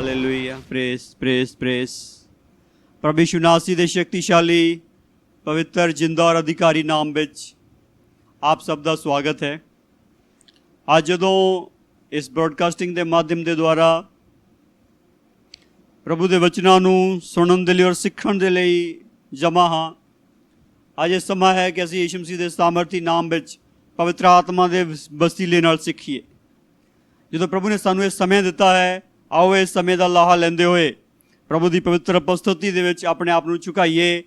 Hallelujah, press press press. ਪ੍ਰਭੂ ਯਿਸੂ ਨਾਸੀ ਦੇ ਸ਼ਕਤੀਸ਼ਾਲੀ ਪਵਿੱਤਰ ਜਿੰਦਾ ਔਰ ਅਧਿਕਾਰੀ ਨਾਮ ਵਿੱਚ ਆਪ ਸਭ ਦਾ ਸਵਾਗਤ ਹੈ। ਅੱਜ ਜਦੋਂ ਇਸ ਬ੍ਰੌਡਕਾਸਟਿੰਗ ਦੇ ਮਾਧਿਅਮ ਦੇ ਦੁਆਰਾ ਪ੍ਰਭੂ ਦੇ ਵਚਨਾਂ ਨੂੰ ਸੁਣਨ ਦੇ ਲਈ ਔਰ ਸਿੱਖਣ ਦੇ ਲਈ ਜਮ੍ਹਾਂ ਹਾਂ, ਅੱਜ ਇਹ ਸਮਾਂ ਹੈ ਕਿ ਅਸੀਂ ਯਿਸੂ ਮਸੀਹ ਦੇ ਸਾਮਰਥੀ ਨਾਮ ਵਿੱਚ ਪਵਿੱਤਰ ਆਤਮਾ ਦੇ ਵਸੀਲੇ ਨਾਲ ਸਿੱਖੀਏ। ਜਦੋਂ ਪ੍ਰਭੂ ਨੇ ਸਾਨੂੰ ਇਹ ਸਮੇਂ ਦਿੱਤਾ ਹੈ, ਆਓ ਇਸ ਸਮੇਂ ਦਾ ਲਾਹਾ ਲੈਂਦੇ ਹੋਏ ਪ੍ਰਭੂ ਦੀ ਪਵਿੱਤਰ ਉਪਸਥਿਤੀ ਦੇ ਵਿੱਚ ਆਪਣੇ ਆਪ ਨੂੰ ਝੁਕਾਈਏ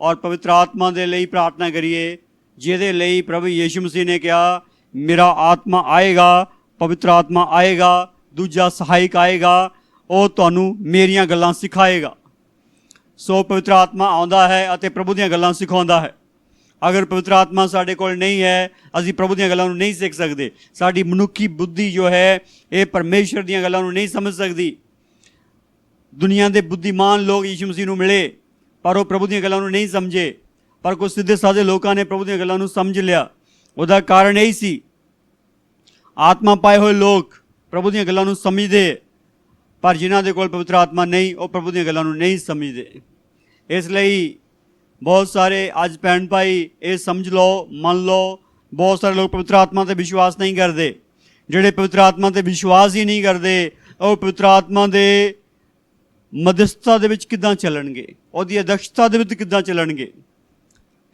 ਔਰ ਪਵਿੱਤਰ ਆਤਮਾ ਦੇ ਲਈ ਪ੍ਰਾਰਥਨਾ ਕਰੀਏ, ਜਿਹਦੇ ਲਈ ਪ੍ਰਭੂ ਯਿਸੂ ਮਸੀਹ ਨੇ ਕਿਹਾ, ਮੇਰਾ ਆਤਮਾ ਆਏਗਾ, ਪਵਿੱਤਰ ਆਤਮਾ ਆਏਗਾ, ਦੂਜਾ ਸਹਾਇਕ ਆਏਗਾ, ਉਹ ਤੁਹਾਨੂੰ ਮੇਰੀਆਂ ਗੱਲਾਂ ਸਿਖਾਏਗਾ। ਸੋ ਪਵਿੱਤਰ ਆਤਮਾ ਆਉਂਦਾ ਹੈ ਅਤੇ ਪ੍ਰਭੂ ਦੀਆਂ ਗੱਲਾਂ ਸਿਖਾਉਂਦਾ ਹੈ। ਅਗਰ ਪਵਿੱਤਰ ਆਤਮਾ ਸਾਡੇ ਕੋਲ ਨਹੀਂ ਹੈ, ਅਸੀਂ ਪ੍ਰਭੂ ਦੀਆਂ ਗੱਲਾਂ ਨੂੰ ਨਹੀਂ ਸਿੱਖ ਸਕਦੇ। ਸਾਡੀ ਮਨੁੱਖੀ ਬੁੱਧੀ ਜੋ ਹੈ ਇਹ ਪਰਮੇਸ਼ਰ ਦੀਆਂ ਗੱਲਾਂ ਨੂੰ ਨਹੀਂ ਸਮਝ ਸਕਦੀ। ਦੁਨੀਆ ਦੇ ਬੁੱਧੀਮਾਨ ਲੋਕ ਯਿਸੂ ਮਸੀਹ ਨੂੰ ਮਿਲੇ ਪਰ ਉਹ ਪ੍ਰਭੂ ਦੀਆਂ ਗੱਲਾਂ ਨੂੰ ਨਹੀਂ ਸਮਝੇ, ਪਰ ਕੁਝ ਸਿੱਧੇ ਸਾਦੇ ਲੋਕਾਂ ਨੇ ਪ੍ਰਭੂ ਦੀਆਂ ਗੱਲਾਂ ਨੂੰ ਸਮਝ ਲਿਆ। ਉਹਦਾ ਕਾਰਨ ਇਹੀ ਸੀ, ਆਤਮਾ ਪਾਏ ਹੋਏ ਲੋਕ ਪ੍ਰਭੂ ਦੀਆਂ ਗੱਲਾਂ ਨੂੰ ਸਮਝਦੇ, ਪਰ ਜਿਨ੍ਹਾਂ ਦੇ ਕੋਲ ਪਵਿੱਤਰ ਆਤਮਾ ਨਹੀਂ, ਉਹ ਪ੍ਰਭੂ ਦੀਆਂ ਗੱਲਾਂ ਨੂੰ ਨਹੀਂ ਸਮਝਦੇ। ਇਸ ਲਈ ਬਹੁਤ ਸਾਰੇ ਅੱਜ ਭੈਣ ਭਾਈ ਇਹ ਸਮਝ ਲਓ, ਮੰਨ ਲਓ, ਬਹੁਤ ਸਾਰੇ ਲੋਕ ਪਵਿੱਤਰ ਆਤਮਾ 'ਤੇ ਵਿਸ਼ਵਾਸ ਨਹੀਂ ਕਰਦੇ। ਜਿਹੜੇ ਪਵਿੱਤਰ ਆਤਮਾ 'ਤੇ ਵਿਸ਼ਵਾਸ ਹੀ ਨਹੀਂ ਕਰਦੇ, ਉਹ ਪਵਿੱਤਰ ਆਤਮਾ ਦੇ ਮਧਿਅਸਥਤਾ ਦੇ ਵਿੱਚ ਕਿੱਦਾਂ ਚੱਲਣਗੇ, ਉਹਦੀ ਅਧਿਕਸ਼ਤਾ ਦੇ ਵਿੱਚ ਕਿੱਦਾਂ ਚੱਲਣਗੇ,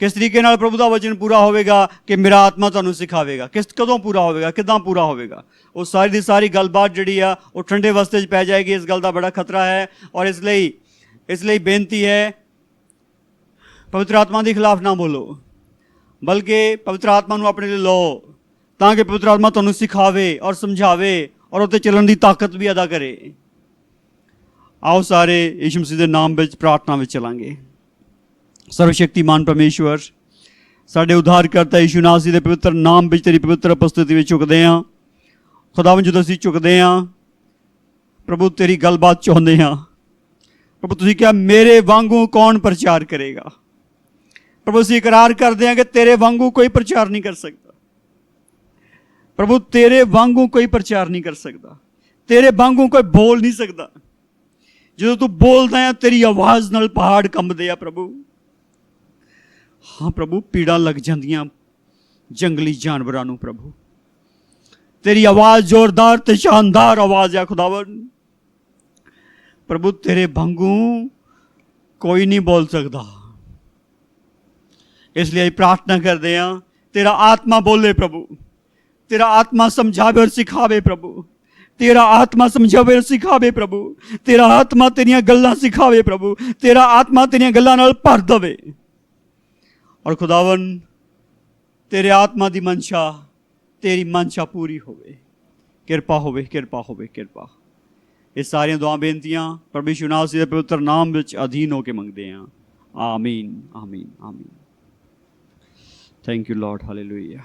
ਕਿਸ ਤਰੀਕੇ ਨਾਲ ਪ੍ਰਭੂ ਦਾ ਵਚਨ ਪੂਰਾ ਹੋਵੇਗਾ ਕਿ ਮੇਰਾ ਆਤਮਾ ਤੁਹਾਨੂੰ ਸਿਖਾਵੇਗਾ, ਕਦੋਂ ਪੂਰਾ ਹੋਵੇਗਾ, ਕਿੱਦਾਂ ਪੂਰਾ ਹੋਵੇਗਾ। ਉਹ ਸਾਰੀ ਦੀ ਸਾਰੀ ਗੱਲਬਾਤ ਜਿਹੜੀ ਆ ਉਹ ਠੰਡੇ ਵਸਤੇ 'ਚ ਪੈ ਜਾਏਗੀ। ਇਸ ਗੱਲ ਦਾ ਬੜਾ ਖਤਰਾ ਹੈ ਔਰ ਇਸ ਲਈ ਬੇਨਤੀ ਹੈ, ਪਵਿੱਤਰ ਆਤਮਾ ਦੇ ਖਿਲਾਫ ਨਾ ਬੋਲੋ, ਬਲਕਿ ਪਵਿੱਤਰ ਆਤਮਾ ਨੂੰ ਆਪਣੇ ਲਈ ਲਓ ਤਾਂ ਕਿ ਪਵਿੱਤਰ ਆਤਮਾ ਤੁਹਾਨੂੰ ਸਿਖਾਵੇ ਔਰ ਸਮਝਾਵੇ ਔਰ ਉੱਤੇ ਚੱਲਣ ਦੀ ਤਾਕਤ ਵੀ ਅਦਾ ਕਰੇ। ਆਓ ਸਾਰੇ ਯਿਸੂ ਮਸੀਹ ਦੇ ਨਾਮ ਵਿੱਚ ਪ੍ਰਾਰਥਨਾ ਵਿੱਚ ਚਲਾਂਗੇ। ਸਰਵਸ਼ਕਤੀਮਾਨ ਪਰਮੇਸ਼ਵਰ, ਸਾਡੇ ਉਧਾਰਕਰਤਾ ਯਿਸੂ ਨਾਸੀ ਦੇ ਪਵਿੱਤਰ ਨਾਮ ਵਿੱਚ ਤੇਰੀ ਪਵਿੱਤਰ ਉਪਸਥਿਤੀ ਵਿੱਚ ਝੁਕਦੇ ਹਾਂ। ਖੁਦਾਵੰਦ, ਜਦੋਂ ਅਸੀਂ ਝੁਕਦੇ ਹਾਂ ਪ੍ਰਭੂ, ਤੇਰੀ ਗੱਲਬਾਤ ਚਾਹੁੰਦੇ ਹਾਂ। ਪ੍ਰਭੂ, ਤੁਸੀਂ ਕਿਹਾ ਮੇਰੇ ਵਾਂਗੂ ਕੌਣ ਪ੍ਰਚਾਰ ਕਰੇਗਾ। ਪ੍ਰਭੂ, ਅਸੀਂ ਇਕਰਾਰ ਕਰਦੇ ਹਾਂ ਕਿ ਤੇਰੇ ਵਾਂਗੂ ਕੋਈ ਪ੍ਰਚਾਰ ਨਹੀਂ ਕਰ ਸਕਦਾ। ਪ੍ਰਭੂ, ਤੇਰੇ ਵਾਂਗੂ ਕੋਈ ਪ੍ਰਚਾਰ ਨਹੀਂ ਕਰ ਸਕਦਾ, ਤੇਰੇ ਵਾਂਗੂ ਕੋਈ ਬੋਲ ਨਹੀਂ ਸਕਦਾ। ਜਦੋਂ ਤੂੰ ਬੋਲਦਾ ਹੈ ਤੇਰੀ ਆਵਾਜ਼ ਨਾਲ ਪਹਾੜ ਕੰਬਦੇ ਆ ਪ੍ਰਭੂ। ਹਾਂ ਪ੍ਰਭੂ, ਪੀੜਾਂ ਲੱਗ ਜਾਂਦੀਆਂ ਜੰਗਲੀ ਜਾਨਵਰਾਂ ਨੂੰ ਪ੍ਰਭੂ। ਤੇਰੀ ਆਵਾਜ਼ ਜ਼ੋਰਦਾਰ ਤੇ ਸ਼ਾਨਦਾਰ ਆਵਾਜ਼ ਆ ਖੁਦਾਵੰਦ। ਪ੍ਰਭੂ, ਤੇਰੇ ਵਾਂਗੂ ਕੋਈ ਨਹੀਂ ਬੋਲ ਸਕਦਾ। ਇਸ ਲਈ ਪ੍ਰਾਰਥਨਾ ਕਰਦੇ ਹਾਂ, ਤੇਰਾ ਆਤਮਾ ਬੋਲੇ ਪ੍ਰਭੂ, ਤੇਰਾ ਆਤਮਾ ਸਮਝਾਵੇ ਔਰ ਸਿਖਾਵੇ ਪ੍ਰਭੂ, ਤੇਰਾ ਆਤਮਾ ਸਮਝਾਵੇ ਔਰ ਸਿਖਾਵੇ ਪ੍ਰਭੂ, ਤੇਰਾ ਆਤਮਾ ਤੇਰੀਆਂ ਗੱਲਾਂ ਸਿਖਾਵੇ ਪ੍ਰਭੂ, ਤੇਰਾ ਆਤਮਾ ਤੇਰੀਆਂ ਗੱਲਾਂ ਨਾਲ ਭਰ ਦੇਵੇ। ਔਰ ਖੁਦਾਵੰਦ, ਤੇਰੇ ਆਤਮਾ ਦੀ ਮਨਸ਼ਾ, ਤੇਰੀ ਮਨਸ਼ਾ ਪੂਰੀ ਹੋਵੇ। ਕਿਰਪਾ ਹੋਵੇ, ਕਿਰਪਾ ਹੋਵੇ, ਕਿਰਪਾ। ਇਹ ਸਾਰੀਆਂ ਦੁਆ ਬੇਨਤੀਆਂ ਪ੍ਰਭੂ ਯਿਸੂ ਨਾਸੀ ਦੇ ਪਵਿੱਤਰ ਨਾਮ ਵਿੱਚ ਅਧੀਨ ਹੋ ਕੇ ਮੰਗਦੇ ਹਾਂ। ਆਮੀਨ, ਆਮੀਨ, ਆਮੀਨ। Thank you Lord, hallelujah.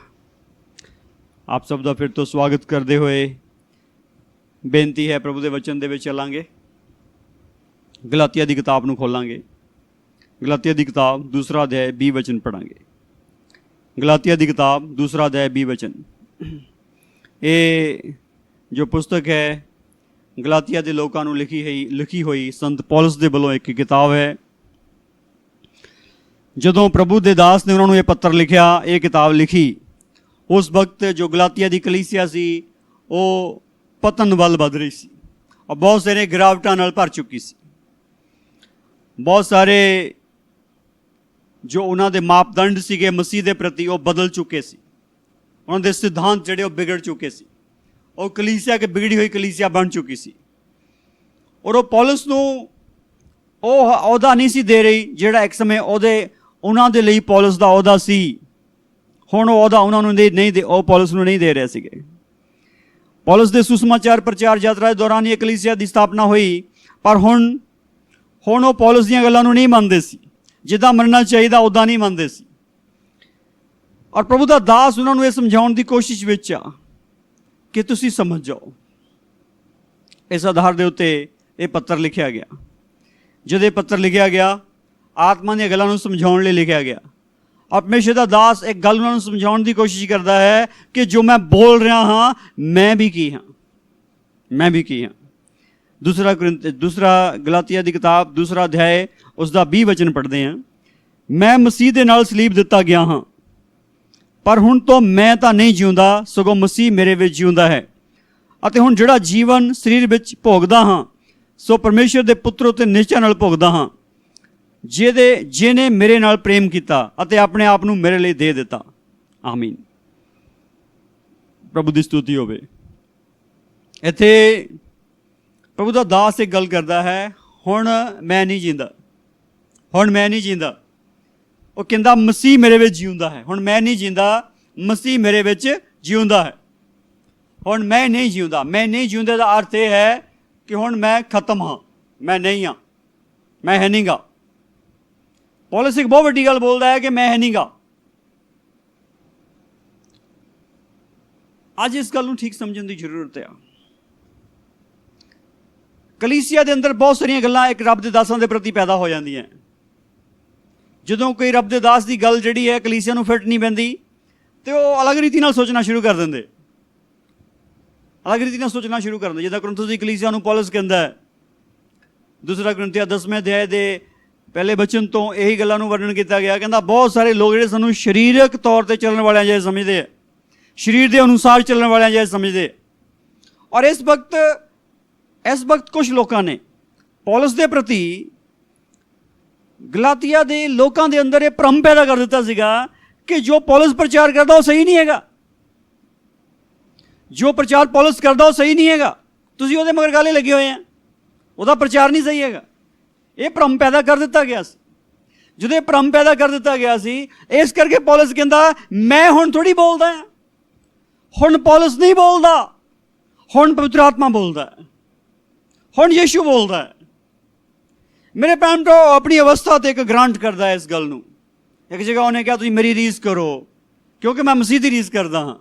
ਆਪ ਸਭ ਦਾ ਫਿਰ ਤੋਂ ਸਵਾਗਤ ਕਰਦੇ ਹੋਏ ਬੇਨਤੀ ਹੈ, ਪ੍ਰਭੂ ਦੇ ਵਚਨ ਦੇ ਵਿੱਚ ਚੱਲਾਂਗੇ। ਗਲਾਤੀਆ ਦੀ ਕਿਤਾਬ ਨੂੰ ਖੋਲਾਂਗੇ। ਗਲਾਤੀਆ ਦੀ ਕਿਤਾਬ 2 ਅਧਿਆਇ 20 ਵਚਨ ਪੜ੍ਹਾਂਗੇ। ਗਲਾਤੀਆ ਦੀ ਕਿਤਾਬ 2 ਅਧਿਆਇ 20 ਵਚਨ। ਇਹ ਜੋ ਪੁਸਤਕ ਹੈ ਗਲਾਤੀਆ ਦੇ ਲੋਕਾਂ ਨੂੰ ਲਿਖੀ ਹੋਈ ਸੰਤ ਪੌਲਸ ਦੇ ਵੱਲੋਂ ਇੱਕ ਕਿਤਾਬ ਹੈ। ਜਦੋਂ ਪ੍ਰਭੂ ਦੇ ਦਾਸ ਨੇ ਉਹਨਾਂ ਨੂੰ ਇਹ ਪੱਤਰ ਲਿਖਿਆ, ਇਹ ਕਿਤਾਬ ਲਿਖੀ, ਉਸ ਵਕਤ ਜੋ ਗਲਾਤੀਆ ਦੀ ਕਲੀਸਿਆ ਸੀ ਉਹ ਪਤਨ ਵੱਲ ਵੱਧ ਰਹੀ ਸੀ ਔਰ ਬਹੁਤ ਸਾਰੇ ਗਿਰਾਵਟਾਂ ਨਾਲ ਭਰ ਚੁੱਕੀ ਸੀ। ਬਹੁਤ ਸਾਰੇ ਜੋ ਉਹਨਾਂ ਦੇ ਮਾਪਦੰਡ ਸੀਗੇ ਮਸੀਹ ਦੇ ਪ੍ਰਤੀ ਉਹ ਬਦਲ ਚੁੱਕੇ ਸੀ। ਉਹਨਾਂ ਦੇ ਸਿਧਾਂਤ ਜਿਹੜੇ ਉਹ ਵਿਗੜ ਚੁੱਕੇ ਸੀ। ਉਹ ਕਲੀਸਿਆ ਕਿ ਵਿਗੜੀ ਹੋਈ ਕਲੀਸਿਆ ਬਣ ਚੁੱਕੀ ਸੀ। ਔਰ ਉਹ ਪੌਲਸ ਨੂੰ ਉਹ ਅਹੁਦਾ ਨਹੀਂ ਸੀ ਦੇ ਰਹੀ ਜਿਹੜਾ ਇੱਕ ਸਮੇਂ ਉਹਨਾਂ ਦੇ ਲਈ ਪੌਲਸ ਦਾ ਅਹੁਦਾ ਸੀ। ਹੁਣ ਉਹ ਅਹੁਦਾ ਉਹਨਾਂ ਨੂੰ ਉਹ ਪੌਲਸ ਨੂੰ ਨਹੀਂ ਦੇ ਰਹੇ ਸੀਗੇ। ਪੌਲਸ ਦੇ ਸੁਸਮਾਚਾਰ ਪ੍ਰਚਾਰ ਯਾਤਰਾ ਦੇ ਦੌਰਾਨ ਇਹ ਕਲੀਸਿਆ ਦੀ ਸਥਾਪਨਾ ਹੋਈ, ਪਰ ਹੁਣ ਉਹ ਪੌਲਸ ਦੀਆਂ ਗੱਲਾਂ ਨੂੰ ਨਹੀਂ ਮੰਨਦੇ ਸੀ। ਜਿੱਦਾਂ ਮੰਨਣਾ ਚਾਹੀਦਾ ਉੱਦਾਂ ਨਹੀਂ ਮੰਨਦੇ ਸੀ। ਔਰ ਪ੍ਰਭੂ ਦਾ ਦਾਸ ਉਹਨਾਂ ਨੂੰ ਇਹ ਸਮਝਾਉਣ ਦੀ ਕੋਸ਼ਿਸ਼ ਵਿੱਚ ਆ ਕਿ ਤੁਸੀਂ ਸਮਝ ਜਾਓ। ਇਸ ਆਧਾਰ ਦੇ ਉੱਤੇ ਇਹ ਪੱਤਰ ਲਿਖਿਆ ਗਿਆ। ਜਦੋਂ ਇਹ ਪੱਤਰ ਲਿਖਿਆ ਗਿਆ, ਆਤਮਾ ਦੀਆਂ ਗੱਲਾਂ ਨੂੰ ਸਮਝਾਉਣ ਲਈ ਲਿਖਿਆ ਗਿਆ। ਪਰਮੇਸ਼ਰ ਦਾ ਦਾਸ ਇੱਕ ਗੱਲ ਉਹਨਾਂ ਨੂੰ ਸਮਝਾਉਣ ਦੀ ਕੋਸ਼ਿਸ਼ ਕਰਦਾ ਹੈ ਕਿ ਜੋ ਮੈਂ ਬੋਲ ਰਿਹਾ ਹਾਂ, ਮੈਂ ਵੀ ਕੀ ਹਾਂ। दूसरा गलातिया की किताब 2 अध्याय उसका 20 वचन पढ़ते हैं। मैं मसीह दे नाल सलीब दिता गया हाँ, पर हुण तो मैं तो नहीं जिउंदा, सगों मसीह मेरे विच जिउंदा है। अते हुण जिहड़ा जीवन शरीर विच भोगदा हाँ, सो परमेश्वर दे पुत्र उते निश्चय नाल भोगदा हाँ, जिहने मेरे नाल प्रेम किया अते अपने आप नूं मेरे लिए दे दिता। आमीन। प्रभु की स्तुति होवे। इत्थे प्रभु का दास एक गल करता है, हुण मैं नहीं जींदा, हुण मैं नहीं जींदा। वो कहता मसीह मेरे विच जीउंदा है। हुण मैं नहीं जींदा, मसीह मेरे विच जीउंदा है। हुण मैं नहीं जीउंदा, मैं नहीं जीउंदे दा अर्थ यह है कि हुण मैं खत्म हाँ, मैं नहीं हाँ, मैं है नहीं गा। पौलुस एक बहुत वड्डी गल बोलता है कि मैं है नहीं गा। अज इस गल नूं ठीक समझण दी जरूरत है। कलीसिया के अंदर बहुत सारिया गल्लां एक रब के दासां के प्रति पैदा हो जांदियां। जदों कोई रब के दास की गल जिहड़ी है कलीसिया नूं फिट नहीं पैंदी तो वो अलग रीति नाल सोचना शुरू कर देंदे, अलग रीति नाल सोचना शुरू कर देंदे। जिद्दां कुरिन्थुस दी कलीसिया नूं पौलुस कहंदा है 2 कुरिन्थियां 10वें अध्याय के पहले बचन तो यही गल्लां नूं वर्णन किया गया। कहंदा बहुत सारे लोग जिहड़े सानूं शरीरक तौर पर चलण वालियां जिहे समझदे है, शरीर के अनुसार चलण वालियां जिहे समझदे। और इस वक्त कुछ लोगों ने पौलुस के प्रति गलातिया के लोगों के अंदर यह भ्रम पैदा कर दिता सीगा कि जो पौलुस प्रचार करता वो सही नहीं हैगा, जो प्रचार पौलुस करता वो सही नहीं हैगा, तुसीं उहदे मगर गाले लगे हुए हैं, उसका प्रचार नहीं सही हैगा। ये भ्रम पैदा कर दिता गया। जो ये भ्रम पैदा कर दिता गया सी, इस करके पौलुस कहंदा मैं हुण थोड़ी बोलदा हां, हुण पौलुस नहीं बोलदा, हुण पवित्र आत्मा बोलदा है, हुण यीशु बोलदा है। मेरे भैन तो अपनी अवस्था तो एक ग्रांट करता है इस गल नूं। एक जगह उन्हें कहा तुसीं मेरी रीस करो क्योंकि मैं मसीह की रीस करता हाँ,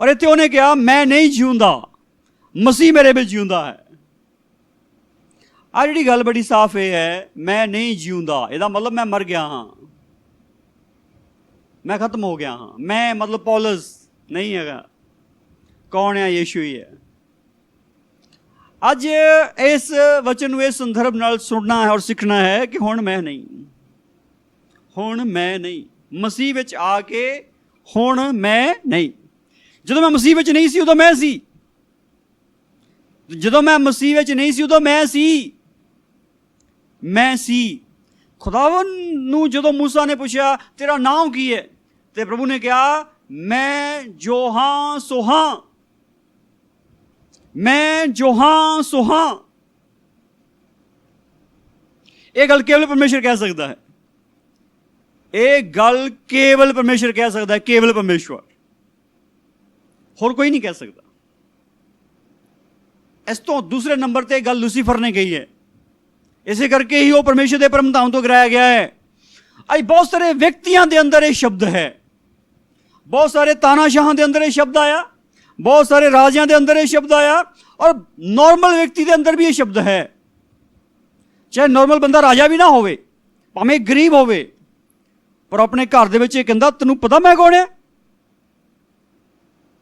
और इत्थे उन्हें कहा मैं नहीं जीउंदा, मसीह मेरे विच जीउंदा है। आ जिहड़ी गल बड़ी साफ है, मैं नहीं जीउंदा इहदा मतलब मैं मर गया हाँ, मैं खत्म हो गया हाँ। मैं मतलब पौलुस नहीं हैगा, कौन है? यीशु ही है। अज इस वचन को इस संदर्भ नाल सुनना है और सीखना है कि हुण मैं नहीं, हुण मैं नहीं, मसीह विच आके हुण मैं नहीं। जदों मैं मसीह विच नहीं सी उदों मैं सी, जदों मैं मसीह विच नहीं सी उदों मैं सी। खुदावन नूं जदों मूसा ने पूछा तेरा नाम की है, तो प्रभु ने कहा मैं जो हाँ सो हाँ, मैं जो हाँ सो हाँ। एक गल केवल परमेश्वर कह सकता है, एक गल केवल परमेश्वर कह सकता है, केवल परमेश्वर, और कोई नहीं कह सकता। इस तो दूसरे नंबर पर गल लूसीफर ने कही है, इसे करके ही वो परमेश्वर के परम धाम तो गिराया गया है। आज बहुत सारे व्यक्तियों के अंदर ये शब्द है, बहुत सारे तानाशाह के अंदर ये शब्द आया, बहुत सारे राजियां के अंदर ये शब्द आया, और नॉर्मल व्यक्ति के अंदर भी ये शब्द है। चाहे नॉर्मल बंदा राजा भी ना होवे, भावें गरीब होवे, पर अपने घर दे विच ये कहंदा तैनूं पता मैं कौन है,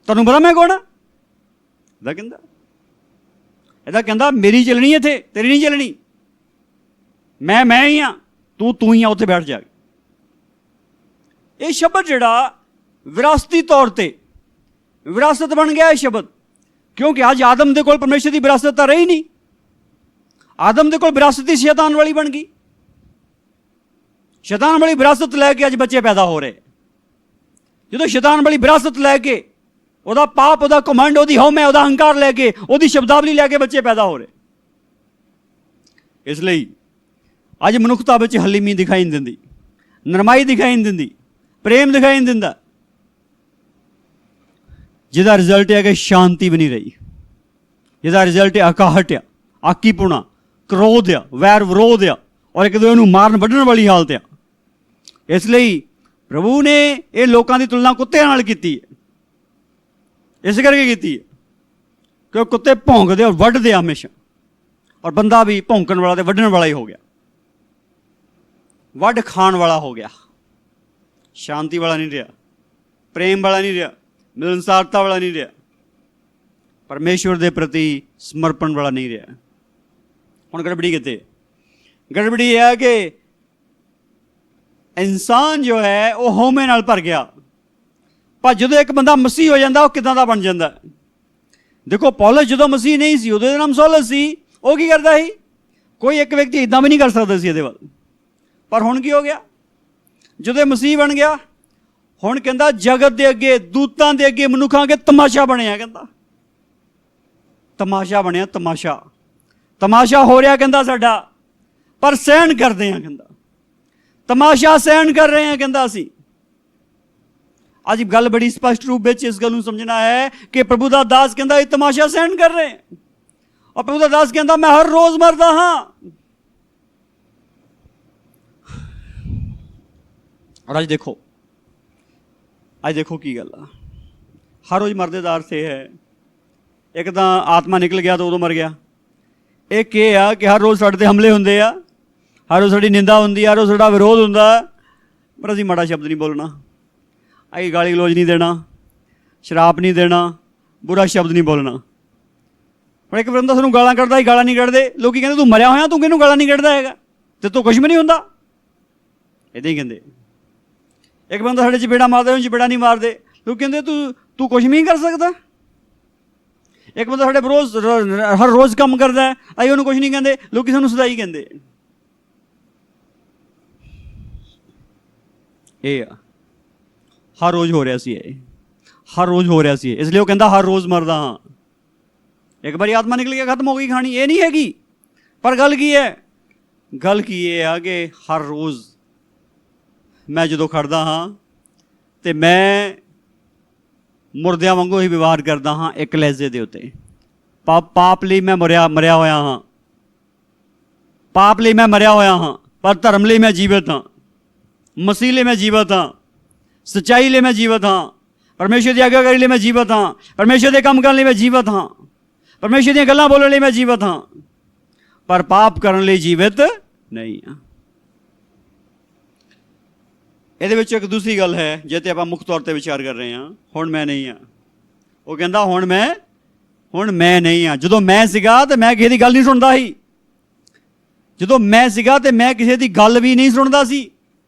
तैनूं पता मैं कौन है। इहदा कहंदा मेरी चलनी है इत्थे, तेरी नहीं चलनी, मैं ही हाँ, तू ही आ, उत्थे बैठ जा। ये शब्द जिहड़ा विरासती तौर पर विरासत बन गया है शब्द, क्योंकि अज आदम दे कोल परमेश्वर की विरासत तो रही नहीं, आदम दे कोल विरासत ही शैतान वाली बन गई। शैतान वाली विरासत लैके अज बच्चे पैदा हो रहे। जो शैतान वाली विरासत लैके ਉਹਦਾ पाप, ਉਹਦਾ घमंड, ਉਹਦੀ हौम, ਉਹਦਾ अहंकार लैके, ਉਹਦੀ शब्दावली लैके बच्चे पैदा हो रहे। इसलिए अज मनुखता में हलीमी दिखाई नहीं दिंदी, नरमाई दिखाई नहीं दिंदी, प्रेम दिखाई नहीं दिंदा, जिसका रिजल्ट है कि शांति भी नहीं रही, जिसका रिजल्ट है अकाहट आ, आकीपुणा, क्रोध आ, वैर विरोध आ, और एक दूसरे को मारन वढ़न वाली हालत आ। इसलिए प्रभु ने ये लोगों की तुलना कुत्तिਆਂ नाल कीती है, इस करके कीती है कि कुत्ते भौंकते और वढ़ते हमेशा, और बंदा भी भौंकण वाला तो वढ़न वाला ही हो गया, वढ़ खाण वाला हो गया, शांति वाला नहीं रहा, प्रेम वाला नहीं रहा, मिलनसारता वाला नहीं रहा, परमेश्वर के प्रति समर्पण वाला नहीं रहा। ਹੁਣ ਗੜਬੜੀ ਕਿੱਥੇ? ਗੜਬੜੀ ਇਹ ਹੈ ਕਿ ਇਨਸਾਨ ਜੋ ਹੈ ਉਹ ਹਉਮੈ ਨਾਲ ਭਰ ਗਿਆ, ਪਰ ਜਦੋਂ ਇੱਕ ਬੰਦਾ ਮਸੀਹ ਹੋ ਜਾਂਦਾ ਉਹ ਕਿੱਦਾਂ ਦਾ ਬਣ ਜਾਂਦਾ? ਦੇਖੋ ਪੌਲਸ ਜਦੋਂ ਮਸੀਹ ਨਹੀਂ ਸੀ, ਉਹਦੇ ਨਾਮ ਸੌਲਸ ਸੀ, ਉਹ ਕੀ ਕਰਦਾ ਸੀ? ਕੋਈ ਇੱਕ ਵਿਅਕਤੀ ਇੱਦਾਂ ਵੀ ਨਹੀਂ ਕਰ ਸਕਦਾ ਸੀ ਇਹਦੇ ਵੱਲ। ਪਰ ਹੁਣ ਕੀ ਹੋ ਗਿਆ? ਜਦੋਂ ਮਸੀਹ ਬਣ ਗਿਆ, ਹੁਣ ਕਹਿੰਦਾ ਜਗਤ ਦੇ ਅੱਗੇ, ਦੂਤਾਂ ਦੇ ਅੱਗੇ, ਮਨੁੱਖਾਂ ਅੱਗੇ ਤਮਾਸ਼ਾ ਬਣਿਆ। ਕਹਿੰਦਾ ਤਮਾਸ਼ਾ ਬਣਿਆ, ਤਮਾਸ਼ਾ, ਤਮਾਸ਼ਾ ਹੋ ਰਿਹਾ ਕਹਿੰਦਾ ਸਾਡਾ, ਪਰ ਸਹਿਣ ਕਰਦੇ ਹਾਂ। ਕਹਿੰਦਾ ਤਮਾਸ਼ਾ ਸਹਿਣ ਕਰ ਰਹੇ ਹਾਂ। ਕਹਿੰਦਾ ਅਸੀਂ ਅੱਜ ਗੱਲ ਬੜੀ ਸਪਸ਼ਟ ਰੂਪ ਵਿੱਚ ਇਸ ਗੱਲ ਨੂੰ ਸਮਝਣਾ ਹੈ ਕਿ ਪ੍ਰਭੂ ਦਾ ਦਾਸ ਕਹਿੰਦਾ ਇਹ ਤਮਾਸ਼ਾ ਸਹਿਣ ਕਰ ਰਹੇ ਹਾਂ, ਔਰ ਪ੍ਰਭੂ ਦਾ ਦਾਸ ਕਹਿੰਦਾ ਮੈਂ ਹਰ ਰੋਜ਼ ਮਰਦਾ ਹਾਂ। ਔਰ ਅੱਜ ਦੇਖੋ ਕੀ ਗੱਲ ਆ। ਹਰ ਰੋਜ਼ ਮਰਦੇ ਦਾ ਅਰਥ ਇਹ ਹੈ, ਇੱਕ ਤਾਂ ਆਤਮਾ ਨਿਕਲ ਗਿਆ ਤਾਂ ਉਦੋਂ ਮਰ ਗਿਆ। ਇੱਕ ਇਹ ਆ ਕਿ ਹਰ ਰੋਜ਼ ਸਾਡੇ 'ਤੇ ਹਮਲੇ ਹੁੰਦੇ ਆ, ਹਰ ਰੋਜ਼ ਸਾਡੀ ਨਿੰਦਾ ਹੁੰਦੀ ਆ, ਹਰ ਰੋਜ਼ ਸਾਡਾ ਵਿਰੋਧ ਹੁੰਦਾ, ਪਰ ਅਸੀਂ ਮਾੜਾ ਸ਼ਬਦ ਨਹੀਂ ਬੋਲਣਾ, ਅਸੀਂ ਗਾਲੀ ਗਲੋਚ ਨਹੀਂ ਦੇਣਾ, ਸ਼ਰਾਬ ਨਹੀਂ ਦੇਣਾ, ਬੁਰਾ ਸ਼ਬਦ ਨਹੀਂ ਬੋਲਣਾ। ਪਰ ਇੱਕ ਬੰਦਾ ਸਾਨੂੰ ਗਾਲਾਂ ਕੱਢਦਾ, ਹੀ ਗਾਲਾਂ ਨਹੀਂ ਕੱਢਦੇ। ਲੋਕ ਕਹਿੰਦੇ ਤੂੰ ਮਰਿਆ ਹੋਇਆ, ਤੂੰ ਕਿਹਨੂੰ ਗਾਲਾਂ ਨਹੀਂ ਕੱਢਦਾ ਹੈਗਾ, ਤੇ ਤੂੰ ਕੁਛ ਵੀ ਨਹੀਂ ਹੁੰਦਾ, ਇੱਦਾਂ ਹੀ ਕਹਿੰਦੇ। ਇੱਕ ਬੰਦਾ ਸਾਡੇ ਚਪੇੜਾ ਮਾਰਦਾ, ਉਹਨੂੰ ਚਪੇੜਾ ਨਹੀਂ ਮਾਰਦੇ। ਲੋਕ ਕਹਿੰਦੇ ਤੂੰ ਕੁਛ ਵੀ ਨਹੀਂ ਕਰ ਸਕਦਾ। ਇੱਕ ਬੰਦਾ ਸਾਡੇ ਰੋਜ਼ ਹਰ ਰੋਜ਼ ਕੰਮ ਕਰਦਾ, ਅਸੀਂ ਉਹਨੂੰ ਕੁਛ ਨਹੀਂ ਕਹਿੰਦੇ, ਲੋਕ ਸਾਨੂੰ ਸਦਾਈ ਕਹਿੰਦੇ। ਇਹ ਆ ਹਰ ਰੋਜ਼ ਹੋ ਰਿਹਾ ਸੀ, ਇਹ ਹਰ ਰੋਜ਼ ਹੋ ਰਿਹਾ ਸੀ, ਇਸ ਲਈ ਉਹ ਕਹਿੰਦਾ ਹਰ ਰੋਜ਼ ਮਰਦਾ ਹਾਂ। ਇੱਕ ਵਾਰੀ ਆਤਮਾ ਨਿਕਲ ਗਿਆ, ਖਤਮ ਹੋ ਗਈ ਕਹਾਣੀ। ਇਹ ਨਹੀਂ ਹੈਗੀ। ਪਰ ਗੱਲ ਕੀ ਹੈ? ਗੱਲ ਕੀ ਇਹ ਆ ਕਿ ਹਰ ਰੋਜ਼ ਮੈਂ ਜਦੋਂ ਖੜਦਾ ਹਾਂ ਤੇ ਮੈਂ ਮੁਰਦਿਆਂ ਵਾਂਗੂ ਹੀ ਵਿਵਹਾਰ ਕਰਦਾ ਹਾਂ ਇੱਕ ਲਹਿਜ਼ੇ ਦੇ ਉੱਤੇ। ਪਾਪ ਲਈ ਮੈਂ ਮਰਿਆ ਹੋਇਆ ਹਾਂ, ਪਾਪ ਲਈ ਮੈਂ ਮਰਿਆ ਹੋਇਆ ਹਾਂ, ਪਰ ਧਰਮ ਲਈ ਮੈਂ ਜੀਵਤ ਹਾਂ, ਮਸੀਹ ਲਈ ਮੈਂ ਜੀਵਤ ਹਾਂ, ਸੱਚਾਈ ਲਈ ਮੈਂ ਜੀਵਤ ਹਾਂ, ਪਰਮੇਸ਼ਰ ਦੀ ਆਗਿਆਕਾਰੀ ਲਈ ਮੈਂ ਜੀਵਤ ਹਾਂ, ਪਰਮੇਸ਼ਰ ਦੇ ਕੰਮ ਕਰਨ ਲਈ ਮੈਂ ਜੀਵਤ ਹਾਂ, ਪਰਮੇਸ਼ਰ ਦੀਆਂ ਗੱਲਾਂ ਬੋਲਣ ਲਈ ਮੈਂ ਜੀਵਤ ਹਾਂ, ਪਰ ਪਾਪ ਕਰਨ ਲਈ ਜੀਵਤ ਨਹੀਂ ਹਾਂ। ਇਹਦੇ ਵਿੱਚ ਇੱਕ ਦੂਸਰੀ ਗੱਲ ਹੈ ਜੇ ਤੇ ਆਪਾਂ ਮੁੱਖ ਤੌਰ 'ਤੇ ਵਿਚਾਰ ਕਰ ਰਹੇ ਹਾਂ। ਹੁਣ ਮੈਂ ਨਹੀਂ ਹਾਂ। ਉਹ ਕਹਿੰਦਾ ਹੁਣ ਮੈਂ ਨਹੀਂ ਹਾਂ। ਜਦੋਂ ਮੈਂ ਸੀਗਾ ਤੇ ਮੈਂ ਕਿਸੇ ਦੀ ਗੱਲ ਨਹੀਂ ਸੁਣਦਾ ਸੀ। ਜਦੋਂ ਮੈਂ ਸੀਗਾ ਤੇ ਮੈਂ ਕਿਸੇ ਦੀ ਗੱਲ ਵੀ ਨਹੀਂ ਸੁਣਦਾ ਸੀ,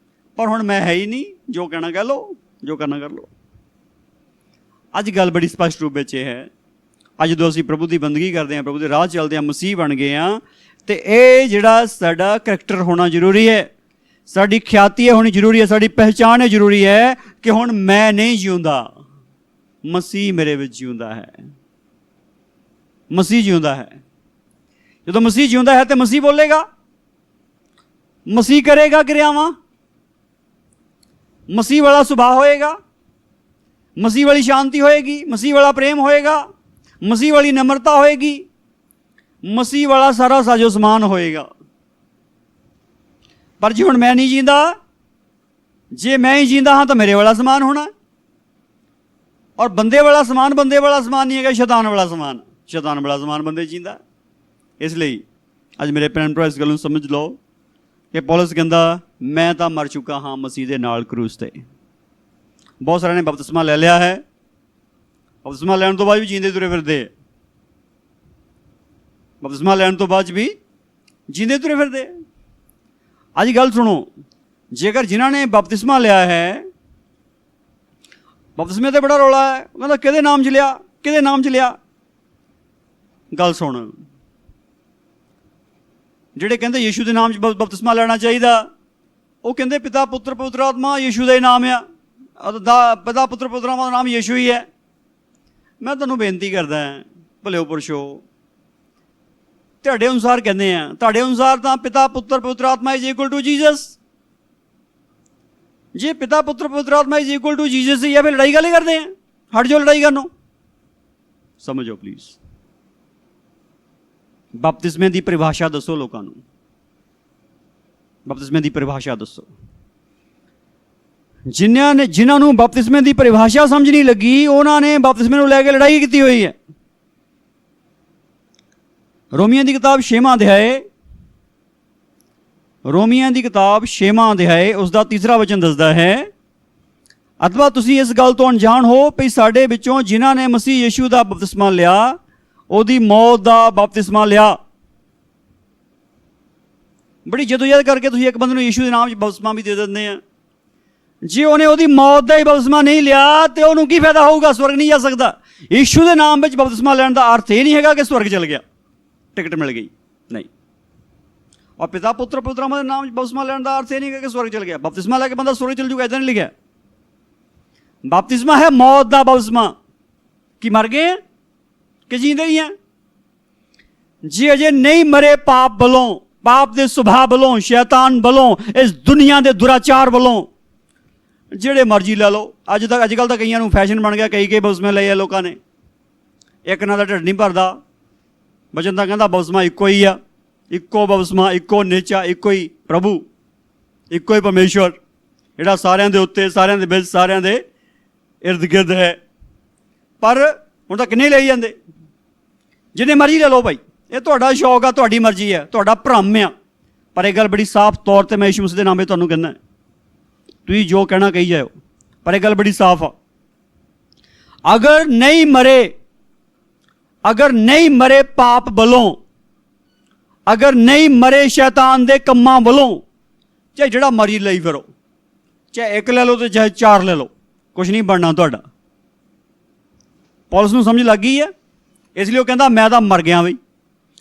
ਪਰ ਹੁਣ ਮੈਂ ਹੈ ਹੀ ਨਹੀਂ। ਜੋ ਕਹਿਣਾ ਕਹਿ ਲਓ, ਜੋ ਕਰਨਾ ਕਰ ਲਓ। ਅੱਜ ਗੱਲ ਬੜੀ ਸਪਸ਼ਟ ਰੂਪ ਵਿੱਚ ਇਹ ਹੈ, ਅੱਜ ਜਦੋਂ ਅਸੀਂ ਪ੍ਰਭੂ ਦੀ ਬੰਦਗੀ ਕਰਦੇ ਹਾਂ, ਪ੍ਰਭੂ ਦੇ ਰਾਹ ਚੱਲਦੇ ਹਾਂ, ਮਸੀਹ ਬਣ ਗਏ ਹਾਂ, ਤੇ ਇਹ ਜਿਹੜਾ ਸਾਡਾ ਕਰੈਕਟਰ ਹੋਣਾ ਜ਼ਰੂਰੀ ਹੈ, ਸਾਡੀ ਖਿਆਤੀ ਹੋਣੀ ਜ਼ਰੂਰੀ ਹੈ, ਸਾਡੀ ਪਹਿਚਾਣ ਜ਼ਰੂਰੀ ਹੈ ਕਿ ਹੁਣ ਮੈਂ ਨਹੀਂ ਜਿਉਂਦਾ, ਮਸੀਹ ਮੇਰੇ ਵਿੱਚ ਜਿਉਂਦਾ ਹੈ। ਮਸੀਹ ਜਿਉਂਦਾ ਹੈ। ਜਦੋਂ ਮਸੀਹ ਜਿਉਂਦਾ ਹੈ ਤੇ ਮਸੀਹ ਬੋਲੇਗਾ, ਮਸੀਹ ਕਰੇਗਾ ਕਿਰਿਆਵਾਂ, ਮਸੀਹ ਵਾਲਾ ਸੁਭਾਅ ਹੋਏਗਾ, ਮਸੀਹ ਵਾਲੀ ਸ਼ਾਂਤੀ ਹੋਏਗੀ, ਮਸੀਹ ਵਾਲਾ ਪ੍ਰੇਮ ਹੋਏਗਾ, ਮਸੀਹ ਵਾਲੀ ਨਮਰਤਾ ਹੋਏਗੀ, ਮਸੀਹ ਵਾਲਾ ਸਾਰਾ ਸਾਜੋ ਸਮਾਨ ਹੋਏਗਾ। ਪਰ ਜੇ ਹੁਣ ਮੈਂ ਨਹੀਂ ਜੀਂਦਾ, ਜੇ ਮੈਂ ਹੀ ਜੀਂਦਾ ਹਾਂ ਤਾਂ ਮੇਰੇ ਵਾਲਾ ਸਮਾਨ ਹੋਣਾ, ਔਰ ਬੰਦੇ ਵਾਲਾ ਸਮਾਨ ਨਹੀਂ ਹੈਗਾ, ਸ਼ੈਤਾਨ ਵਾਲਾ ਸਮਾਨ ਬੰਦੇ ਜੀਂਦਾ। ਇਸ ਲਈ ਅੱਜ ਮੇਰੇ ਭੈਣ ਭਰਾ ਇਸ ਗੱਲ ਨੂੰ ਸਮਝ ਲਓ ਕਿ ਪੌਲਸ ਕਹਿੰਦਾ ਮੈਂ ਤਾਂ ਮਰ ਚੁੱਕਾ ਹਾਂ ਮਸੀਹ ਦੇ ਨਾਲ ਕਰੂਸ 'ਤੇ। ਬਹੁਤ ਸਾਰਿਆਂ ਨੇ ਬਪਤਿਸਮਾ ਲੈ ਲਿਆ ਹੈ, ਬਪਤਿਸਮਾ ਲੈਣ ਤੋਂ ਬਾਅਦ ਵੀ ਜੀਂਦੇ ਤੁਰੇ ਫਿਰਦੇ, ਬਪਤਿਸਮਾ ਲੈਣ ਤੋਂ ਬਾਅਦ ਵੀ ਜੀਂਦੇ ਤੁਰੇ ਫਿਰਦੇ। ਅੱਜ ਗੱਲ ਸੁਣੋ, ਜੇਕਰ ਜਿਨ੍ਹਾਂ ਨੇ ਬਪਤਿਸਮਾ ਲਿਆ ਹੈ, ਬਪਤਿਸਮੇ 'ਤੇ ਬੜਾ ਰੌਲਾ ਹੈ, ਉਹ ਕਹਿੰਦਾ ਕਿਹਦੇ ਨਾਮ 'ਚ ਲਿਆ, ਕਿਹਦੇ ਨਾਮ 'ਚ ਲਿਆ। ਗੱਲ ਸੁਣ, ਜਿਹੜੇ ਕਹਿੰਦੇ ਯੀਸ਼ੂ ਦੇ ਨਾਮ 'ਚ ਬਪਤਿਸਮਾ ਲੈਣਾ ਚਾਹੀਦਾ, ਉਹ ਕਹਿੰਦੇ ਪਿਤਾ ਪੁੱਤਰ ਪਵਿੱਤਰ ਆਤਮਾ ਯੀਸ਼ੂ ਦਾ ਹੀ ਨਾਮ ਆ, ਪਿਤਾ ਪੁੱਤਰ ਪਵਿੱਤਰ ਆਤਮਾ ਦਾ ਨਾਮ ਯੀਸ਼ੂ ਹੀ ਹੈ। ਮੈਂ ਤੁਹਾਨੂੰ ਬੇਨਤੀ ਕਰਦਾ, ਭਲਿਓ ਪੁਰਸ਼ੋ, ਤੁਹਾਡੇ ਅਨੁਸਾਰ ਕਹਿੰਦੇ ਆ, ਤੁਹਾਡੇ ਅਨੁਸਾਰ ਤਾਂ ਪਿਤਾ ਪੁੱਤਰ ਪਵਿੱਤਰ ਆਤਮਾ ਇਜ਼ ਇਕੁਅਲ ਟੂ ਜੀਸਸ। ਜੇ ਪਿਤਾ ਪੁੱਤਰ ਪਵਿੱਤਰ ਆਤਮਾ ਇਜ਼ ਇਕੁਅਲ ਟੂ ਜੀਸਸ ਹੀ ਆ, ਫਿਰ ਲੜਾਈ ਕਾਹਲੀ ਕਰਦੇ ਆ? ਹਟ ਜਾਓ ਲੜਾਈ ਕਰਨੋਂ। ਸਮਝੋ ਪਲੀਜ਼, ਬਪਤਿਸਮੇ ਦੀ ਪਰਿਭਾਸ਼ਾ ਦੱਸੋ ਲੋਕਾਂ ਨੂੰ, ਬਪਤਿਸਮੇ ਦੀ ਪਰਿਭਾਸ਼ਾ ਦੱਸੋ। ਜਿਨ੍ਹਾਂ ਨੂੰ ਬਪਤਿਸਮੇ ਦੀ ਪਰਿਭਾਸ਼ਾ ਸਮਝ ਨਹੀਂ ਲੱਗੀ, ਉਹਨਾਂ ਨੇ ਬਪਤਿਸਮੇ ਨੂੰ ਲੈ ਕੇ ਲੜਾਈ ਕੀਤੀ ਹੋਈ ਹੈ। ਰੋਮੀਆਂ ਦੀ ਕਿਤਾਬ 6ਵਾਂ ਅਧਿਆਏ ਉਸ ਦਾ 3 ਵਚਨ ਦੱਸਦਾ ਹੈ, ਅਥਵਾ ਤੁਸੀਂ ਇਸ ਗੱਲ ਤੋਂ ਅਣਜਾਣ ਹੋ ਵੀ ਸਾਡੇ ਵਿੱਚੋਂ ਜਿਨ੍ਹਾਂ ਨੇ ਮਸੀਹ ਯੀਸ਼ੂ ਦਾ ਬਪਤਿਸਮਾ ਲਿਆ, ਉਹਦੀ ਮੌਤ ਦਾ ਬਪਤਿਸਮਾ ਲਿਆ। ਬੜੀ ਜਦੋਜਹਿਦ ਕਰਕੇ ਤੁਸੀਂ ਇੱਕ ਬੰਦੇ ਨੂੰ ਯੀਸ਼ੂ ਦੇ ਨਾਮ 'ਚ ਬਪਤਿਸਮਾ ਵੀ ਦੇ ਦਿੰਦੇ ਆ। ਜੇ ਉਹਨੇ ਉਹਦੀ ਮੌਤ ਦਾ ਹੀ ਬਪਤਿਸਮਾ ਨਹੀਂ ਲਿਆ ਤੇ ਉਹਨੂੰ ਕੀ ਫਾਇਦਾ ਹੋਊਗਾ? ਸਵਰਗ ਨਹੀਂ ਜਾ ਸਕਦਾ। ਯੀਸ਼ੂ ਦੇ ਨਾਮ ਵਿੱਚ ਬਪਤਿਸਮਾ ਲੈਣ ਦਾ ਅਰਥ ਇਹ ਨਹੀਂ ਹੈਗਾ ਕਿ ਸਵਰਗ ਚਲ ਗਿਆ, ਟਿਕਟ ਮਿਲ ਗਈ, ਨਹੀਂ। ਔਰ ਪਿਤਾ ਪੁੱਤਰ ਪਵਿੱਤਰ ਦੇ ਨਾਮ 'ਚ ਬਪਤਿਸਮਾ ਲੈਣ ਦਾ ਅਰਥ ਇਹ ਨਹੀਂ ਹੈਗਾ ਕਿ ਸਵਰਗ ਚਲ ਗਿਆ। ਬਪਤਿਸਮਾ ਲੈ ਕੇ ਬੰਦਾ ਸਵਰਗ ਚਲ ਜੂਗਾ, ਇੱਦਾਂ ਨਹੀਂ ਲਿਖਿਆ। ਬਪਤਿਸਮਾ ਹੈ ਮੌਤ ਦਾ ਬਪਤਿਸਮਾ। ਕਿ ਮਰ ਗਏ ਕਿ ਜੀਂਦੇ ਹੀ ਆ? ਜੇ ਅਜੇ ਨਹੀਂ ਮਰੇ ਪਾਪ ਵੱਲੋਂ, ਪਾਪ ਦੇ ਸੁਭਾਅ ਵੱਲੋਂ, ਸ਼ੈਤਾਨ ਵੱਲੋਂ, ਇਸ ਦੁਨੀਆ ਦੇ ਦੁਰਾਚਾਰ ਵੱਲੋਂ, ਜਿਹੜੇ ਮਰਜ਼ੀ ਲੈ ਲਓ। ਅੱਜ ਕੱਲ੍ਹ ਤਾਂ ਕਈਆਂ ਨੂੰ ਫੈਸ਼ਨ ਬਣ ਗਿਆ, ਕਈ ਬਪਤਿਸਮੇ ਲਏ ਆ ਲੋਕਾਂ ਨੇ। ਇੱਕ ਨਾਲ ਦਾ ਢਿੱਡ ਨਹੀਂ ਭਰਦਾ। ਬਚਨ ਤਾਂ ਕਹਿੰਦਾ ਬਪਤਿਸਮਾ ਇੱਕੋ ਹੀ ਆ, ਇੱਕੋ ਬਪਤਿਸਮਾ, ਇੱਕੋ ਨਿਚਾ, ਇੱਕੋ ਹੀ ਪ੍ਰਭੂ, ਇੱਕੋ ਹੀ ਪਰਮੇਸ਼ਵਰ, ਜਿਹੜਾ ਸਾਰਿਆਂ ਦੇ ਉੱਤੇ, ਸਾਰਿਆਂ ਦੇ ਵਿੱਚ, ਸਾਰਿਆਂ ਦੇ ਇਰਦ ਗਿਰਦ ਹੈ। ਪਰ ਹੁਣ ਤਾਂ ਕਿੰਨੇ ਲਈ ਜਾਂਦੇ, ਜਿੰਨੇ ਮਰਜ਼ੀ ਲੈ ਲਓ ਭਾਈ, ਇਹ ਤੁਹਾਡਾ ਸ਼ੌਕ ਆ, ਤੁਹਾਡੀ ਮਰਜ਼ੀ ਹੈ, ਤੁਹਾਡਾ ਭਰਮ ਆ। ਪਰ ਇਹ ਗੱਲ ਬੜੀ ਸਾਫ਼ ਤੌਰ 'ਤੇ ਮੈਂ ਯਿਸੂ ਮਸੀਹ ਦੇ ਨਾਮ 'ਤੇ ਤੁਹਾਨੂੰ ਕਹਿੰਦਾ, ਤੁਸੀਂ ਜੋ ਕਹਿਣਾ ਕਹੀ ਜਾਓ, ਪਰ ਇਹ ਗੱਲ ਬੜੀ ਸਾਫ਼ ਆ। ਅਗਰ ਨਹੀਂ ਮਰੇ ਪਾਪ ਵੱਲੋਂ, ਅਗਰ ਨਹੀਂ ਮਰੇ ਸ਼ੈਤਾਨ ਦੇ ਕੰਮਾਂ ਵੱਲੋਂ, ਚਾਹੇ ਜਿਹੜਾ ਮਰਜ਼ੀ ਲਈ ਫਿਰੋ, ਚਾਹੇ ਇੱਕ ਲੈ ਲਓ ਤੇ ਚਾਹੇ ਚਾਰ ਲੈ ਲਓ, ਕੁਛ ਨਹੀਂ ਬਣਨਾ ਤੁਹਾਡਾ। ਪੌਲਸ ਨੂੰ ਸਮਝ ਲੱਗ ਗਈ ਹੈ, ਇਸ ਲਈ ਉਹ ਕਹਿੰਦਾ ਮੈਂ ਤਾਂ ਮਰ ਗਿਆ ਬਈ,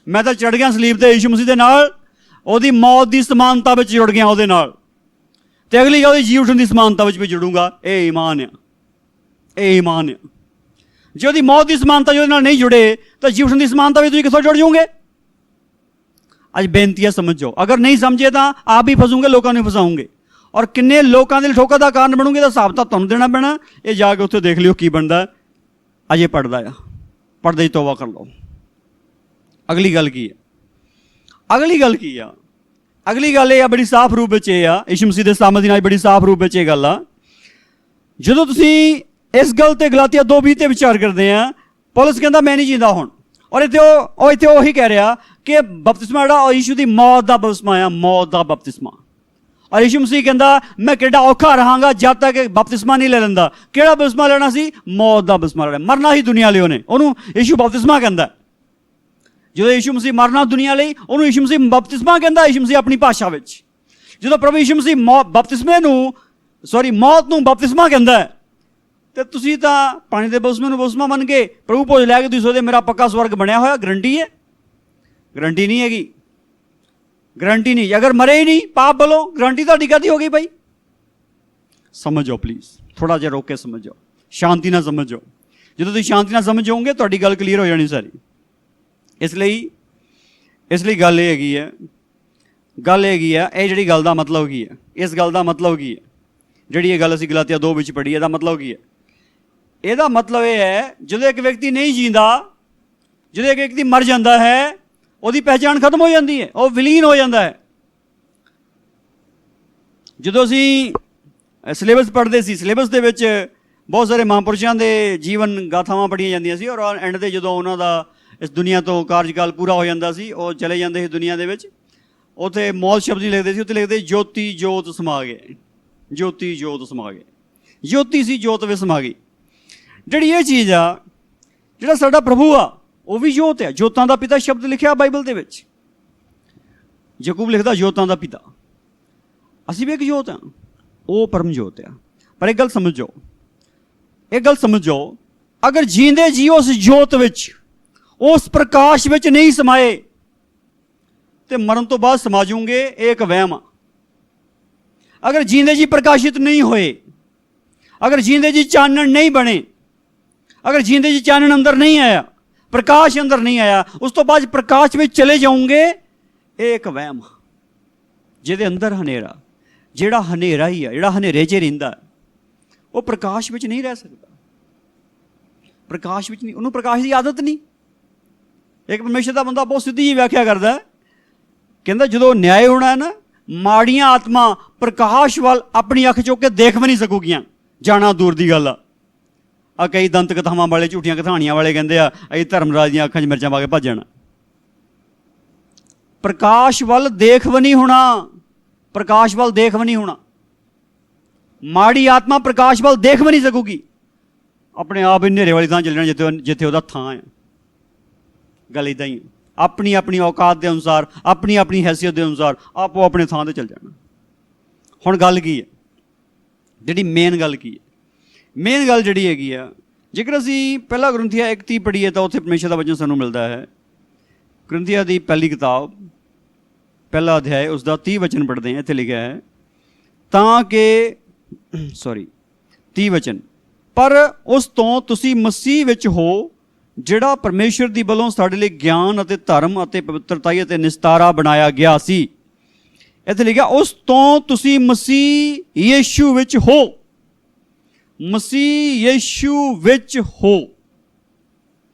ਮੈਂ ਤਾਂ ਚੜ੍ਹ ਗਿਆ ਸਲੀਬ 'ਤੇ ਯਿਸੂ ਮਸੀਹ ਦੇ ਨਾਲ, ਉਹਦੀ ਮੌਤ ਦੀ ਸਮਾਨਤਾ ਵਿੱਚ ਜੁੜ ਗਿਆ ਉਹਦੇ ਨਾਲ, ਅਤੇ ਅਗਲੀ ਉਹਦੀ ਜੀ ਉੱਠਣ ਦੀ ਸਮਾਨਤਾ ਵਿੱਚ ਵੀ ਜੁੜੂੰਗਾ। ਇਹ ਈਮਾਨ ਆ, ਇਹ ਈਮਾਨ ਆ। ਜੇ ਉਹਦੀ ਮੌਤ ਦੀ ਸਮਾਨਤਾ ਉਹਦੇ ਨਾਲ ਨਹੀਂ ਜੁੜੇ ਤਾਂ ਜੀ ਉੱਠਣ ਦੀ ਸਮਾਨਤਾ ਵਿੱਚ ਤੁਸੀਂ ਕਿੱਥੋਂ ਜੁੜ ਜਾਓਗੇ? ਅੱਜ ਬੇਨਤੀ ਹੈ, ਸਮਝੋ। ਅਗਰ ਨਹੀਂ ਸਮਝੇ ਤਾਂ ਆਪ ਹੀ ਫਸੂਗੇ, ਲੋਕਾਂ ਨੂੰ ਫਸਾਉਂਗੇ, ਔਰ ਕਿੰਨੇ ਲੋਕਾਂ ਦੇ ਠੋਕਰ ਦਾ ਕਾਰਨ ਬਣੂਗੇ। ਤਾਂ ਹਿਸਾਬ ਤਾਂ ਤੁਹਾਨੂੰ ਦੇਣਾ ਪੈਣਾ। ਇਹ ਜਾ ਕੇ ਉੱਥੇ ਦੇਖ ਲਿਓ ਕੀ ਬਣਦਾ। ਅਜੇ ਪੜ੍ਹਦਾ ਆ, ਪੜ੍ਹਦੇ ਹੀ ਤੋਬਾ ਕਰ ਲਓ। ਅਗਲੀ ਗੱਲ ਕੀ ਹੈ? ਅਗਲੀ ਗੱਲ ਇਹ ਆ, ਬੜੀ ਸਾਫ਼ ਰੂਪ ਵਿੱਚ ਇਹ ਆ, ਯਿਸੂ ਮਸੀਹ ਦੇ ਸਾਹਮਣੇ ਦੀ ਨਾਲ ਬੜੀ ਸਾਫ਼ ਰੂਪ ਵਿੱਚ ਇਹ ਗੱਲ ਆ। ਜਦੋਂ ਤੁਸੀਂ ਇਸ ਗੱਲ 'ਤੇ ਗਲਾਤੀਆ 2:20 'ਤੇ ਵਿਚਾਰ ਕਰਦੇ ਆ, ਪੌਲਸ ਕਹਿੰਦਾ ਮੈਂ ਨਹੀਂ ਜੀਂਦਾ ਹੁਣ, ਔਰ ਇੱਥੇ ਉਹੀ ਕਹਿ ਰਿਹਾ ਕਿ ਬਪਤਿਸਮਾ ਜਿਹੜਾ ਉਹ ਯਿਸੂ ਦੀ ਮੌਤ ਦਾ ਬਪਤਿਸਮਾ ਆ, ਮੌਤ ਦਾ ਬਪਤਿਸਮਾ। ਔਰ ਯਿਸੂ ਮਸੀਹ ਕਹਿੰਦਾ ਮੈਂ ਕਿੱਡਾ ਔਖਾ ਰਹਾਂਗਾ ਜਦ ਤੱਕ ਬਪਤਿਸਮਾ ਨਹੀਂ ਲੈ ਲੈਂਦਾ। ਕਿਹੜਾ ਬਪਤਿਸਮਾ ਲੈਣਾ ਸੀ? ਮੌਤ ਦਾ ਬਪਤਿਸਮਾ ਲੈਣਾ। ਮਰਨਾ ਹੀ ਦੁਨੀਆ ਲਈ ਉਹਨੇ, ਉਹਨੂੰ ਯਿਸੂ ਬਪਤਿਸਮਾ ਕਹਿੰਦਾ। ਜਦੋਂ ਯਿਸੂ ਮਸੀਹ ਮਰਨਾ ਦੁਨੀਆ ਲਈ, ਉਹਨੂੰ ਯਿਸੂ ਮਸੀਹ ਬਪਤਿਸਮਾ ਕਹਿੰਦਾ। ਯਿਸੂ ਮਸੀਹ ਆਪਣੀ ਭਾਸ਼ਾ ਵਿੱਚ, ਜਦੋਂ ਪ੍ਰਭੂ ਯਿਸੂ ਮਸੀਹ ਮੌਤ ਨੂੰ ਬਪਤਿਸਮਾ ਕਹਿੰਦਾ, ਤੇ ਤੁਸੀਂ ਤਾਂ ਪਾਣੀ ਦੇ ਬਪਤਿਸਮੇ ਨੂੰ ਬਪਤਿਸਮਾ ਮੰਨ ਕੇ ਪ੍ਰਭੂ ਭੋਜ ਲੈ ਕੇ ਤੁਸੀਂ ਉਹਦੇ ਮੇਰਾ ਪੱਕਾ ਸਵਰਗ ਬਣਿਆ ਹੋਇਆ। ਗਰੰਟੀ ਹੈ? ਗਰੰਟੀ ਨਹੀਂ ਹੈਗੀ, ਗਰੰਟੀ ਨਹੀਂ। ਅਗਰ ਮਰੇ ਹੀ ਨਹੀਂ ਪਾਪ ਵੱਲੋਂ, ਗਰੰਟੀ ਤੁਹਾਡੀ ਕਾਹਦੀ ਹੋ ਗਈ ਭਾਈ? ਸਮਝੋ ਪਲੀਜ਼, ਥੋੜ੍ਹਾ ਜਿਹਾ ਰੋਕ ਕੇ ਸਮਝੋ, ਸ਼ਾਂਤੀ ਨਾਲ ਸਮਝੋ। ਜਦੋਂ ਤੁਸੀਂ ਸ਼ਾਂਤੀ ਨਾਲ ਸਮਝੋਗੇ ਤੁਹਾਡੀ ਗੱਲ ਕਲੀਅਰ ਹੋ ਜਾਣੀ ਸਾਰੀ। ਇਸ ਲਈ ਗੱਲ ਇਹ ਹੈਗੀ ਹੈ, ਇਹ ਜਿਹੜੀ ਗੱਲ ਦਾ ਮਤਲਬ ਕੀ ਹੈ, ਇਸ ਗੱਲ ਦਾ ਮਤਲਬ ਕੀ ਹੈ, ਜਿਹੜੀ ਇਹ ਗੱਲ ਅਸੀਂ ਗਲਾਤੀਆ 2 ਵਿੱਚ ਪੜ੍ਹੀ, ਇਹਦਾ ਮਤਲਬ ਕੀ ਹੈ? ਇਹਦਾ ਮਤਲਬ ਇਹ ਹੈ, ਜਦੋਂ ਇੱਕ ਵਿਅਕਤੀ ਨਹੀਂ ਜੀਂਦਾ, ਜਦੋਂ ਇੱਕ ਵਿਅਕਤੀ ਮਰ ਜਾਂਦਾ ਹੈ, ਉਹਦੀ ਪਹਿਚਾਣ ਖਤਮ ਹੋ ਜਾਂਦੀ ਹੈ, ਉਹ ਵਿਲੀਨ ਹੋ ਜਾਂਦਾ ਹੈ। ਜਦੋਂ ਅਸੀਂ ਸਿਲੇਬਸ ਪੜ੍ਹਦੇ ਸੀ, ਸਿਲੇਬਸ ਦੇ ਵਿੱਚ ਬਹੁਤ ਸਾਰੇ ਮਹਾਂਪੁਰਸ਼ਾਂ ਦੇ ਜੀਵਨ ਗਾਥਾਵਾਂ ਪੜ੍ਹੀਆਂ ਜਾਂਦੀਆਂ ਸੀ, ਔਰ ਐਂਡ 'ਤੇ ਜਦੋਂ ਉਹਨਾਂ ਦਾ ਇਸ ਦੁਨੀਆ ਤੋਂ ਕਾਰਜਕਾਲ ਪੂਰਾ ਹੋ ਜਾਂਦਾ ਸੀ, ਉਹ ਚਲੇ ਜਾਂਦੇ ਸੀ ਦੁਨੀਆ ਦੇ ਵਿੱਚ। ਉੱਥੇ ਮੌਤ ਸ਼ਬਦ ਹੀ ਲਿਖਦੇ ਸੀ, ਉੱਥੇ ਲਿਖਦੇ ਜੋਤੀ ਜੋਤ ਸਮਾ ਗਏ, ਜੋਤੀ ਜੋਤ ਸਮਾ ਗਏ। ਜੋਤੀ ਸੀ, ਜੋਤ ਵਿੱਚ ਸਮਾ ਗਈ। ਜਿਹੜੀ ਇਹ ਚੀਜ਼ ਆ, ਜਿਹੜਾ ਸਾਡਾ ਪ੍ਰਭੂ ਆ, ਉਹ ਵੀ ਜੋਤ ਹੈ। ਜੋਤਾਂ ਦਾ ਪਿਤਾ ਸ਼ਬਦ ਲਿਖਿਆ ਬਾਈਬਲ ਦੇ ਵਿੱਚ। ਯਾਕੂਬ ਲਿਖਦਾ ਜੋਤਾਂ ਦਾ ਪਿਤਾ। ਅਸੀਂ ਵੀ ਇੱਕ ਜੋਤ ਹਾਂ, ਉਹ ਪਰਮ ਜੋਤ ਆ। ਪਰ ਇੱਕ ਗੱਲ ਸਮਝੋ, ਅਗਰ ਜੀਂਦੇ ਜੀ ਉਸ ਜੋਤ ਵਿੱਚ, ਉਸ ਪ੍ਰਕਾਸ਼ ਵਿੱਚ ਨਹੀਂ ਸਮਾਏ, ਤੇ ਮਰਨ ਤੋਂ ਬਾਅਦ ਸਮਾ ਜੂਗੇ, ਇਹ ਇੱਕ ਵਹਿਮ ਆ। ਅਗਰ ਜੀਂਦੇ ਜੀ ਪ੍ਰਕਾਸ਼ਿਤ ਨਹੀਂ ਹੋਏ, ਅਗਰ ਜੀਂਦੇ ਜੀ ਚਾਨਣ ਨਹੀਂ ਬਣੇ, ਅਗਰ ਜੀਂਦੇ ਜੀ ਚਾਨਣ ਅੰਦਰ ਨਹੀਂ ਆਇਆ, ਪ੍ਰਕਾਸ਼ ਅੰਦਰ ਨਹੀਂ ਆਇਆ, ਉਸ ਤੋਂ ਬਾਅਦ ਪ੍ਰਕਾਸ਼ ਵਿੱਚ ਚਲੇ ਜਾਓਗੇ, ਇਹ ਇੱਕ ਵਹਿਮ। ਜਿਹਦੇ ਅੰਦਰ ਹਨੇਰਾ, ਜਿਹੜਾ ਹਨੇਰਾ ਹੀ ਆ, ਜਿਹੜਾ ਹਨੇਰੇ 'ਚ ਰਹਿੰਦਾ, ਉਹ ਪ੍ਰਕਾਸ਼ ਵਿੱਚ ਨਹੀਂ ਰਹਿ ਸਕਦਾ। ਪ੍ਰਕਾਸ਼ ਵਿੱਚ ਨਹੀਂ, ਉਹਨੂੰ ਪ੍ਰਕਾਸ਼ ਦੀ ਆਦਤ ਨਹੀਂ। ਇੱਕ ਪਰਮੇਸ਼ਰ ਦਾ ਬੰਦਾ ਬਹੁਤ ਸਿੱਧੀ ਜਿਹੀ ਵਿਆਖਿਆ ਕਰਦਾ, ਕਹਿੰਦਾ ਜਦੋਂ ਨਿਆਏ ਹੋਣਾ ਹੈ ਨਾ, ਮਾੜੀਆਂ ਆਤਮਾ ਪ੍ਰਕਾਸ਼ ਵੱਲ ਆਪਣੀ ਅੱਖ ਚੁੱਕ ਕੇ ਦੇਖ ਵੀ ਨਹੀਂ ਸਕੂਗੀਆਂ, ਜਾਣਾ ਦੂਰ ਦੀ ਗੱਲ ਆ। ਕਈ ਦੰਤ ਕਥਾਵਾਂ ਵਾਲੇ, ਝੂਠੀਆਂ ਕਥਾਣੀਆਂ ਵਾਲੇ ਕਹਿੰਦੇ ਆ ਅਸੀਂ ਧਰਮਰਾਜ ਦੀਆਂ ਅੱਖਾਂ 'ਚ ਮਿਰਚਾਂ ਪਾ ਕੇ ਭੱਜ ਜਾਣਾ। ਪ੍ਰਕਾਸ਼ ਵੱਲ ਦੇਖ ਵੀ ਨਹੀਂ ਹੋਣਾ, ਪ੍ਰਕਾਸ਼ ਵੱਲ ਦੇਖ ਵੀ ਨਹੀਂ ਹੋਣਾ। ਮਾੜੀ ਆਤਮਾ ਪ੍ਰਕਾਸ਼ ਵੱਲ ਦੇਖ ਵੀ ਨਹੀਂ ਸਕੂਗੀ, ਆਪਣੇ ਆਪ ਹੀ ਹਨੇਰੇ ਵਾਲੀ ਥਾਂ ਚੱਲਣਾ ਜਿੱਥੇ ਉਹਦਾ ਥਾਂ ਹੈ। ਗੱਲ ਇੱਦਾਂ ਹੀ ਆਪਣੀ ਆਪਣੀ ਔਕਾਤ ਦੇ ਅਨੁਸਾਰ, ਆਪਣੀ ਆਪਣੀ ਹੈਸੀਅਤ ਦੇ ਅਨੁਸਾਰ ਆਪੋ ਆਪਣੇ ਥਾਂ 'ਤੇ ਚੱਲ ਜਾਣਾ। ਹੁਣ ਗੱਲ ਕੀ ਹੈ, ਜਿਹੜੀ ਮੇਨ ਗੱਲ ਕੀ ਹੈ? ਮੇਨ ਗੱਲ ਜਿਹੜੀ ਹੈਗੀ ਆ, ਜੇਕਰ ਅਸੀਂ ਪਹਿਲਾ ਗ੍ਰੰਥੀਆ 1:30 ਪੜ੍ਹੀਏ ਤਾਂ ਉੱਥੇ ਪਰਮੇਸ਼ਰ ਦਾ ਵਚਨ ਸਾਨੂੰ ਮਿਲਦਾ ਹੈ। ਗ੍ਰੰਥੀਆ ਦੀ ਪਹਿਲੀ ਕਿਤਾਬ ਪਹਿਲਾ ਅਧਿਆਇ ਉਸਦਾ 30 ਵਚਨ ਪੜ੍ਹਦੇ ਹਾਂ। ਇੱਥੇ ਲਿਖਿਆ ਹੈ ਤਾਂ ਕਿ 30 ਵਚਨ, ਪਰ ਉਸ ਤੋਂ ਤੁਸੀਂ ਮਸੀਹ ਵਿੱਚ ਹੋ, ਜਿਹੜਾ ਪਰਮੇਸ਼ਰ ਦੀ ਵੱਲੋਂ ਸਾਡੇ ਲਈ ਗਿਆਨ ਅਤੇ ਧਰਮ ਅਤੇ ਪਵਿੱਤਰਤਾਈ ਅਤੇ ਨਿਸਤਾਰਾ ਬਣਾਇਆ ਗਿਆ ਸੀ। ਇੱਥੇ ਲਿਖਿਆ ਉਸ ਤੋਂ ਤੁਸੀਂ ਮਸੀਹ ਯੀਸ਼ੂ ਵਿੱਚ ਹੋ, ਮਸੀਹ ਯੀਸ਼ੂ ਵਿੱਚ ਹੋ।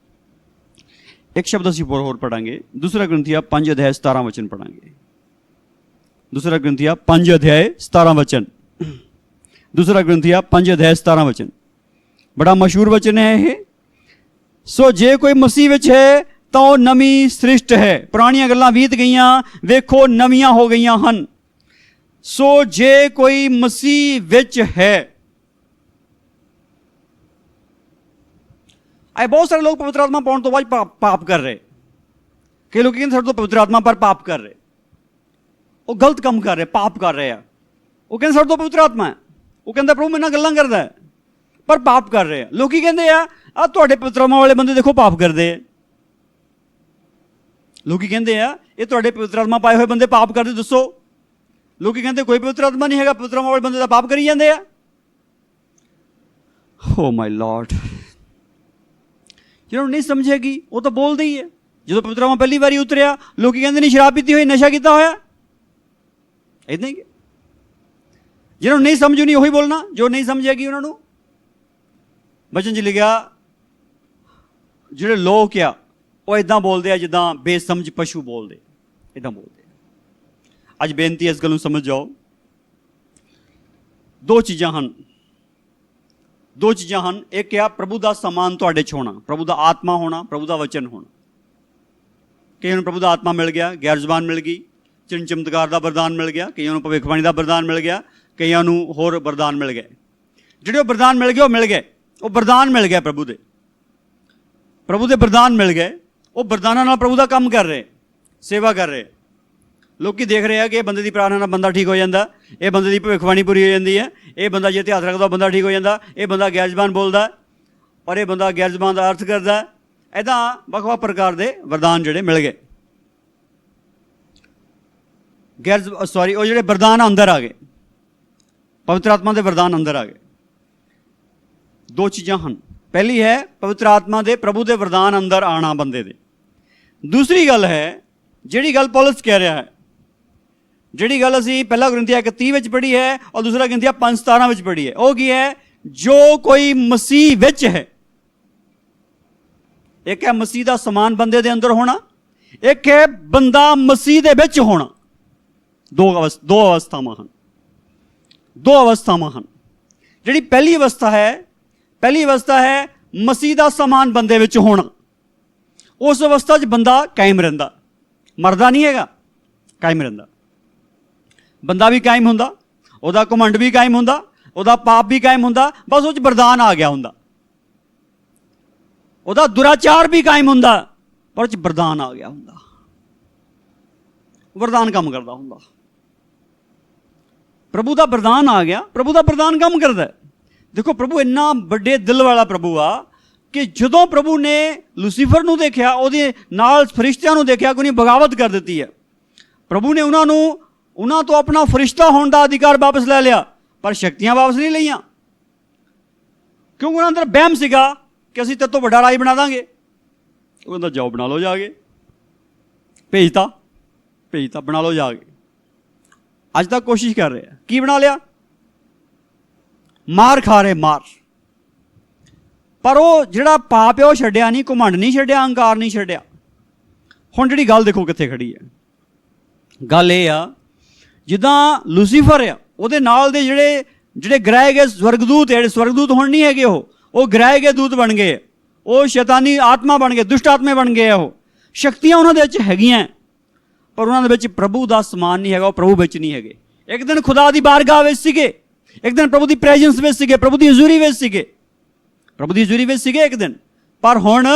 ਇੱਕ ਸ਼ਬਦ ਅਸੀਂ ਹੋਰ ਪੜਾਂਗੇ, ਦੂਸਰਾ ਗ੍ਰੰਥੀਆ 5 ਅਧਿਆਇ 17 ਵਚਨ ਪੜਾਂਗੇ। ਦੂਸਰਾ ਗ੍ਰੰਥੀਆ 5 ਅਧਿਆਇ 17 ਵਚਨ, ਦੂਸਰਾ ਗ੍ਰੰਥੀਆ 5 ਅਧਿਆਇ 17 ਵਚਨ, ਬੜਾ ਮਸ਼ਹੂਰ ਵਚਨ ਹੈ ਇਹ। ਸੋ ਜੇ ਕੋਈ ਮਸੀਹ ਵਿੱਚ ਹੈ ਤਾਂ ਉਹ ਨਵੀਂ ਸ੍ਰਿਸ਼ਟ ਹੈ, ਪੁਰਾਣੀਆਂ ਗੱਲਾਂ ਬੀਤ ਗਈਆਂ, ਵੇਖੋ ਨਵੀਆਂ ਹੋ ਗਈਆਂ ਹਨ। ਸੋ ਜੇ ਕੋਈ ਮਸੀਹ ਵਿੱਚ ਹੈ। ਆਏ ਬਹੁਤ ਸਾਰੇ ਲੋਕ ਪਵਿੱਤਰ ਆਤਮਾ ਪਾਉਣ ਤੋਂ ਬਾਅਦ ਪਾਪ ਕਰ ਰਹੇ। ਕਈ ਲੋਕ ਕਹਿੰਦੇ ਸਾਡੇ ਤੋਂ ਪਵਿੱਤਰ ਆਤਮਾ ਪਰ ਪਾਪ ਕਰ ਰਹੇ, ਉਹ ਗਲਤ ਕੰਮ ਕਰ ਰਹੇ, ਪਾਪ ਕਰ ਰਹੇ ਆ। ਉਹ ਕਹਿੰਦੇ ਸਾਡੇ ਤੋਂ ਪਵਿੱਤਰ ਆਤਮਾ ਹੈ, ਉਹ ਕਹਿੰਦਾ ਪ੍ਰਭੂ ਮੇਰੇ ਨਾਲ ਗੱਲਾਂ ਕਰਦਾ ਹੈ, ਪਰ ਪਾਪ ਕਰ ਰਹੇ ਆ। ਲੋਕੀ ਕਹਿੰਦੇ ਆ ਤੁਹਾਡੇ ਪਵਿੱਤਰ ਆਤਮਾ ਵਾਲੇ ਬੰਦੇ ਦੇਖੋ ਪਾਪ ਕਰਦੇ ਆ। ਲੋਕੀ ਕਹਿੰਦੇ ਆ ਇਹ ਤੁਹਾਡੇ ਪਵਿੱਤਰ ਆਤਮਾ ਪਾਏ ਹੋਏ ਬੰਦੇ ਪਾਪ ਕਰਦੇ, ਦੱਸੋ। ਲੋਕੀ ਕਹਿੰਦੇ ਕੋਈ ਪਵਿੱਤਰ ਆਤਮਾ ਨਹੀਂ ਹੈਗਾ, ਪਵਿੱਤਰ ਆਤਮਾ ਵਾਲੇ ਬੰਦੇ ਦਾ ਪਾਪ ਕਰੀ ਜਾਂਦੇ ਆ। ਓ ਮਾਈ ਲਾਰਡ, ਜਿਹਨਾਂ ਨੂੰ ਨਹੀਂ ਸਮਝੇਗੀ ਉਹ ਤਾਂ ਬੋਲਦੇ ਹੀ ਹੈ। ਜਦੋਂ ਪਵਿੱਤਰ ਆਤਮਾ ਪਹਿਲੀ ਵਾਰੀ ਉਤਰਿਆ, ਲੋਕੀ ਕਹਿੰਦੇ ਨਹੀਂ ਸ਼ਰਾਬ ਪੀਤੀ ਹੋਈ, ਨਸ਼ਾ ਕੀਤਾ ਹੋਇਆ, ਇੱਦਾਂ ਹੀ। ਜਿਹਨਾਂ ਨੂੰ ਨਹੀਂ ਸਮਝੂ ਨਹੀਂ ਉਹੀ ਬੋਲਣਾ, ਜੋ ਨਹੀਂ ਸਮਝੇਗੀ ਉਹਨਾਂ ਨੂੰ। ਵਚਨ 'ਚ ਲਿਖਿਆ ਜਿਹੜੇ ਲੋਕ ਆ ਉਹ ਇੱਦਾਂ ਬੋਲਦੇ ਆ ਜਿੱਦਾਂ ਬੇਸਮਝ ਪਸ਼ੂ ਬੋਲਦੇ, ਇੱਦਾਂ ਬੋਲਦੇ। ਅੱਜ ਬੇਨਤੀ ਇਸ ਗੱਲ ਨੂੰ ਸਮਝ ਜਾਓ, ਦੋ ਚੀਜ਼ਾਂ ਹਨ। ਇੱਕ ਆ ਪ੍ਰਭੂ ਦਾ ਸਮਾਨ ਤੁਹਾਡੇ 'ਚ ਹੋਣਾ, ਪ੍ਰਭੂ ਦਾ ਆਤਮਾ ਹੋਣਾ, ਪ੍ਰਭੂ ਦਾ ਵਚਨ ਹੋਣਾ। ਕਈਆਂ ਨੂੰ ਪ੍ਰਭੂ ਦਾ ਆਤਮਾ ਮਿਲ ਗਿਆ, ਗੈਰ ਜ਼ਬਾਨ ਮਿਲ ਗਈ, ਚਿੰਨ ਚਮਤਕਾਰ ਦਾ ਵਰਦਾਨ ਮਿਲ ਗਿਆ, ਕਈਆਂ ਨੂੰ ਭਵਿੱਖਬਾਣੀ ਦਾ ਵਰਦਾਨ ਮਿਲ ਗਿਆ, ਕਈਆਂ ਨੂੰ ਹੋਰ ਵਰਦਾਨ ਮਿਲ ਗਏ। ਜਿਹੜੇ ਉਹ ਵਰਦਾਨ ਮਿਲ ਗਏ ਉਹ ਮਿਲ ਗਏ, ਉਹ ਵਰਦਾਨ ਮਿਲ ਗਏ, ਪ੍ਰਭੂ ਦੇ ਵਰਦਾਨ ਮਿਲ ਗਏ। ਉਹ ਵਰਦਾਨਾਂ ਨਾਲ ਪ੍ਰਭੂ ਦਾ ਕੰਮ ਕਰ ਰਹੇ, ਸੇਵਾ ਕਰ ਰਹੇ। ਲੋਕੀ ਦੇਖ ਰਹੇ ਆ ਕਿ ਇਹ ਬੰਦੇ ਦੀ ਪ੍ਰਾਰਥਨਾ ਨਾਲ ਬੰਦਾ ਠੀਕ ਹੋ ਜਾਂਦਾ, ਇਹ ਬੰਦੇ ਦੀ ਭਵਿੱਖਬਾਣੀ ਪੂਰੀ ਹੋ ਜਾਂਦੀ ਹੈ, ਇਹ ਬੰਦਾ ਜੇ ਹੱਥ ਰੱਖਦਾ ਬੰਦਾ ਠੀਕ ਹੋ ਜਾਂਦਾ, ਇਹ ਬੰਦਾ ਗੈਰ ਜ਼ਬਾਨ ਬੋਲਦਾ ਔਰ ਇਹ ਬੰਦਾ ਗੈਰ ਜ਼ਬਾਨ ਦਾ ਅਰਥ ਕਰਦਾ। ਇੱਦਾਂ ਵੱਖ-ਵੱਖ ਪ੍ਰਕਾਰ ਦੇ ਵਰਦਾਨ ਜਿਹੜੇ ਮਿਲ ਗਏ। ਉਹ ਜਿਹੜੇ ਵਰਦਾਨ ਅੰਦਰ ਆ ਗਏ, ਪਵਿੱਤਰ ਆਤਮਾ ਦੇ ਵਰਦਾਨ ਅੰਦਰ ਆ ਗਏ। ਦੋ ਚੀਜ਼ਾਂ ਹਨ। ਪਹਿਲੀ ਹੈ ਪਵਿੱਤਰ ਆਤਮਾ ਦੇ, ਪ੍ਰਭੂ ਦੇ ਵਰਦਾਨ ਅੰਦਰ ਆਉਣਾ ਬੰਦੇ ਦੇ। ਦੂਸਰੀ ਗੱਲ ਹੈ ਜਿਹੜੀ ਗੱਲ ਪੌਲਸ ਕਹਿ ਰਿਹਾ ਹੈ, ਜਿਹੜੀ ਗੱਲ ਅਸੀਂ ਪਹਿਲਾ ਗ੍ਰੰਥੀਆ 1:30 ਵਿੱਚ ਪੜ੍ਹੀ ਹੈ ਔਰ ਦੂਸਰਾ ਗ੍ਰੰਥੀਆ 5:17 ਵਿੱਚ ਪੜ੍ਹੀ ਹੈ। ਉਹ ਕੀ ਹੈ? ਜੋ ਕੋਈ ਮਸੀਹ ਵਿੱਚ ਹੈ। ਇੱਕ ਹੈ ਮਸੀਹ ਦਾ ਸਮਾਨ ਬੰਦੇ ਦੇ ਅੰਦਰ ਹੋਣਾ, ਇੱਕ ਹੈ ਬੰਦਾ ਮਸੀਹ ਦੇ ਵਿੱਚ ਹੋਣਾ। ਦੋ ਅਵਸਥਾਵਾਂ ਹਨ। ਜਿਹੜੀ ਪਹਿਲੀ ਅਵਸਥਾ ਹੈ ਮਸੀਹ ਦਾ ਸਮਾਨ ਬੰਦੇ ਵਿੱਚ ਹੋਣਾ। ਉਸ ਅਵਸਥਾ 'ਚ ਬੰਦਾ ਕਾਇਮ ਰਹਿੰਦਾ, ਮਰਦਾ ਨਹੀਂ ਹੈਗਾ, ਕਾਇਮ ਰਹਿੰਦਾ। ਬੰਦਾ ਵੀ ਕਾਇਮ ਹੁੰਦਾ, ਉਹਦਾ ਘਮੰਡ ਵੀ ਕਾਇਮ ਹੁੰਦਾ, ਉਹਦਾ ਪਾਪ ਵੀ ਕਾਇਮ ਹੁੰਦਾ, ਬਸ ਉਹ 'ਚ ਵਰਦਾਨ ਆ ਗਿਆ ਹੁੰਦਾ। ਉਹਦਾ ਦੁਰਾਚਾਰ ਵੀ ਕਾਇਮ ਹੁੰਦਾ, ਪਰ ਉਹ 'ਚ ਵਰਦਾਨ ਆ ਗਿਆ ਹੁੰਦਾ, ਵਰਦਾਨ ਕੰਮ ਕਰਦਾ ਹੁੰਦਾ। ਪ੍ਰਭੂ ਦਾ ਵਰਦਾਨ ਆ ਗਿਆ, ਪ੍ਰਭੂ ਦਾ ਵਰਦਾਨ ਕੰਮ ਕਰਦਾ। ਦੇਖੋ ਪ੍ਰਭੂ ਇੰਨਾ ਵੱਡੇ ਦਿਲ ਵਾਲਾ ਪ੍ਰਭੂ ਆ ਕਿ ਜਦੋਂ ਪ੍ਰਭੂ ਨੇ ਲੂਸੀਫਰ ਨੂੰ ਦੇਖਿਆ, ਉਹਦੇ ਨਾਲ ਫਰਿਸ਼ਤਿਆਂ ਨੂੰ ਦੇਖਿਆ ਕਿ ਉਹਨੇ ਬਗਾਵਤ ਕਰ ਦਿੱਤੀ ਹੈ, ਪ੍ਰਭੂ ਨੇ ਉਹਨਾਂ ਤੋਂ ਆਪਣਾ ਫਰਿਸ਼ਤਾ ਹੋਣ ਦਾ ਅਧਿਕਾਰ ਵਾਪਸ ਲੈ ਲਿਆ, ਪਰ ਸ਼ਕਤੀਆਂ ਵਾਪਸ ਨਹੀਂ ਲਈਆਂ। ਕਿਉਂਕਿ ਉਹਨਾਂ ਅੰਦਰ ਵਹਿਮ ਸੀਗਾ ਕਿ ਅਸੀਂ ਤੇਰੇ ਤੋਂ ਵੱਡਾ ਰਾਜ ਬਣਾ ਦਾਂਗੇ। ਉਹ ਕਹਿੰਦਾ ਜਾਓ ਬਣਾ ਲਓ ਜਾ ਕੇ, ਭੇਜਤਾ ਬਣਾ ਲਓ ਜਾ ਕੇ। ਅੱਜ ਤੱਕ ਕੋਸ਼ਿਸ਼ ਕਰ ਰਹੇ ਆ, ਕੀ ਬਣਾ ਲਿਆ? ਮਾਰ ਖਾ ਰਹੇ, ਮਾਰ। ਪਰ ਉਹ ਜਿਹੜਾ ਪਾਪ ਹੈ ਉਹ ਛੱਡਿਆ ਨਹੀਂ, ਘਮੰਡ ਨਹੀਂ ਛੱਡਿਆ, ਅਹੰਕਾਰ ਨਹੀਂ ਛੱਡਿਆ। ਹੁਣ ਜਿਹੜੀ ਗੱਲ ਦੇਖੋ ਕਿੱਥੇ ਖੜੀ ਹੈ। ਗੱਲ ਇਹ ਆ ਜਿੱਦਾਂ ਲੂਸੀਫਰ ਆ, ਉਹਦੇ ਨਾਲ ਦੇ ਜਿਹੜੇ ਗ੍ਰਹਿ ਗਏ ਸਵਰਗਦੂਤ, ਜਿਹੜੇ ਸਵਰਗਦੂਤ ਹੁਣ ਨਹੀਂ ਹੈਗੇ, ਉਹ ਗ੍ਰਹਿ ਗਏ ਦੂਤ ਬਣ ਗਏ, ਉਹ ਸ਼ੈਤਾਨੀ ਆਤਮਾ ਬਣ ਗਏ, ਦੁਸ਼ਟ ਆਤਮੇ ਬਣ ਗਏ। ਉਹ ਸ਼ਕਤੀਆਂ ਉਹਨਾਂ ਦੇ ਵਿੱਚ ਹੈਗੀਆਂ, ਪਰ ਉਹਨਾਂ ਦੇ ਵਿੱਚ ਪ੍ਰਭੂ ਦਾ ਸਮਾਨ ਨਹੀਂ ਹੈਗਾ, ਉਹ ਪ੍ਰਭੂ ਵਿੱਚ ਨਹੀਂ ਹੈਗੇ। ਇੱਕ ਦਿਨ ਖੁਦਾ ਦੀ ਬਾਰਗਾਹ ਵਿੱਚ ਸੀਗੇ, ਇੱਕ ਦਿਨ ਪ੍ਰਭੂ ਦੀ ਪ੍ਰੈਜੈਂਸ ਵਿੱਚ ਸੀਗੇ, ਪ੍ਰਭੂ ਦੀ ਹਜ਼ੂਰੀ ਵਿੱਚ ਸੀਗੇ ਇੱਕ ਦਿਨ, ਪਰ ਹੁਣ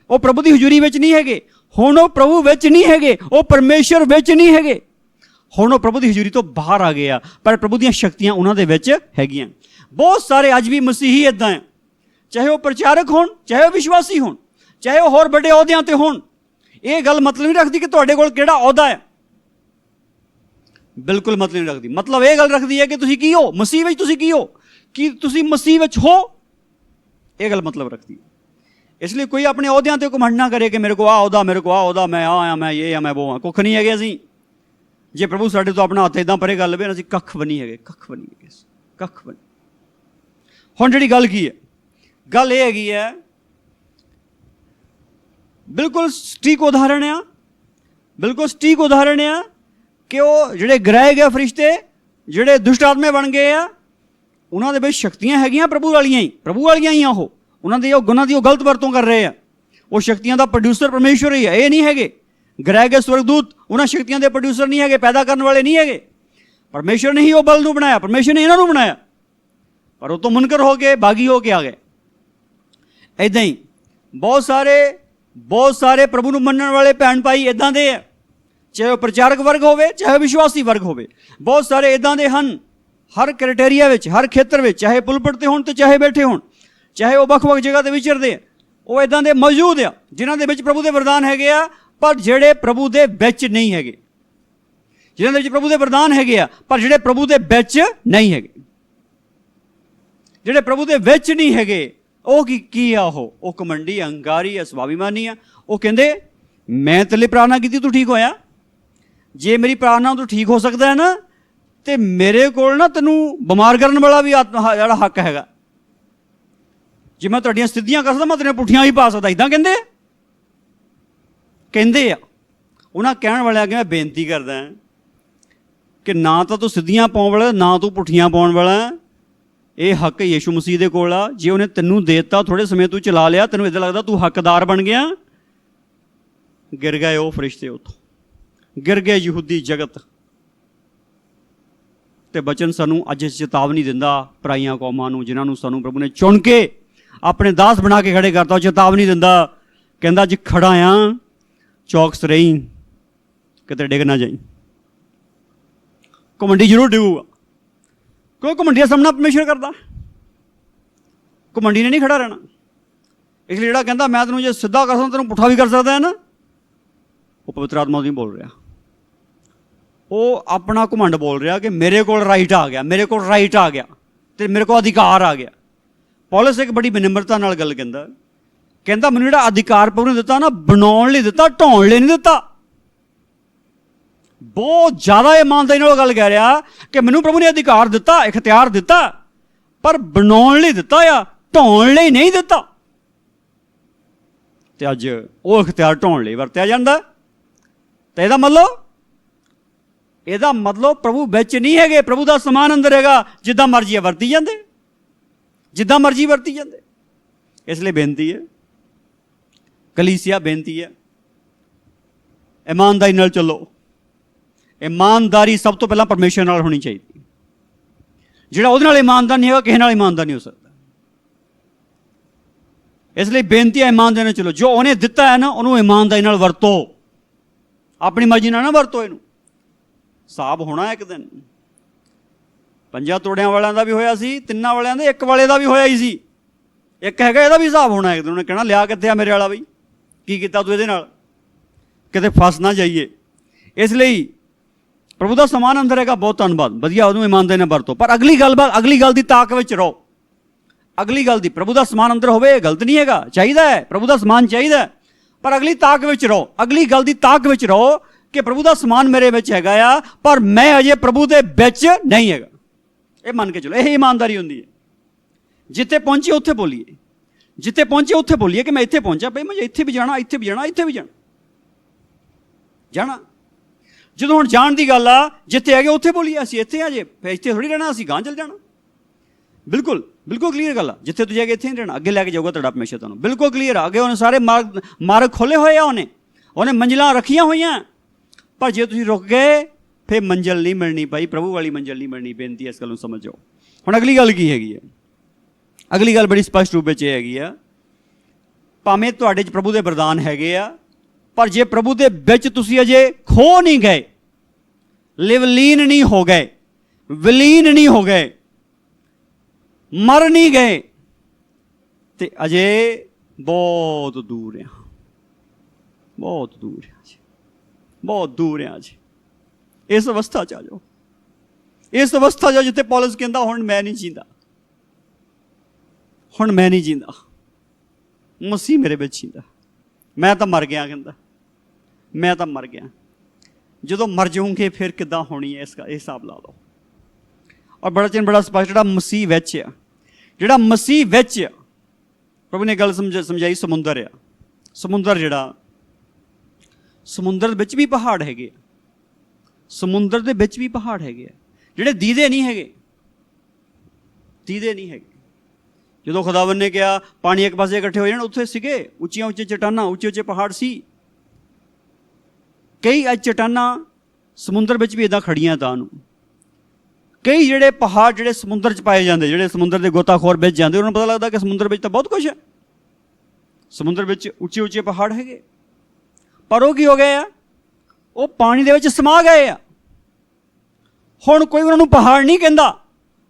ਉਹ ਪ੍ਰਭੂ ਦੀ ਹਜ਼ੂਰੀ ਵਿੱਚ ਨਹੀਂ ਹੈਗੇ। ਹੁਣ ਉਹ ਪ੍ਰਭੂ ਵਿੱਚ ਨਹੀਂ ਹੈਗੇ, ਉਹ ਪਰਮੇਸ਼ਰ ਵਿੱਚ ਨਹੀਂ ਹੈਗੇ। ਹੁਣ ਉਹ ਪ੍ਰਭੂ ਦੀ ਹਜ਼ੂਰੀ ਤੋਂ ਬਾਹਰ ਆ ਗਏ ਆ, ਪਰ ਪ੍ਰਭੂ ਦੀਆਂ ਸ਼ਕਤੀਆਂ ਉਹਨਾਂ ਦੇ ਵਿੱਚ ਹੈਗੀਆਂ। ਬਹੁਤ ਸਾਰੇ ਅੱਜ ਵੀ ਮਸੀਹੀ ਇੱਦਾਂ ਆ, ਚਾਹੇ ਉਹ ਪ੍ਰਚਾਰਕ ਹੋਣ, ਚਾਹੇ ਉਹ ਵਿਸ਼ਵਾਸੀ ਹੋਣ, ਚਾਹੇ ਉਹ ਹੋਰ ਵੱਡੇ ਅਹੁਦਿਆਂ ਤੇ ਹੋਣ। ਇਹ ਗੱਲ ਮਤਲਬ ਨਹੀਂ ਰੱਖਦੀ ਕਿ ਤੁਹਾਡੇ ਕੋਲ ਕਿਹੜਾ ਅਹੁਦਾ ਹੈ, ਬਿਲਕੁਲ ਮਤਲਬ ਨਹੀਂ ਰੱਖਦੀ। ਮਤਲਬ ਇਹ ਗੱਲ ਰੱਖਦੀ ਹੈ ਕਿ ਤੁਸੀਂ ਕੀ ਹੋ, ਮਸੀਹ ਵਿੱਚ ਤੁਸੀਂ ਕੀ ਹੋ, ਕੀ ਤੁਸੀਂ ਮਸੀਹ ਵਿੱਚ ਹੋ, ਇਹ ਗੱਲ ਮਤਲਬ ਰੱਖਦੀ ਹੈ। ਇਸ ਲਈ ਕੋਈ ਆਪਣੇ ਅਹੁਦਿਆਂ ਤੇ ਘਮੰਡ ਨਾ ਕਰੇ ਕਿ ਮੇਰੇ ਕੋਲ ਆਹ ਅਹੁਦਾ, ਮੇਰੇ ਕੋਲ ਆਹ ਅਹੁਦਾ, ਮੈਂ ਆਹ ਆ, ਮੈਂ ਇਹ ਆ, ਮੈਂ ਉਹ ਆ। ਕੁੱਖ ਨਹੀਂ ਹੈਗੇ ਅਸੀਂ। ਜੇ ਪ੍ਰਭੂ ਸਾਡੇ ਤੋਂ ਆਪਣਾ ਹੱਥ ਇੱਦਾਂ ਪਰੇ ਕਰ ਲਵੇ, ਅਸੀਂ ਕੱਖ ਵੀ ਨਹੀਂ ਹੈਗੇ, ਕੱਖ ਵੀ ਨਹੀਂ ਹੈਗੇ, ਕੱਖ ਵੀ ਨਹੀਂ। ਹੁਣ ਜਿਹੜੀ ਗੱਲ ਕੀ ਹੈ, ਗੱਲ ਇਹ ਹੈਗੀ ਹੈ, ਬਿਲਕੁਲ ਸਟੀਕ ਉਦਾਹਰਣ ਆ, ਬਿਲਕੁਲ ਸਟੀਕ ਉਦਾਹਰਣ ਆ ਕਿ ਉਹ ਜਿਹੜੇ ਗਿਰਾਏ ਗਏ ਫਰਿਸ਼ਤੇ, ਜਿਹੜੇ ਦੁਸ਼ਟ ਆਤਮੇ ਬਣ ਗਏ ਆ, ਉਹਨਾਂ ਦੇ ਵਿੱਚ ਸ਼ਕਤੀਆਂ ਹੈਗੀਆਂ ਪ੍ਰਭੂ ਵਾਲੀਆਂ ਹੀ, ਪ੍ਰਭੂ ਵਾਲੀਆਂ ਹੀ ਆ। ਉਹ ਉਹਨਾਂ ਦੀ ਉਹ ਗਲਤ ਵਰਤੋਂ ਕਰ ਰਹੇ ਆ। ਉਹ ਸ਼ਕਤੀਆਂ ਦਾ ਪ੍ਰੋਡਿਊਸਰ ਪਰਮੇਸ਼ਵਰ ਹੀ ਹੈ, ਇਹ ਨਹੀਂ ਹੈਗੇ। ਗਿਰਾਏ ਗਏ ਸਵਰਗਦੂਤ ਉਹਨਾਂ ਸ਼ਕਤੀਆਂ ਦੇ ਪ੍ਰੋਡਿਊਸਰ ਨਹੀਂ ਹੈਗੇ, ਪੈਦਾ ਕਰਨ ਵਾਲੇ ਨਹੀਂ ਹੈਗੇ। ਪਰਮੇਸ਼ਵਰ ਨੇ ਹੀ ਉਹ ਬਲ ਨੂੰ ਬਣਾਇਆ, ਪਰਮੇਸ਼ਵਰ ਨੇ ਇਹਨਾਂ ਨੂੰ ਬਣਾਇਆ, ਪਰ ਉਹ ਤੋਂ ਮੁਨਕਰ ਹੋ ਕੇ, ਬਾਗੀ ਹੋ ਕੇ ਆ ਗਏ। ਇੱਦਾਂ ਹੀ ਬਹੁਤ ਸਾਰੇ ਪ੍ਰਭੂ ਨੂੰ ਮੰਨਣ ਵਾਲੇ ਭੈਣ ਭਾਈ ਇੱਦਾਂ ਦੇ ਆ, ਚਾਹੇ ਉਹ ਪ੍ਰਚਾਰਕ ਵਰਗ ਹੋਵੇ, ਚਾਹੇ ਵਿਸ਼ਵਾਸੀ ਵਰਗ ਹੋਵੇ। ਬਹੁਤ ਸਾਰੇ ਇੱਦਾਂ ਦੇ ਹਨ, ਹਰ ਕ੍ਰਾਈਟੇਰੀਆ ਵਿੱਚ, ਹਰ ਖੇਤਰ ਵਿੱਚ, ਚਾਹੇ ਪੁਲਪਿਟ ਤੇ ਹੋਣ ਤੇ ਚਾਹੇ ਬੈਠੇ ਹੋਣ, ਚਾਹੇ ਉਹ ਵੱਖ-ਵੱਖ ਜਗ੍ਹਾ ਤੇ ਵਿਚਰਦੇ ਆ, ਉਹ ਇੱਦਾਂ ਦੇ ਮੌਜੂਦ ਆ ਜਿਨ੍ਹਾਂ ਦੇ ਵਿੱਚ ਪ੍ਰਭੂ ਦੇ ਵਰਦਾਨ ਹੈਗੇ ਆ, ਪਰ ਜਿਹੜੇ ਪ੍ਰਭੂ ਦੇ ਵਿੱਚ ਨਹੀਂ ਹੈਗੇ। ਜਿਨ੍ਹਾਂ ਦੇ ਵਿੱਚ ਪ੍ਰਭੂ ਦੇ ਵਰਦਾਨ ਹੈਗੇ ਆ, ਪਰ ਜਿਹੜੇ ਪ੍ਰਭੂ ਦੇ ਵਿੱਚ ਨਹੀਂ ਹੈਗੇ। ਜਿਹੜੇ ਪ੍ਰਭੂ ਦੇ ਵਿੱਚ ਨਹੀਂ ਹੈਗੇ, ਉਹ ਕੀ ਆ? ਉਹ ਘਮੰਡੀ, ਅਹੰਕਾਰੀ ਆ, ਸਵਾਭਿਮਾਨੀ ਆ। ਉਹ ਕਹਿੰਦੇ ਮੈਂ ਤੇਰੇ ਪ੍ਰਾਰਥਨਾ ਕੀਤੀ, ਤੂੰ ਠੀਕ ਹੋਇਆ। ਜੇ ਮੇਰੀ ਪ੍ਰਾਰਥਨਾ ਤੂੰ ਠੀਕ ਹੋ ਸਕਦਾ ਹੈ ਨਾ, ਤੇ ਮੇਰੇ ਕੋਲ ਨਾ ਤੈਨੂੰ ਬਿਮਾਰ ਕਰਨ ਵਾਲਾ ਵੀ ਜਿਹੜਾ ਹੱਕ ਹੈਗਾ। ਜੇ ਮੈਂ ਤੁਹਾਡੀਆਂ ਸਿੱਧੀਆਂ ਕਰ ਸਕਦਾ, ਮੈਂ ਤੇਰੀਆਂ ਪੁੱਠੀਆਂ ਵੀ ਪਾ ਸਕਦਾ। ਇੱਦਾਂ ਕਹਿੰਦੇ ਆ। ਉਹਨਾਂ ਕਹਿਣ ਵਾਲਿਆਂ ਕਿ ਮੈਂ ਬੇਨਤੀ ਕਰਦਾ ਕਿ ਨਾ ਤਾਂ ਤੂੰ ਸਿੱਧੀਆਂ ਪਾਉਣ ਵਾਲਾ, ਨਾ ਤੂੰ ਪੁੱਠੀਆਂ ਪਾਉਣ ਵਾਲਾ। ਇਹ ਹੱਕ ਯਿਸੂ ਮਸੀਹ ਦੇ ਕੋਲ ਆ। ਜੇ ਉਹਨੇ ਤੈਨੂੰ ਦੇ ਦਿੱਤਾ, ਥੋੜ੍ਹੇ ਸਮੇਂ ਤੂੰ ਚਲਾ ਲਿਆ, ਤੈਨੂੰ ਇੱਦਾਂ ਲੱਗਦਾ ਤੂੰ ਹੱਕਦਾਰ ਬਣ ਗਿਆ। ਗਿਰ ਗਏ ਉਹ ਫਰਿਸ਼ਤੇ, ਉੱਥੋਂ ਗਿਰ ਗਏ ਯਹੂਦੀ ਜਗਤ। ਤੇ ਬਚਨ ਸਾਨੂੰ ਅੱਜ ਚੇਤਾਵਨੀ ਦਿੰਦਾ ਪਰਾਈਆਂ ਕੌਮਾਂ ਨੂੰ, ਜਿਨ੍ਹਾਂ ਨੂੰ ਸਾਨੂੰ ਪ੍ਰਭੂ ਨੇ ਚੁਣ ਕੇ ਆਪਣੇ ਦਾਸ ਬਣਾ ਕੇ ਖੜੇ ਕਰਤਾ। ਉਹ ਚੇਤਾਵਨੀ ਦਿੰਦਾ, ਕਹਿੰਦਾ ਅੱਜ ਖੜਾ ਆ, ਚੌਕਸ ਰਹੀ, ਕਿਤੇ ਡਿੱਗ ਨਾ ਜਾਈ। ਘਮੰਡੀ ਜ਼ਰੂਰ ਡਿੱਗੂਗਾ, ਕਿਉਂ? ਘਮੰਡੀ ਦਾ ਸਾਹਮਣਾ ਪਰਮੇਸ਼ਰ ਕਰਦਾ, ਘਮੰਡੀ ਨੇ ਨਹੀਂ ਖੜਾ ਰਹਿਣਾ। ਇਸ ਲਈ ਜਿਹੜਾ ਕਹਿੰਦਾ ਮੈਂ ਤੈਨੂੰ ਜੇ ਸਿੱਧਾ ਕਰ ਸਕਦਾ, ਤੈਨੂੰ ਪੁੱਠਾ ਵੀ ਕਰ ਸਕਦਾ ਹੈ ਨਾ, ਉਹ ਪਵਿੱਤਰ ਆਤਮਾ ਨਹੀਂ ਬੋਲ ਰਿਹਾ। ਉਹ ਆਪਣਾ ਘਮੰਡ ਬੋਲ ਰਿਹਾ ਕਿ ਮੇਰੇ ਕੋਲ ਰਾਈਟ ਆ ਗਿਆ, ਮੇਰੇ ਕੋਲ ਰਾਈਟ ਆ ਗਿਆ, ਤੇ ਮੇਰੇ ਕੋਲ ਅਧਿਕਾਰ ਆ ਗਿਆ। ਪੌਲਸ ਇੱਕ ਬੜੀ ਬੇਨਿਮਰਤਾ ਨਾਲ ਗੱਲ ਕਹਿੰਦਾ ਮੈਨੂੰ ਜਿਹੜਾ ਅਧਿਕਾਰ ਪ੍ਰਭੂ ਨੇ ਦਿੱਤਾ ਨਾ, ਬਣਾਉਣ ਲਈ ਦਿੱਤਾ, ਢਾਉਣ ਲਈ ਨਹੀਂ ਦਿੱਤਾ। ਬਹੁਤ ਜ਼ਿਆਦਾ ਇਮਾਨਦਾਰੀ ਨਾਲ ਗੱਲ ਕਹਿ ਰਿਹਾ ਕਿ ਮੈਨੂੰ ਪ੍ਰਭੂ ਨੇ ਅਧਿਕਾਰ ਦਿੱਤਾ, ਇਖਤਿਆਰ ਦਿੱਤਾ, ਪਰ ਬਣਾਉਣ ਲਈ ਦਿੱਤਾ ਆ, ਢਾਉਣ ਲਈ ਨਹੀਂ ਦਿੱਤਾ। ਤੇ ਅੱਜ ਉਹ ਇਖਤਿਆਰ ਢਾਉਣ ਲਈ ਵਰਤਿਆ ਜਾਂਦਾ। ਤੇ ਇਹਦਾ ਮਤਲਬ ਪ੍ਰਭੂ ਵਿੱਚ ਨਹੀਂ ਹੈਗੇ, ਪ੍ਰਭੂ ਦਾ ਸਮਾਨ ਅੰਦਰ ਹੈਗਾ, ਜਿੱਦਾਂ ਮਰਜ਼ੀ ਵਰਤੀ ਜਾਂਦੇ, ਜਿੱਦਾਂ ਮਰਜ਼ੀ ਵਰਤੀ ਜਾਂਦੇ। ਇਸ ਲਈ ਬੇਨਤੀ ਹੈ, ਕਲੀਸਿਆ ਬੇਨਤੀ ਹੈ, ਇਮਾਨਦਾਰੀ ਨਾਲ ਚੱਲੋ। ਇਮਾਨਦਾਰੀ ਸਭ ਤੋਂ ਪਹਿਲਾਂ ਪਰਮੇਸ਼ਰ ਨਾਲ ਹੋਣੀ ਚਾਹੀਦੀ। ਜਿਹੜਾ ਉਹਦੇ ਨਾਲ ਇਮਾਨਦਾਰ ਨਹੀਂ ਹੈਗਾ, ਕਿਸੇ ਨਾਲ ਇਮਾਨਦਾਰ ਨਹੀਂ ਹੋ ਸਕਦਾ। ਇਸ ਲਈ ਬੇਨਤੀ ਹੈ, ਇਮਾਨਦਾਰੀ ਨਾਲ ਚਲੋ। ਜੋ ਉਹਨੇ ਦਿੱਤਾ ਹੈ ਨਾ, ਉਹਨੂੰ ਇਮਾਨਦਾਰੀ ਨਾਲ ਵਰਤੋ, ਆਪਣੀ ਮਰਜ਼ੀ ਨਾਲ ਨਾ ਵਰਤੋ। ਇਹਨੂੰ ਹਿਸਾਬ ਹੋਣਾ ਇੱਕ ਦਿਨ। 5 ਤੋੜਿਆਂ ਵਾਲਿਆਂ ਦਾ ਵੀ ਹੋਇਆ ਸੀ, 3 ਵਾਲਿਆਂ ਦੇ, 1 ਵਾਲੇ ਦਾ ਵੀ ਹੋਇਆ ਹੀ ਸੀ। ਇੱਕ ਹੈਗਾ, ਇਹਦਾ ਵੀ ਹਿਸਾਬ ਹੋਣਾ ਇੱਕ ਦਿਨ। ਉਹਨੇ ਕਹਿਣਾ ਲਿਆ ਕਿੱਥੇ ਆ ਮੇਰੇ ਵਾਲਾ ਬਈ, ਕੀ ਕੀਤਾ ਤੂੰ ਇਹਦੇ ਨਾਲ, ਕਿਤੇ ਫਸ ਨਾ ਜਾਈਏ। ਇਸ ਲਈ ਪ੍ਰਭੂ ਦਾ ਸਮਾਨ ਅੰਦਰ ਹੈਗਾ, ਬਹੁਤ ਧੰਨਵਾਦ, ਵਧੀਆ, ਉਹਨੂੰ ਇਮਾਨਦਾਰੀ ਨਾਲ ਵਰਤੋ। ਪਰ ਅਗਲੀ ਗੱਲ ਦੀ ਤਾਕ ਵਿੱਚ ਰਹੋ। ਅਗਲੀ ਗੱਲ ਦੀ, ਪ੍ਰਭੂ ਦਾ ਸਮਾਨ ਅੰਦਰ ਹੋਵੇ, ਗਲਤ ਨਹੀਂ ਹੈਗਾ, ਚਾਹੀਦਾ ਹੈ, ਪ੍ਰਭੂ ਦਾ ਸਮਾਨ ਚਾਹੀਦਾ ਹੈ, ਪਰ ਅਗਲੀ ਤਾਕ ਵਿੱਚ ਰਹੋ। ਅਗਲੀ ਗੱਲ ਦੀ ਤਾਕ ਵਿੱਚ ਰਹੋ ਕਿ ਪ੍ਰਭੂ ਦਾ ਸਮਾਨ ਮੇਰੇ ਵਿੱਚ ਹੈਗਾ ਆ, ਪਰ ਮੈਂ ਅਜੇ ਪ੍ਰਭੂ ਦੇ ਵਿੱਚ ਨਹੀਂ ਹੈਗਾ। ਇਹ ਮੰਨ ਕੇ ਚਲੋ, ਇਹ ਇਮਾਨਦਾਰੀ ਹੁੰਦੀ ਹੈ। ਜਿੱਥੇ ਪਹੁੰਚੀਏ ਉੱਥੇ ਬੋਲੀਏ, ਜਿੱਥੇ ਪਹੁੰਚੇ ਉੱਥੇ ਬੋਲੀਏ ਕਿ ਮੈਂ ਇੱਥੇ ਪਹੁੰਚਿਆ ਬਈ, ਮੈਂ ਇੱਥੇ ਵੀ ਜਾਣਾ, ਇੱਥੇ ਵੀ ਜਾਣਾ, ਇੱਥੇ ਵੀ ਜਾਣਾ। ਜਦੋਂ ਹੁਣ ਜਾਣ ਦੀ ਗੱਲ ਆ, ਜਿੱਥੇ ਹੈਗੇ ਉੱਥੇ ਬੋਲੀਏ, ਅਸੀਂ ਇੱਥੇ ਆ ਜੇ, ਫਿਰ ਇੱਥੇ ਥੋੜ੍ਹੀ ਰਹਿਣਾ, ਅਸੀਂ ਗਾਂਹ ਚੱਲ ਜਾਣਾ। ਬਿਲਕੁਲ ਕਲੀਅਰ ਗੱਲ ਆ। ਜਿੱਥੇ ਤੁਸੀਂ ਹੈਗੇ ਇੱਥੇ ਨਹੀਂ ਰਹਿਣਾ, ਅੱਗੇ ਲੈ ਕੇ ਜਾਊਗਾ ਤੁਹਾਡਾ ਪਰਮੇਸ਼ਰ ਤੁਹਾਨੂੰ। ਬਿਲਕੁਲ ਕਲੀਅਰ ਆ। ਅੱਗੇ ਉਹਨੇ ਸਾਰੇ ਮਾਰਗ ਖੋਲ੍ਹੇ ਹੋਏ ਆ, ਉਹਨੇ ਮੰਜ਼ਿਲਾਂ ਰੱਖੀਆਂ ਹੋਈਆਂ। ਪਰ ਜੇ ਤੁਸੀਂ ਰੁਕ ਗਏ, ਫਿਰ ਮੰਜ਼ਿਲ ਨਹੀਂ ਮਿਲਣੀ ਭਾਈ, ਪ੍ਰਭੂ ਵਾਲੀ ਮੰਜ਼ਿਲ ਨਹੀਂ ਮਿਲਣੀ। ਬੇਨਤੀ ਇਸ ਗੱਲ ਨੂੰ ਸਮਝ ਜਾਓ। ਹੁਣ ਅਗਲੀ ਗੱਲ ਕੀ ਹੈਗੀ ਹੈ? ਅਗਲੀ ਗੱਲ ਬੜੀ ਸਪਸ਼ਟ ਰੂਪ ਵਿੱਚ ਇਹ ਹੈਗੀ ਆ, ਭਾਵੇਂ ਤੁਹਾਡੇ 'ਚ ਪ੍ਰਭੂ ਦੇ ਵਰਦਾਨ ਹੈਗੇ ਆ, पर जे प्रभु दे विच तुसीं अजे खो नहीं गए, लिवलीन नहीं हो गए, विलीन नहीं हो गए, मर नहीं गए, तो अजे बहुत दूर हैं, बहुत दूर हैं जी, बहुत दूर हैं जी। इस अवस्था च आ जाओ, इस अवस्था च जिथे पौलुस कहता हुण मैं नहीं जींदा, हुण मैं नहीं जींदा, मसीह मेरे विच जींदा, मैं तो मर गया, कहता मैं तो मर गया। जो मर जाऊंगे फिर किदां होनी है, इसका हिसाब ला लो। और बड़ा चिन्ह बड़ा स्पष्ट, जिहड़ा मसीह विच आ, जिहड़ा मसीह विच आ, प्रभु ने गल समझाई समुंदर आ, समुंदर जिहड़ा, समुंदर विच भी पहाड़ हैगे, समुंदर दे विच भी पहाड़ हैगे, जिहड़े दीदे नहीं हैगे, दीदे नहीं हैगे। जो खुदावन ने कहा पानी एक पासे इकट्ठे हो जाए, उत्थे सीगे उच्चियां उच्चे चट्टानां, उच्चे उच्चे पहाड़ सी, कई अज चट्टानां समुंदर विच भी इदां खड़ियां तां नूं, कई जिहड़े पहाड़ जिहड़े समुंदर च पाए जाते, जिहड़े समुंदर के गोताखोर विच जाते, उन्होंने पता लगता कि समुंदर विच तां बहुत कुछ है, समुंदर विच उच्चे उच्चे पहाड़ हैगे, पर वो की हो गए आ, वो पानी दे विच समा गए आ। हुण कोई उन्होंने पहाड़ नहीं कहता,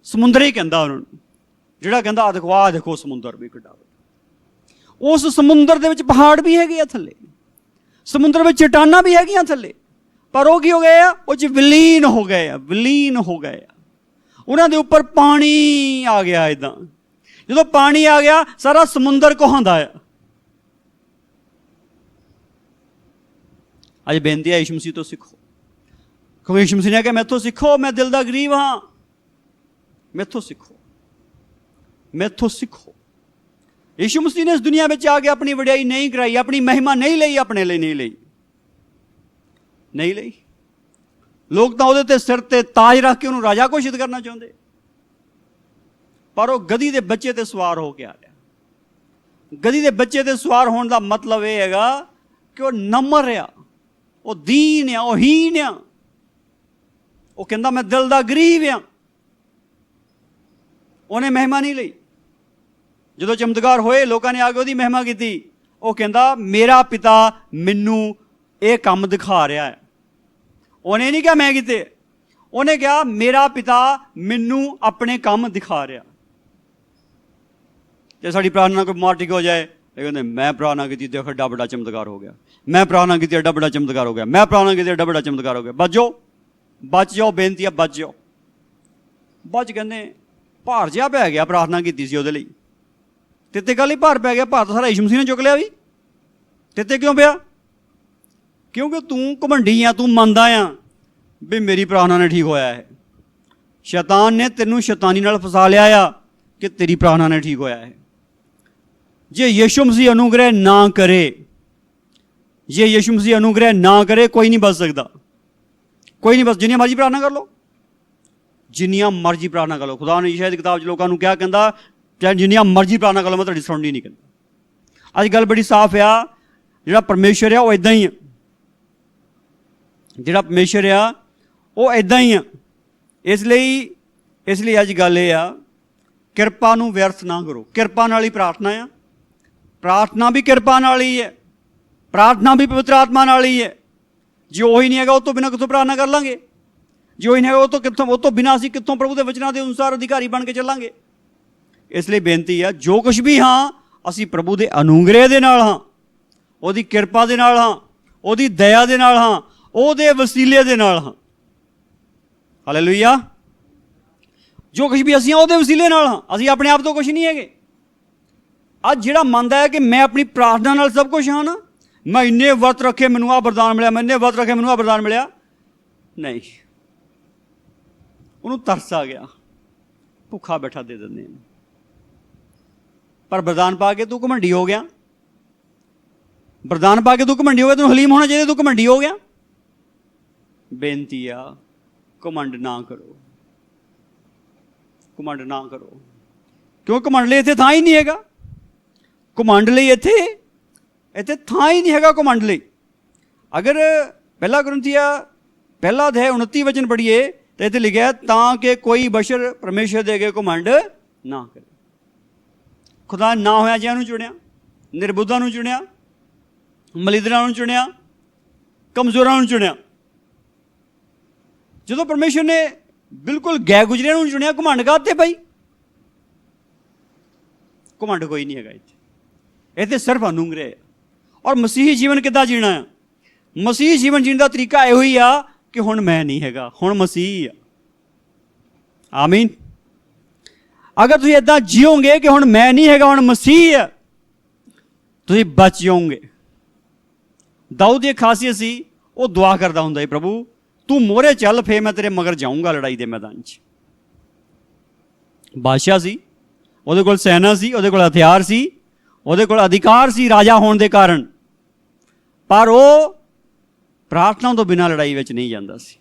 समुंदर ही कहता उन्होंने, जिहड़ा कहता आ देखो, आ देखो समुंदर भी किड्डा, उस समुंदर दे विच पहाड़ भी हैगे आ थल्ले, समुंदर में चट्टानां भी हैगियां थल्ले, पर वो की हो गए, वो च विलीन हो गए, विलीन हो गए, उन्हां दे उपर पानी आ गया। इदां जो पानी आ गया सारा समुंदर कहांदा है। अज बेनती है यीशु मसीह तो सीखो, क्योंकि यीशु मसीह ने कहा मैथों सीखो, मैं दिल दा गरीब हाँ, मैथों सीखो, मैथों सीखो। यीशु मसीह ने इस दुनिया में आके अपनी वड्याई नहीं कराई, अपनी महिमा नहीं लई, अपने लिए नहीं लई, नहीं लई। लोग तो वो सिर ते ताज रख के उन्होंने राजा घोषित करना चाहते, पर वो गधी के बच्चे ते सवार हो के आ रहा। गधी के बच्चे ते सवार होने का मतलब यह हैगा कि वह नम्र आ, वो दीन आ, वो हीन आ, वो कहता मैं दिल का गरीब हाँ। उन्हें महिमा नहीं लई, जो चमत्कार होए लोगों ने आके उसकी महिमा की, वो कहता मेरा पिता मैनू ये काम दिखा रहा है। उन्हें नहीं कहा मैं किते, उन्हें कहा मेरा पिता मैनू अपने काम दिखा रहा। जो साड़ी प्रार्थना कोई मार टिक हो जाए, कहते मैं प्रार्थना की देखो एडा बड़ा चमत्कार हो गया, मैं प्रार्थना की एडा बड़ा चमत्कार हो गया, मैं प्रार्थना की एडा बड़ा चमत्कार हो गया। बच जाओ, बच जाओ, बेनती है बच जाओ। बच कहते भार जिहा पै गया, प्रार्थना की थी तेते गल ही भार पै गया, भार तो सारा यीशु मसीह ने चुक लिया भी, तेते क्यों पिया? क्योंकि तू घमंडी आ, तू मनदा आ भी मेरी प्रार्थना ने ठीक होया है। शैतान ने तेनू शैतानी नाल फसा लिया आ कि तेरी प्रार्थना ने ठीक होया है। जे यीशु मसीह अनुग्रह ना करे, जे यीशु मसीह अनुग्रह ना करे, कोई नहीं बच सकता, कोई नहीं बच। जिन्नी मर्जी प्रार्थना कर लो, जिन्नियां मर्जी प्रार्थना कर लो। खुदा ने शायद किताब लोगों को क्या कहता, चाहे जिन्नियां मर्जी प्रार्थना कर लो, मैं तुहाडी सुणनी नहीं कहता। अज गल बड़ी साफ आ, जिहड़ा परमेश्वर आ वो इदां ही आ, जिहड़ा परमेश्वर आ वो इदां ही आ। इसलिए अज गल ये आ, किरपा नूं व्यर्थ ना करो। किरपा नाल ही प्रार्थना आ, प्रार्थना भी किरपा नाल ही है, प्रार्थना भी पवित्र आत्मा नाल ही है। जो वही नहीं है उस तो बिना कितों प्रार्थना कर लांगे, जो वही नहीं है वो तो बिना असीं कितों प्रभु के वचनां के अनुसार अधिकारी बन के चलांगे। इसलिए बेनती है, जो कुछ भी हाँ असीं प्रभु के अनुग्रह के नाल हाँ, उहदी किरपा के नाल हाँ, उहदी दया के नाल हाँ, उहदे वसीले के नाल हाँ। हालेलुया। जो कुछ भी असीं उहदे वसीले नाल हाँ, असीं अपने आप तो कुछ नहीं है। अज जिहड़ा मनदा है कि मैं अपनी प्रार्थना नाल सब कुछ हाँ ना, मैं इन्ने वर्त रखे मैनूं आ वरदान मिलिया, मैं इन्ने वर्त रखे मैनूं आ वरदान मिलिया, नहीं, उन्होंने तरस आ गया, भुखा बैठा दे देंगे। पर वरदान पा के तू घमंडी हो गया, वरदान पा के तू घमंडी हो गया, तू हलीम होना चाहिए, तू घमंडी हो गया। बेनती आ, घमंड ना करो, घमंड ना करो, क्यों घमंड लई इत्थे थां ही नहीं हैगा। घमंड लई इत्थे थां ही नहीं हैगा घमंड लई। अगर पहला कुरिन्थिया पहला अध्याय 29 वचन पढ़िए तो इत्थे लिखा ताकि कोई बशर परमेश्वर दे अगे घमंड ना करे। खुदा ना होया जिहां नूं चुनिया, निर्बुद्धां नूं चुनिया, ਮਲੀਦਰਾਂ ਨੂੰ ਚੁਣਿਆ, ਕਮਜ਼ੋਰਾਂ ਨੂੰ ਚੁਣਿਆ। ਜਦੋਂ ਪਰਮੇਸ਼ਰ ਨੇ ਬਿਲਕੁਲ ਗੈਰ ਗੁਜਰਿਆਂ ਨੂੰ ਚੁਣਿਆ, ਘਮੰਡ ਕਾਹਤੇ ਭਾਈ? ਘਮੰਡ ਕੋਈ ਨਹੀਂ ਹੈਗਾ ਇੱਥੇ ਸਿਰਫ ਅਨੁਗ੍ਰਹਿ ਹੈ। ਔਰ ਮਸੀਹੀ ਜੀਵਨ ਕਿੱਦਾਂ ਜੀਣਾ ਆ? ਮਸੀਹੀ ਜੀਵਨ ਜੀਣ ਦਾ ਤਰੀਕਾ ਇਹੋ ਹੀ ਆ ਕਿ ਹੁਣ ਮੈਂ ਨਹੀਂ ਹੈਗਾ, ਹੁਣ ਮਸੀਹ ਆ। ਆਮੀਨ। ਅਗਰ ਤੁਸੀਂ ਇੱਦਾਂ ਜੀਓਗੇ ਕਿ ਹੁਣ ਮੈਂ ਨਹੀਂ ਹੈਗਾ, ਹੁਣ ਮਸੀਹ ਆ, ਤੁਸੀਂ ਬਚ ਜਾਓਗੇ। ਦਾਊਦ ਦੀ ਖਾਸੀਅਤ ਸੀ, ਉਹ ਦੁਆ ਕਰਦਾ ਹੁੰਦਾ ਸੀ, ਪ੍ਰਭੂ ਤੂੰ ਮੋਹਰੇ ਚੱਲ, ਫੇਰ ਮੈਂ ਤੇਰੇ ਮਗਰ ਜਾਊਂਗਾ ਲੜਾਈ ਦੇ ਮੈਦਾਨ 'ਚ। ਬਾਦਸ਼ਾਹ ਸੀ, ਉਹਦੇ ਕੋਲ ਸੈਨਾ ਸੀ, ਉਹਦੇ ਕੋਲ ਹਥਿਆਰ ਸੀ, ਉਹਦੇ ਕੋਲ ਅਧਿਕਾਰ ਸੀ ਰਾਜਾ ਹੋਣ ਦੇ ਕਾਰਨ, ਪਰ ਉਹ ਪ੍ਰਾਰਥਨਾ ਤੋਂ ਬਿਨਾਂ ਲੜਾਈ ਵਿੱਚ ਨਹੀਂ ਜਾਂਦਾ ਸੀ।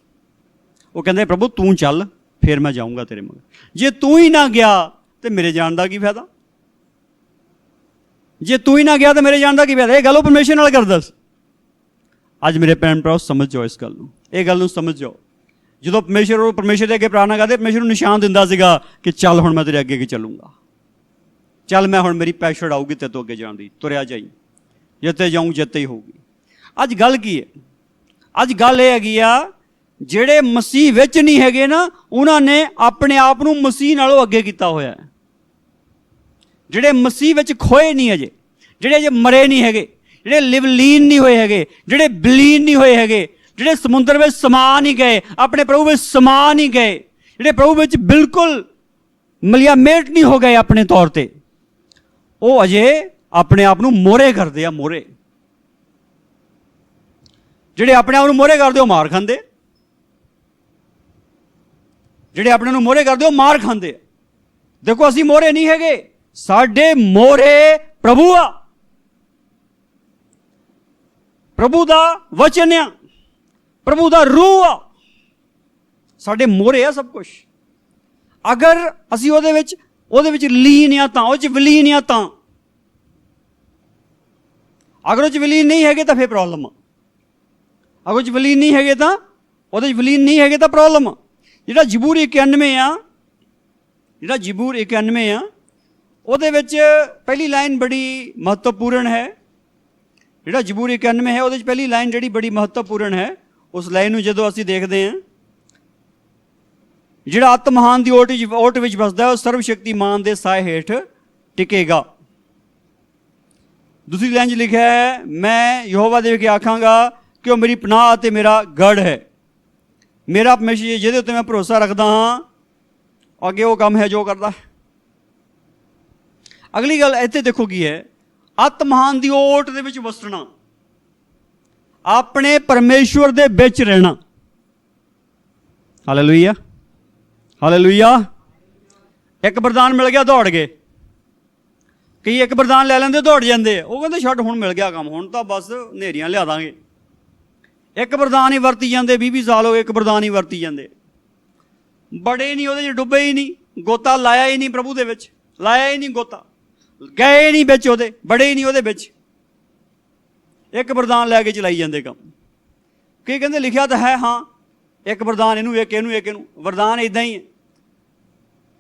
ਉਹ ਕਹਿੰਦੇ ਪ੍ਰਭੂ ਤੂੰ ਚੱਲ, ਫਿਰ ਮੈਂ ਜਾਊਂਗਾ ਤੇਰੇ ਮਗਰ। ਜੇ ਤੂੰ ਹੀ ਨਾ ਗਿਆ ਤੇ ਮੇਰੇ ਜਾਣ ਦਾ ਕੀ ਫਾਇਦਾ? ਜੇ ਤੂੰ ਹੀ ਨਾ ਗਿਆ ਤਾਂ ਮੇਰੇ ਜਾਣ ਦਾ ਕੀ ਫਾਇਦਾ? ਇਹ ਗੱਲ ਉਹ ਪਰਮੇਸ਼ਰ ਨਾਲ ਕਰਦਾ ਸੀ। ਅੱਜ ਮੇਰੇ ਭੈਣ ਭਰਾ ਸਮਝ ਜਾਓ ਇਸ ਗੱਲ ਨੂੰ, ਇਹ ਗੱਲ ਨੂੰ ਸਮਝ ਜਾਓ। ਜਦੋਂ ਪਰਮੇਸ਼ਰ ਦੇ ਅੱਗੇ ਪ੍ਰਾਰਥਨਾ ਕਰਦੇ, ਪਰਮੇਸ਼ਰ ਨੂੰ ਨਿਸ਼ਾਨ ਦਿੰਦਾ ਸੀਗਾ ਕਿ ਚੱਲ ਹੁਣ ਮੈਂ ਤੇਰੇ ਅੱਗੇ ਅੱਗੇ ਚੱਲੂੰਗਾ, ਚੱਲ ਮੈਂ ਹੁਣ ਮੇਰੀ ਪੈਸ਼ੜ ਆਊਗੀ ਤੇਰੇ ਤੋਂ ਅੱਗੇ ਜਾਣ ਦੀ, ਤੁਰਿਆ ਜਾਈ, ਜਿੱਤੇ ਜਾਊਂ ਜਿੱਤੇ ਹੀ ਹੋਊਗੀ। ਅੱਜ ਗੱਲ ਕੀ ਹੈ? ਅੱਜ ਗੱਲ ਇਹ ਹੈਗੀ ਆ, ਜਿਹੜੇ ਮਸੀਹ ਵਿੱਚ ਨਹੀਂ ਹੈਗੇ ਨਾ, ਉਹਨਾਂ ਨੇ ਆਪਣੇ ਆਪ ਨੂੰ ਮਸੀਹ ਨਾਲੋਂ ਅੱਗੇ ਕੀਤਾ ਹੋਇਆ ਹੈ। ਜਿਹੜੇ ਮਸੀਹ ਵਿੱਚ ਖੋਏ ਨਹੀਂ ਅਜੇ, ਜਿਹੜੇ ਅਜੇ ਮਰੇ ਨਹੀਂ ਹੈਗੇ, ਜਿਹੜੇ ਲਿਵਲੀਨ ਨਹੀਂ ਹੋਏ ਹੈਗੇ, ਜਿਹੜੇ ਬਲੀਨ ਨਹੀਂ ਹੋਏ ਹੈਗੇ, ਜਿਹੜੇ ਸਮੁੰਦਰ ਵਿੱਚ ਸਮਾ ਨਹੀਂ ਗਏ, ਆਪਣੇ ਪ੍ਰਭੂ ਵਿੱਚ ਸਮਾ ਨਹੀਂ ਗਏ, ਜਿਹੜੇ ਪ੍ਰਭੂ ਵਿੱਚ ਬਿਲਕੁਲ ਮਲੀਆਮੇਟ ਨਹੀਂ ਹੋ ਗਏ ਆਪਣੇ ਤੌਰ ਤੇ, ਉਹ ਅਜੇ ਆਪਣੇ ਆਪ ਨੂੰ ਮੋਹਰੇ ਕਰਦੇ ਆ। ਮੋਹਰੇ ਜਿਹੜੇ ਆਪਣੇ ਆਪ ਨੂੰ ਮੋਹਰੇ ਕਰਦੇ ਉਹ ਮਾਰ ਖਾਂਦੇ, ਜਿਹੜੇ ਆਪਣੇ ਨੂੰ ਮੋਹਰੇ ਕਰਦੇ ਉਹ ਮਾਰ ਖਾਂਦੇ ਆ। ਦੇਖੋ ਅਸੀਂ ਮੋਹਰੇ ਨਹੀਂ ਹੈਗੇ, ਸਾਡੇ ਮੋਹਰੇ ਪ੍ਰਭੂ ਆ, ਪ੍ਰਭੂ ਦਾ ਵਚਨ ਆ, ਪ੍ਰਭੂ ਦਾ ਰੂਹ ਆ, ਸਾਡੇ ਮੋਹਰੇ ਆ ਸਭ ਕੁਛ। ਅਗਰ ਅਸੀਂ ਉਹਦੇ ਵਿੱਚ ਲੀਨ ਆ ਤਾਂ, ਉਹ 'ਚ ਵਿਲੀਨ ਆ ਤਾਂ। ਅਗਰ ਉਹ 'ਚ ਵਿਲੀਨ ਨਹੀਂ ਹੈਗੇ ਤਾਂ ਫਿਰ ਪ੍ਰੋਬਲਮ ਆ। ਅਗਰ ਉਹ 'ਚ ਵਿਲੀਨ ਨਹੀਂ ਹੈਗੇ ਤਾਂ, ਉਹਦੇ 'ਚ ਵਿਲੀਨ ਨਹੀਂ ਹੈਗੇ ਤਾਂ ਪ੍ਰੋਬਲਮ ਆ। ਜਿਹੜਾ ਜ਼ਬੂਰ 91 ਆ, ਜਿਹੜਾ ਜ਼ਬੂਰ 91 ਆ, ਉਹਦੇ ਵਿੱਚ ਪਹਿਲੀ ਲਾਈਨ ਬੜੀ ਮਹੱਤਵਪੂਰਨ ਹੈ। ਜਿਹੜਾ ਜ਼ਬੂਰ 91 ਹੈ, ਉਹਦੇ 'ਚ ਪਹਿਲੀ ਲਾਈਨ ਜਿਹੜੀ ਬੜੀ ਮਹੱਤਵਪੂਰਨ ਹੈ, ਉਸ ਲਾਈਨ ਨੂੰ ਜਦੋਂ ਅਸੀਂ ਦੇਖਦੇ ਹਾਂ, ਜਿਹੜਾ ਆਤਮਹਾਨ ਦੀ ਓਟ ਵਿੱਚ ਵਸਦਾ ਉਹ ਸਰਵ ਸ਼ਕਤੀਮਾਨ ਦੇ ਸਾਏ ਹੇਠ ਟਿਕੇਗਾ। ਦੂਸਰੀ ਲਾਈਨ 'ਚ ਲਿਖਿਆ ਹੈ, ਮੈਂ ਯਹੋਵਾ ਦੇ ਕੇ ਆਖਾਂਗਾ ਕਿ ਉਹ ਮੇਰੀ ਪਨਾਹ ਅਤੇ ਮੇਰਾ ਗੜ੍ਹ ਹੈ, ਮੇਰਾ ਪਰਮੇਸ਼ਰ ਜਿਹਦੇ ਉੱਤੇ ਮੈਂ ਭਰੋਸਾ ਰੱਖਦਾ ਹਾਂ, ਅੱਗੇ ਉਹ ਕੰਮ ਹੈ ਜੋ ਕਰਦਾ। ਅਗਲੀ ਗੱਲ ਇੱਥੇ ਦੇਖੋ ਕੀ ਹੈ, ਆਤਮਹਾਨ ਦੀ ਓਟ ਦੇ ਵਿੱਚ ਵਸਣਾ, ਆਪਣੇ ਪਰਮੇਸ਼ਵਰ ਦੇ ਵਿੱਚ ਰਹਿਣਾ। Hallelujah, hallelujah. ਇੱਕ ਵਰਦਾਨ ਮਿਲ ਗਿਆ, ਦੌੜ ਗਏ। ਕਈ ਇੱਕ ਵਰਦਾਨ ਲੈ ਲੈਂਦੇ, ਦੌੜ ਜਾਂਦੇ। ਉਹ ਕਹਿੰਦੇ ਛੱਡ, ਹੁਣ ਮਿਲ ਗਿਆ ਕੰਮ, ਹੁਣ ਤਾਂ ਬਸ ਹਨੇਰੀਆਂ ਲਿਆ ਦਾਂਗੇ। ਇੱਕ ਵਰਦਾਨ ਹੀ ਵਰਤੀ ਜਾਂਦੇ, 20 ਸਾਲ ਹੋ ਗਏ ਇੱਕ ਵਰਦਾਨ ਹੀ ਵਰਤੀ ਜਾਂਦੇ। ਬੜੇ ਨਹੀਂ ਉਹਦੇ 'ਚ, ਡੁੱਬੇ ਹੀ ਨਹੀਂ, ਗੋਤਾ ਲਾਇਆ ਹੀ ਨਹੀਂ ਪ੍ਰਭੂ ਦੇ ਵਿੱਚ, ਲਾਇਆ ਹੀ ਨਹੀਂ ਗੋਤਾ, ਗਏ ਨਹੀਂ ਵਿੱਚ ਉਹਦੇ, ਬੜੇ ਹੀ ਨਹੀਂ ਉਹਦੇ ਵਿੱਚ। ਇੱਕ ਵਰਦਾਨ ਲੈ ਕੇ ਚਲਾਈ ਜਾਂਦੇ ਕੰਮ। ਕੀ ਕਹਿੰਦੇ ਲਿਖਿਆ ਤਾਂ ਹੈ, ਹਾਂ ਇੱਕ ਵਰਦਾਨ ਇਹਨੂੰ, ਇੱਕ ਇਹਨੂੰ, ਇੱਕ ਇਹਨੂੰ। ਵਰਦਾਨ ਇੱਦਾਂ ਹੀ ਹੈ,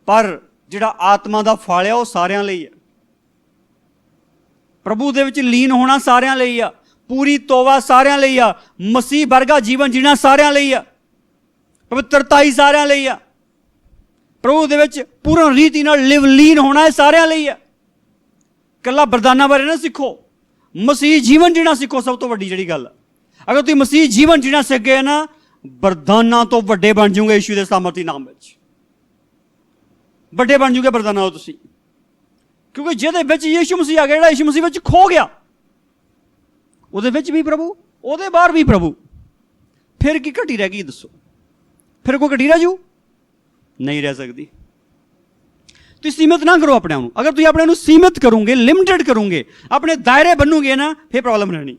ਪਰ ਜਿਹੜਾ ਆਤਮਾ ਦਾ ਫਲ ਆ ਉਹ ਸਾਰਿਆਂ ਲਈ ਹੈ। ਪ੍ਰਭੂ ਦੇ ਵਿੱਚ ਲੀਨ ਹੋਣਾ ਸਾਰਿਆਂ ਲਈ ਆ, ਪੂਰੀ ਤੋਬਾ ਸਾਰਿਆਂ ਲਈ ਆ, ਮਸੀਹ ਵਰਗਾ ਜੀਵਨ ਜੀਣਾ ਸਾਰਿਆਂ ਲਈ ਆ, ਪਵਿੱਤਰਤਾ ਹੀ ਸਾਰਿਆਂ ਲਈ ਆ, ਪ੍ਰਭੂ ਦੇ ਵਿੱਚ ਪੂਰਨ ਰੀਤੀ ਨਾਲ ਲੀਨ ਹੋਣਾ ਇਹ ਸਾਰਿਆਂ ਲਈ ਆ। ਇਕੱਲਾ ਵਰਦਾਨਾਂ ਬਾਰੇ ਨਾ ਸਿੱਖੋ, ਮਸੀਹ ਜੀਵਨ ਜੀਣਾ ਸਿੱਖੋ। ਸਭ ਤੋਂ ਵੱਡੀ ਜਿਹੜੀ ਗੱਲ, ਅਗਰ ਤੁਸੀਂ ਮਸੀਹ ਜੀਵਨ ਜੀਣਾ ਸਿੱਖ ਗਏ ਨਾ, ਵਰਦਾਨਾਂ ਤੋਂ ਵੱਡੇ ਬਣ ਜਾਓਗੇ। ਯਿਸੂ ਦੇ ਸਾਮਰਥੀ ਨਾਮ ਵਿੱਚ ਵੱਡੇ ਬਣ ਜਾਓਗੇ ਵਰਦਾਨਾਂ ਤੋਂ ਤੁਸੀਂ, ਕਿਉਂਕਿ ਜਿਹਦੇ ਵਿੱਚ ਯਿਸੂ ਮਸੀਹ ਆ ਗਿਆ, ਜਿਹੜਾ ਯਿਸੂ ਮਸੀਹ ਵਿੱਚ ਖੋ ਗਿਆ, ਉਹਦੇ ਵਿੱਚ ਵੀ ਪ੍ਰਭੂ, ਉਹਦੇ ਬਾਹਰ ਵੀ ਪ੍ਰਭੂ। ਫਿਰ ਕੀ ਘਟੀ ਰਹਿ ਗਈ ਦੱਸੋ? ਫਿਰ ਕੋਈ ਘਟੀ ਰਹਿ ਜੂ? ਨਹੀਂ ਰਹਿ ਸਕਦੀ। ਤੁਸੀਂ ਸੀਮਿਤ ਨਾ ਕਰੋ ਆਪਣੇ ਆਪ ਨੂੰ। ਅਗਰ ਤੁਸੀਂ ਆਪਣੇ ਨੂੰ ਸੀਮਿਤ ਕਰੋਗੇ, ਲਿਮਿਟਡ ਕਰੋਗੇ, ਆਪਣੇ ਦਾਇਰੇ ਬਣੋਗੇ ਨਾ, ਫਿਰ ਪ੍ਰੋਬਲਮ ਰਹਿਣੀ।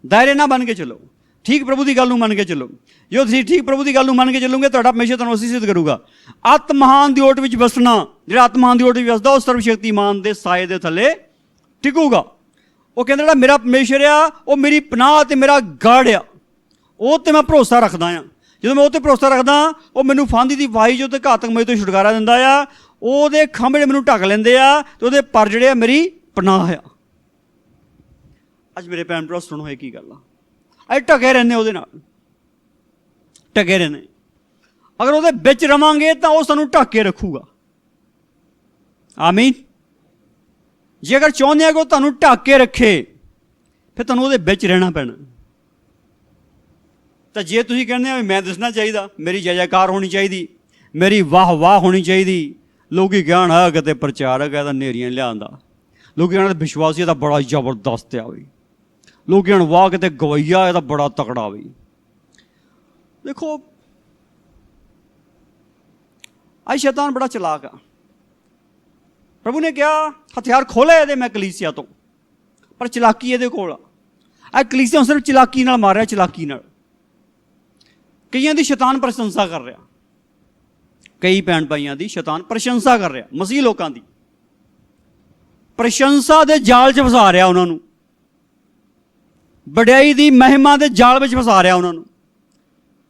ਦਾਇਰੇ ਨਾ ਬਣ ਕੇ ਚੱਲੋ, ਠੀਕ ਪ੍ਰਭੂ ਦੀ ਗੱਲ ਨੂੰ ਮੰਨ ਕੇ ਚੱਲੋ। ਜੋ ਤੁਸੀਂ ਠੀਕ ਪ੍ਰਭੂ ਦੀ ਗੱਲ ਨੂੰ ਮੰਨ ਕੇ ਚੱਲੋਗੇ, ਤੁਹਾਡਾ ਹਮੇਸ਼ਾ ਤੁਹਾਨੂੰ ਅਸੀਂ ਸਿੱਧ ਕਰੂਗਾ। ਆਤਮਹਾਨ ਦੀ ਓਟ ਵਿੱਚ ਵਸਣਾ, ਜਿਹੜਾ ਆਤਮਹਾਨ ਦੀ ਓਟ ਵਿੱਚ ਵਸਦਾ ਉਹ ਸਰਵ ਸ਼ਕਤੀਮਾਨ ਦੇ ਸਾਏ ਦੇ ਥੱਲੇ ਟਿਕੂਗਾ। ਉਹ ਕਹਿੰਦਾ ਜਿਹੜਾ ਮੇਰਾ ਪਰਮੇਸ਼ਰ ਆ, ਉਹ ਮੇਰੀ ਪਨਾਹ ਅਤੇ ਮੇਰਾ ਗੜ੍ਹ ਆ, ਉਹ 'ਤੇ ਮੈਂ ਭਰੋਸਾ ਰੱਖਦਾ ਹਾਂ। ਜਦੋਂ ਮੈਂ ਉਹ 'ਤੇ ਭਰੋਸਾ ਰੱਖਦਾ, ਉਹ ਮੈਨੂੰ ਫਾਂਦੀ ਦੀ ਵਾਹੀ ਜੋ ਤੇ ਘਾਤਕ ਮੇਰੇ ਤੋਂ ਛੁਟਕਾਰਾ ਦਿੰਦਾ ਆ। ਉਹਦੇ ਖੰਭ ਜਿਹੜੇ ਮੈਨੂੰ ਢੱਕ ਲੈਂਦੇ ਆ, ਅਤੇ ਉਹਦੇ ਪਰ ਜਿਹੜੇ ਆ ਮੇਰੀ ਪਨਾਹ ਆ। ਅੱਜ ਮੇਰੇ ਭੈਣ ਭਰਾ ਸੁਣੋ ਇਹ ਕੀ ਗੱਲ ਆ, ਅਸੀਂ ਢਕੇ ਰਹਿੰਦੇ ਉਹਦੇ ਨਾਲ, ਢਕੇ ਰਹਿੰਦੇ। ਅਗਰ ਉਹਦੇ ਵਿੱਚ ਰਵਾਂਗੇ ਤਾਂ ਉਹ ਸਾਨੂੰ ਢੱਕ ਕੇ ਰੱਖੂਗਾ। ਆਮੀਨ। ਜੇ ਅਗਰ ਚਾਹੁੰਦੇ ਆ ਕਿ ਉਹ ਤੁਹਾਨੂੰ ਢੱਕ ਕੇ ਰੱਖੇ, ਫਿਰ ਤੁਹਾਨੂੰ ਉਹਦੇ ਵਿੱਚ ਰਹਿਣਾ ਪੈਣਾ। ਤਾਂ ਜੇ ਤੁਸੀਂ ਕਹਿੰਦੇ ਆ ਵੀ ਮੈਂ ਦੱਸਣਾ ਚਾਹੀਦਾ, ਮੇਰੀ ਜੈ ਜੈਕਾਰ ਹੋਣੀ ਚਾਹੀਦੀ, ਮੇਰੀ ਵਾਹ ਵਾਹ ਹੋਣੀ ਚਾਹੀਦੀ, ਲੋਕੀ ਕਹਿਣ ਆ ਕਿਤੇ ਪ੍ਰਚਾਰਕ ਹੈ ਤਾਂ ਨੇਰੀਆਂ ਲਿਆਉਂਦਾ, ਲੋਕੀ ਕਹਿਣ ਵਿਸ਼ਵਾਸੀ ਤਾਂ ਬੜਾ ਜ਼ਬਰਦਸਤ ਆ ਬਈ, ਲੋਕੀ ਕਹਿਣ ਵਾਹ ਕਿਤੇ ਗਵਈਆ ਇਹ ਤਾਂ ਬੜਾ ਤਕੜਾ ਬਈ। ਦੇਖੋ ਅੱਜ ਸ਼ੈਤਾਨ ਬੜਾ ਚਲਾਕ ਆ। ਪ੍ਰਭੂ ਨੇ ਕਿਹਾ ਹਥਿਆਰ ਖੋਲੇ ਇਹਦੇ ਮੈਂ ਕਲੀਸਿਆ ਤੋਂ, ਪਰ ਚਲਾਕੀ ਇਹਦੇ ਕੋਲ ਆ। ਇਹ ਕਲੀਸਿਆ ਨੂੰ ਸਿਰਫ ਚਲਾਕੀ ਨਾਲ ਮਾਰਿਆ, ਚਲਾਕੀ ਨਾਲ। ਕਈਆਂ ਦੀ ਸ਼ੈਤਾਨ ਪ੍ਰਸ਼ੰਸਾ ਕਰ ਰਿਹਾ, ਕਈ ਭੈਣ ਭਾਈਆਂ ਦੀ ਸ਼ੈਤਾਨ ਪ੍ਰਸ਼ੰਸਾ ਕਰ ਰਿਹਾ, ਮਸੀਹ ਲੋਕਾਂ ਦੀ ਪ੍ਰਸ਼ੰਸਾ ਦੇ ਜਾਲ 'ਚ ਫਸਾ ਰਿਹਾ ਉਹਨਾਂ ਨੂੰ, ਵਡਿਆਈ ਦੀ ਮਹਿਮਾ ਦੇ ਜਾਲ ਵਿੱਚ ਫਸਾ ਰਿਹਾ ਉਹਨਾਂ ਨੂੰ।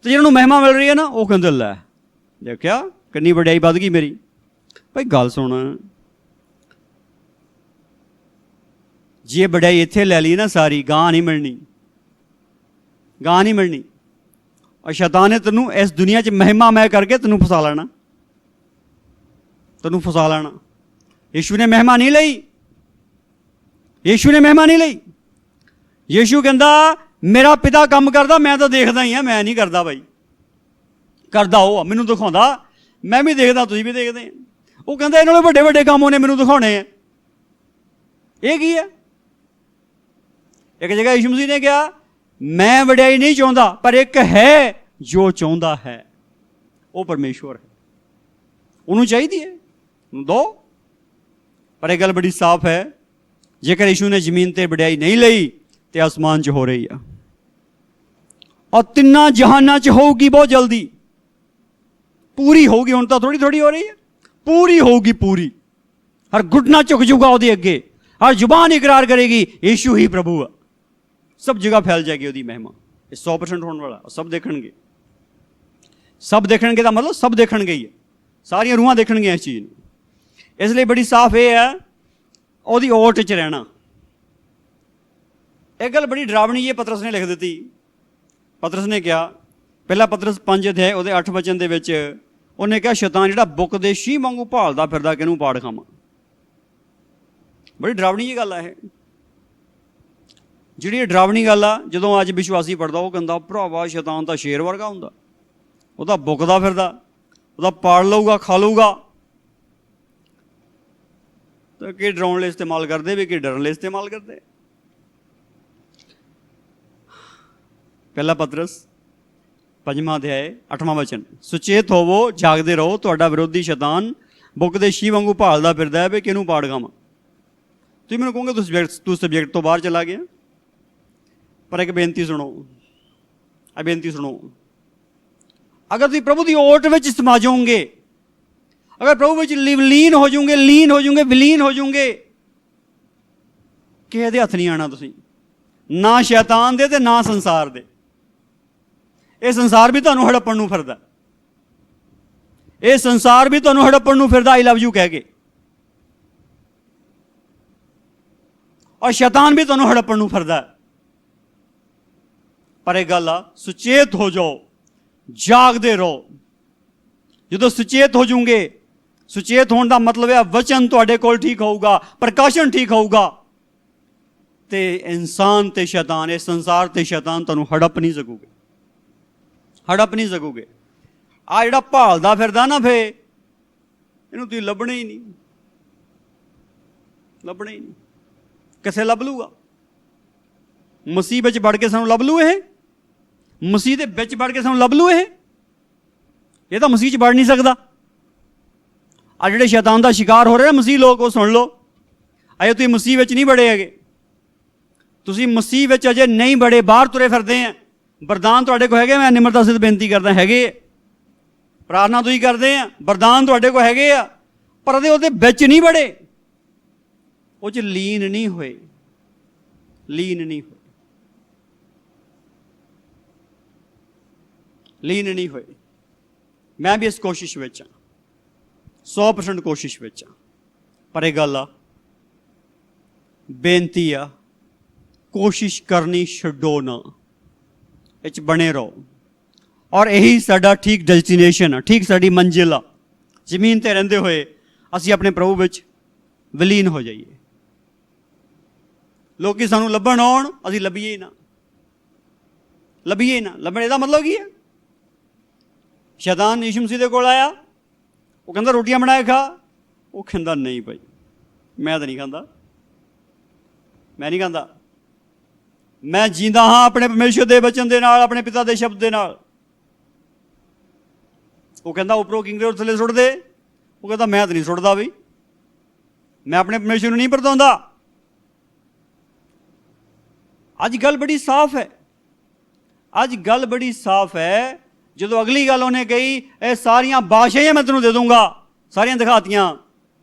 ਤੇ ਜਿਹਨਾਂ ਨੂੰ ਮਹਿਮਾ ਮਿਲ ਰਹੀ ਹੈ ਨਾ, ਉਹ ਕਹਿੰਦੇ ਲੈ ਦੇਖਿਆ ਕਿੰਨੀ ਵਡਿਆਈ ਵੱਧ ਗਈ ਮੇਰੀ। ਭਾਈ ਗੱਲ ਸੁਣ, ਜੇ ਵਡਿਆਈ ਇੱਥੇ ਲੈ ਲਈ ਨਾ ਸਾਰੀ, ਗਾਂ ਨਹੀਂ ਮਿਲਣੀ, ਗਾਂ ਨਹੀਂ ਮਿਲਣੀ। ਔਰ ਸ਼ੈਤਾਨ ਨੇ ਤੈਨੂੰ ਇਸ ਦੁਨੀਆ 'ਚ ਮਹਿਮਾ ਮੈਂ ਕਰਕੇ ਤੈਨੂੰ ਫਸਾ ਲੈਣਾ, ਤੈਨੂੰ ਫਸਾ ਲੈਣਾ। ਯੀਸ਼ੂ ਨੇ ਮਹਿਮਾ ਨਹੀਂ ਲਈ, ਯੀਸ਼ੂ ਨੇ ਮਹਿਮਾ ਨਹੀਂ ਲਈ। ਯੀਸ਼ੂ ਕਹਿੰਦਾ ਮੇਰਾ ਪਿਤਾ ਕੰਮ ਕਰਦਾ, ਮੈਂ ਤਾਂ ਦੇਖਦਾ ਹੀ ਹਾਂ, ਮੈਂ ਨਹੀਂ ਕਰਦਾ। ਬਾਈ ਕਰਦਾ ਉਹ, ਮੈਨੂੰ ਦਿਖਾਉਂਦਾ, ਮੈਂ ਵੀ ਦੇਖਦਾ, ਤੁਸੀਂ ਵੀ ਦੇਖਦੇ। ਉਹ ਕਹਿੰਦਾ ਇਹਨਾਂ ਨਾਲੋਂ ਵੱਡੇ ਵੱਡੇ ਕੰਮ ਉਹਨੇ ਮੈਨੂੰ ਦਿਖਾਉਣੇ ਆ। ਇਹ ਕੀ ਹੈ? ਇੱਕ ਜਗ੍ਹਾ ਯੀਸ਼ੂ ਮਸੀਹ ਨੇ ਕਿਹਾ ਮੈਂ ਵਡਿਆਈ ਨਹੀਂ ਚਾਹੁੰਦਾ, ਪਰ ਇੱਕ ਹੈ ਜੋ ਚਾਹੁੰਦਾ ਹੈ, ਉਹ ਪਰਮੇਸ਼ਵਰ ਹੈ, ਉਹਨੂੰ ਚਾਹੀਦੀ ਹੈ, ਦੋ। ਪਰ ਇਹ ਗੱਲ ਬੜੀ ਸਾਫ਼ ਹੈ, ਜੇਕਰ ਯੀਸ਼ੂ ਨੇ ਜ਼ਮੀਨ 'ਤੇ ਵਡਿਆਈ ਨਹੀਂ ਲਈ ਤੇ ਆਸਮਾਨ 'ਚ ਹੋ ਰਹੀ ਆ, ਔਰ ਤਿੰਨਾਂ ਜਹਾਨਾਂ 'ਚ ਹੋਊਗੀ ਬਹੁਤ ਜਲਦੀ, ਪੂਰੀ ਹੋਊਗੀ। ਹੁਣ ਤਾਂ ਥੋੜੀ ਥੋੜੀ ਹੋ ਰਹੀ ਹੈ, ਪੂਰੀ ਹੋਊਗੀ, ਪੂਰੀ। ਹਰ ਘੁਟਨਾ ਝੁਕ ਜੂਗਾ ਉਹਦੇ ਅੱਗੇ, ਹਰ ਜ਼ੁਬਾਨ ਇਕਰਾਰ ਕਰੇਗੀ ਯੀਸ਼ੂ ਹੀ ਪ੍ਰਭੂ ਆ। ਸਭ ਜਗ੍ਹਾ ਫੈਲ ਜਾਏਗੀ ਉਹਦੀ ਮਹਿਮਾ। ਇਹ 100% ਹੋਣ ਵਾਲਾ, ਸਭ ਦੇਖਣਗੇ। ਸਭ ਦੇਖਣਗੇ ਦਾ ਮਤਲਬ ਸਭ ਦੇਖਣਗੇ ਹੀ ਹੈ, ਸਾਰੀਆਂ ਰੂਹਾਂ ਦੇਖਣਗੀਆਂ ਇਸ ਚੀਜ਼ ਨੂੰ। ਇਸ ਲਈ ਬੜੀ ਸਾਫ਼ ਇਹ ਹੈ, ਉਹਦੀ ਓਟ 'ਚ ਰਹਿਣਾ। ਇਹ ਗੱਲ ਬੜੀ ਡਰਾਵਣੀ ਹੈ, ਪਤਰਸ ਨੇ ਲਿਖ ਦਿੱਤੀ। ਪਤਰਸ ਨੇ ਕਿਹਾ, ਪਹਿਲਾ ਪਤਰਸ 5 ਅਧਿਆਇ ਉਹਦੇ 8 ਵਚਨ ਦੇ ਵਿੱਚ ਉਹਨੇ ਕਿਹਾ ਸ਼ੈਤਾਨ ਜਿਹੜਾ ਬੁੱਕ ਦੇ ਸ਼ੀਂਹ ਵਾਂਗੂ ਭਾਲਦਾ ਫਿਰਦਾ ਕਿਹਨੂੰ ਪਾੜ ਖਾਵਾਂ। ਬੜੀ ਡਰਾਵਣੀ ਜਿਹੀ ਗੱਲ ਆ ਇਹ, ਜਿਹੜੀ ਡਰਾਵਣੀ ਗੱਲ ਆ। ਜਦੋਂ ਅੱਜ ਵਿਸ਼ਵਾਸੀ ਪੜ੍ਹਦਾ ਉਹ ਕਹਿੰਦਾ ਭਰਾਵਾ ਸ਼ੈਤਾਨ ਤਾਂ ਸ਼ੇਰ ਵਰਗਾ ਹੁੰਦਾ, ਉਹ ਤਾਂ ਬੁੱਕਦਾ ਫਿਰਦਾ, ਉਹਦਾ ਪਾੜ ਲਊਗਾ, ਖਾ ਲਊਗਾ। ਤਾਂ ਕਿ ਡਰਾਉਣ ਲਈ ਇਸਤੇਮਾਲ ਕਰਦੇ ਵੀ, ਕਿ ਡਰਨ ਲਈ ਇਸਤੇਮਾਲ ਕਰਦੇ। ਪਹਿਲਾ ਪਤਰਸ 5ਵਾਂ ਅਧਿਆਇ 8ਵਾਂ ਵਚਨ, ਸੁਚੇਤ ਹੋਵੋ, ਜਾਗਦੇ ਰਹੋ, ਤੁਹਾਡਾ ਵਿਰੋਧੀ ਸ਼ੈਤਾਨ ਬੁੱਕ ਦੇ ਸ਼ੀਂਹ ਵਾਂਗੂ ਭਾਲਦਾ ਫਿਰਦਾ ਹੈ ਵੀ ਕਿਹਨੂੰ ਪਾੜ ਖਾਵਾਂ। ਤੁਸੀਂ ਮੈਨੂੰ ਕਹੋਗੇ ਤੂੰ ਸਬਜੈਕਟ ਤੋਂ ਬਾਹਰ ਚਲਾ ਗਿਆ, ਪਰ ਇੱਕ ਬੇਨਤੀ ਸੁਣੋ, ਇਹ ਬੇਨਤੀ ਸੁਣੋ। ਅਗਰ ਤੁਸੀਂ ਪ੍ਰਭੂ ਦੀ ਓਟ ਵਿੱਚ ਸਮਾ ਜਾਓਗੇ, ਅਗਰ ਪ੍ਰਭੂ ਵਿੱਚ ਲੀਨ ਹੋ ਜਾਓਗੇ, ਵਿਲੀਨ ਹੋ ਜਾਓਗੇ, ਕਿਸੇ ਦੇ ਹੱਥ ਨਹੀਂ ਆਉਣਾ ਤੁਸੀਂ, ਨਾ ਸ਼ੈਤਾਨ ਦੇ ਤੇ ਨਾ ਸੰਸਾਰ ਦੇ। ਇਹ ਸੰਸਾਰ ਵੀ ਤੁਹਾਨੂੰ ਹੜੱਪਣ ਨੂੰ ਫਿਰਦਾ, ਇਹ ਸੰਸਾਰ ਵੀ ਤੁਹਾਨੂੰ ਹੜੱਪਣ ਨੂੰ ਫਿਰਦਾ ਆਈ ਲਵ ਯੂ ਕਹਿ ਕੇ, ਔਰ ਸ਼ੈਤਾਨ ਵੀ ਤੁਹਾਨੂੰ ਹੜੱਪਣ ਨੂੰ ਫਿਰਦਾ। ਪਰ ਇਹ ਗੱਲ ਆ, ਸੁਚੇਤ ਹੋ ਜਾਓ, ਜਾਗਦੇ ਰਹੋ। ਜਦੋਂ ਸੁਚੇਤ ਹੋ ਜਾਓਗੇ, ਸੁਚੇਤ ਹੋਣ ਦਾ ਮਤਲਬ ਹੈ ਵਚਨ ਤੁਹਾਡੇ ਕੋਲ ਠੀਕ ਹੋਊਗਾ, ਪ੍ਰਕਾਸ਼ਨ ਠੀਕ ਹੋਊਗਾ, ਤੇ ਇਨਸਾਨ ਤੇ ਸ਼ੈਤਾਨ, ਇਹ ਸੰਸਾਰ ਤੇ ਸ਼ੈਤਾਨ ਤੁਹਾਨੂੰ ਹੜੱਪ ਨਹੀਂ ਸਕੂਗੇ, ਹੜੱਪ ਨਹੀਂ ਸਕੂਗੇ। ਆ ਜਿਹੜਾ ਭਾਲਦਾ ਫਿਰਦਾ ਨਾ, ਫੇ ਇਹਨੂੰ ਤੁਸੀਂ ਲੱਭਣੇ ਹੀ ਨਹੀਂ, ਲੱਭਣੇ ਹੀ ਨਹੀਂ। ਕਿੱਥੇ ਲੱਭ ਲੂਗਾ? ਮਸੀਹ ਵਿੱਚ ਵੜ ਕੇ ਸਾਨੂੰ ਲੱਭ ਲੂ? ਇਹ ਮਸੀਹ ਦੇ ਵਿੱਚ ਵੜ ਕੇ ਸਾਨੂੰ ਲੱਭ ਲੂ? ਇਹ ਤਾਂ ਮਸੀਹ 'ਚ ਵੜ ਨਹੀਂ ਸਕਦਾ। ਆ ਜਿਹੜੇ ਸ਼ੈਤਾਨ ਦਾ ਸ਼ਿਕਾਰ ਹੋ ਰਹੇ ਮਸੀਹ ਲੋਕ, ਉਹ ਸੁਣ ਲਓ, ਅਜੇ ਤੁਸੀਂ ਮਸੀਹ ਵਿੱਚ ਨਹੀਂ ਵੜੇ ਹੈਗੇ, ਤੁਸੀਂ ਮਸੀਹ ਵਿੱਚ ਅਜੇ ਨਹੀਂ ਬੜੇ, ਬਾਹਰ ਤੁਰੇ ਫਿਰਦੇ ਆ। ਵਰਦਾਨ ਤੁਹਾਡੇ ਕੋਲ ਹੈਗੇ, ਮੈਂ ਨਿਮਰਤਾ ਸਹਿਤ ਬੇਨਤੀ ਕਰਦਾ, ਹੈਗੇ। ਪ੍ਰਾਰਥਨਾ ਤੁਸੀਂ ਕਰਦੇ ਆ, ਵਰਦਾਨ ਤੁਹਾਡੇ ਕੋਲ ਹੈਗੇ ਆ, ਪਰ ਉਹਦੇ ਵਿੱਚ ਨਹੀਂ ਬੜੇ, ਉਹ 'ਚ ਲੀਨ ਨਹੀਂ ਹੋਏ, ਲੀਨ ਨਹੀਂ ਹੋਏ, ਲੀਨ ਨਹੀਂ ਹੋਏ। ਮੈਂ ਵੀ ਇਸ ਕੋਸ਼ਿਸ਼ ਵਿੱਚ ਹਾਂ, 100% ਕੋਸ਼ਿਸ਼ ਵਿੱਚ ਹਾਂ। ਪਰ ਇਹ ਗੱਲ ਆ, ਬੇਨਤੀ ਆ, ਕੋਸ਼ਿਸ਼ ਕਰਨੀ ਛੱਡੋ ਨਾ, ਇਹ 'ਚ ਬਣੇ ਰਹੋ। ਔਰ ਇਹੀ ਸਾਡਾ ਠੀਕ ਡੈਸਟੀਨੇਸ਼ਨ ਆ, ਠੀਕ ਸਾਡੀ ਮੰਜ਼ਿਲ ਆ। ਜ਼ਮੀਨ 'ਤੇ ਰਹਿੰਦੇ ਹੋਏ ਅਸੀਂ ਆਪਣੇ ਪ੍ਰਭੂ ਵਿੱਚ ਵਿਲੀਨ ਹੋ ਜਾਈਏ। ਲੋਕੀ ਸਾਨੂੰ ਲੱਭਣ ਆਉਣ, ਅਸੀਂ ਲੱਭੀਏ ਨਾ, ਲੱਭੀਏ ਨਾ। ਲੱਭਣ ਇਹਦਾ ਮਤਲਬ ਕੀ ਹੈ? ਸ਼ੈਤਾਨ ਯਿਸੂ ਮਸੀਹ ਦੇ ਕੋਲ ਆਇਆ, ਉਹ ਕਹਿੰਦਾ ਰੋਟੀਆਂ ਬਣਾ ਕੇ ਖਾ। ਉਹ ਕਹਿੰਦਾ ਨਹੀਂ ਭਾਈ, ਮੈਂ ਤਾਂ ਨਹੀਂ ਖਾਂਦਾ, ਮੈਂ ਨਹੀਂ ਖਾਂਦਾ। ਮੈਂ ਜੀਂਦਾ ਹਾਂ ਆਪਣੇ ਪਰਮੇਸ਼ਰ ਦੇ ਬਚਨ ਦੇ ਨਾਲ, ਆਪਣੇ ਪਿਤਾ ਦੇ ਸ਼ਬਦ ਦੇ ਨਾਲ। ਉਹ ਕਹਿੰਦਾ ਉੱਪਰੋਂ ਕਿੰਗਰੇ ਥੱਲੇ ਸੁੱਟ ਦੇ। ਉਹ ਕਹਿੰਦਾ ਮੈਂ ਤਾਂ ਨਹੀਂ ਸੁੱਟਦਾ ਬਈ, ਮੈਂ ਆਪਣੇ ਪਰਮੇਸ਼ਰ ਨੂੰ ਨਹੀਂ ਪਰਤਾਉਂਦਾ। ਅੱਜ ਗੱਲ ਬੜੀ ਸਾਫ਼ ਹੈ, ਅੱਜ ਗੱਲ ਬੜੀ ਸਾਫ਼ ਹੈ। ਜਦੋਂ ਅਗਲੀ ਗੱਲ ਉਹਨੇ ਕਹੀ, ਇਹ ਸਾਰੀਆਂ ਬਾਦਸ਼ਾਹੀਆਂ ਮੈਂ ਤੈਨੂੰ ਦੇ ਦੂੰਗਾ, ਸਾਰੀਆਂ ਦਿਖਾਤੀਆਂ,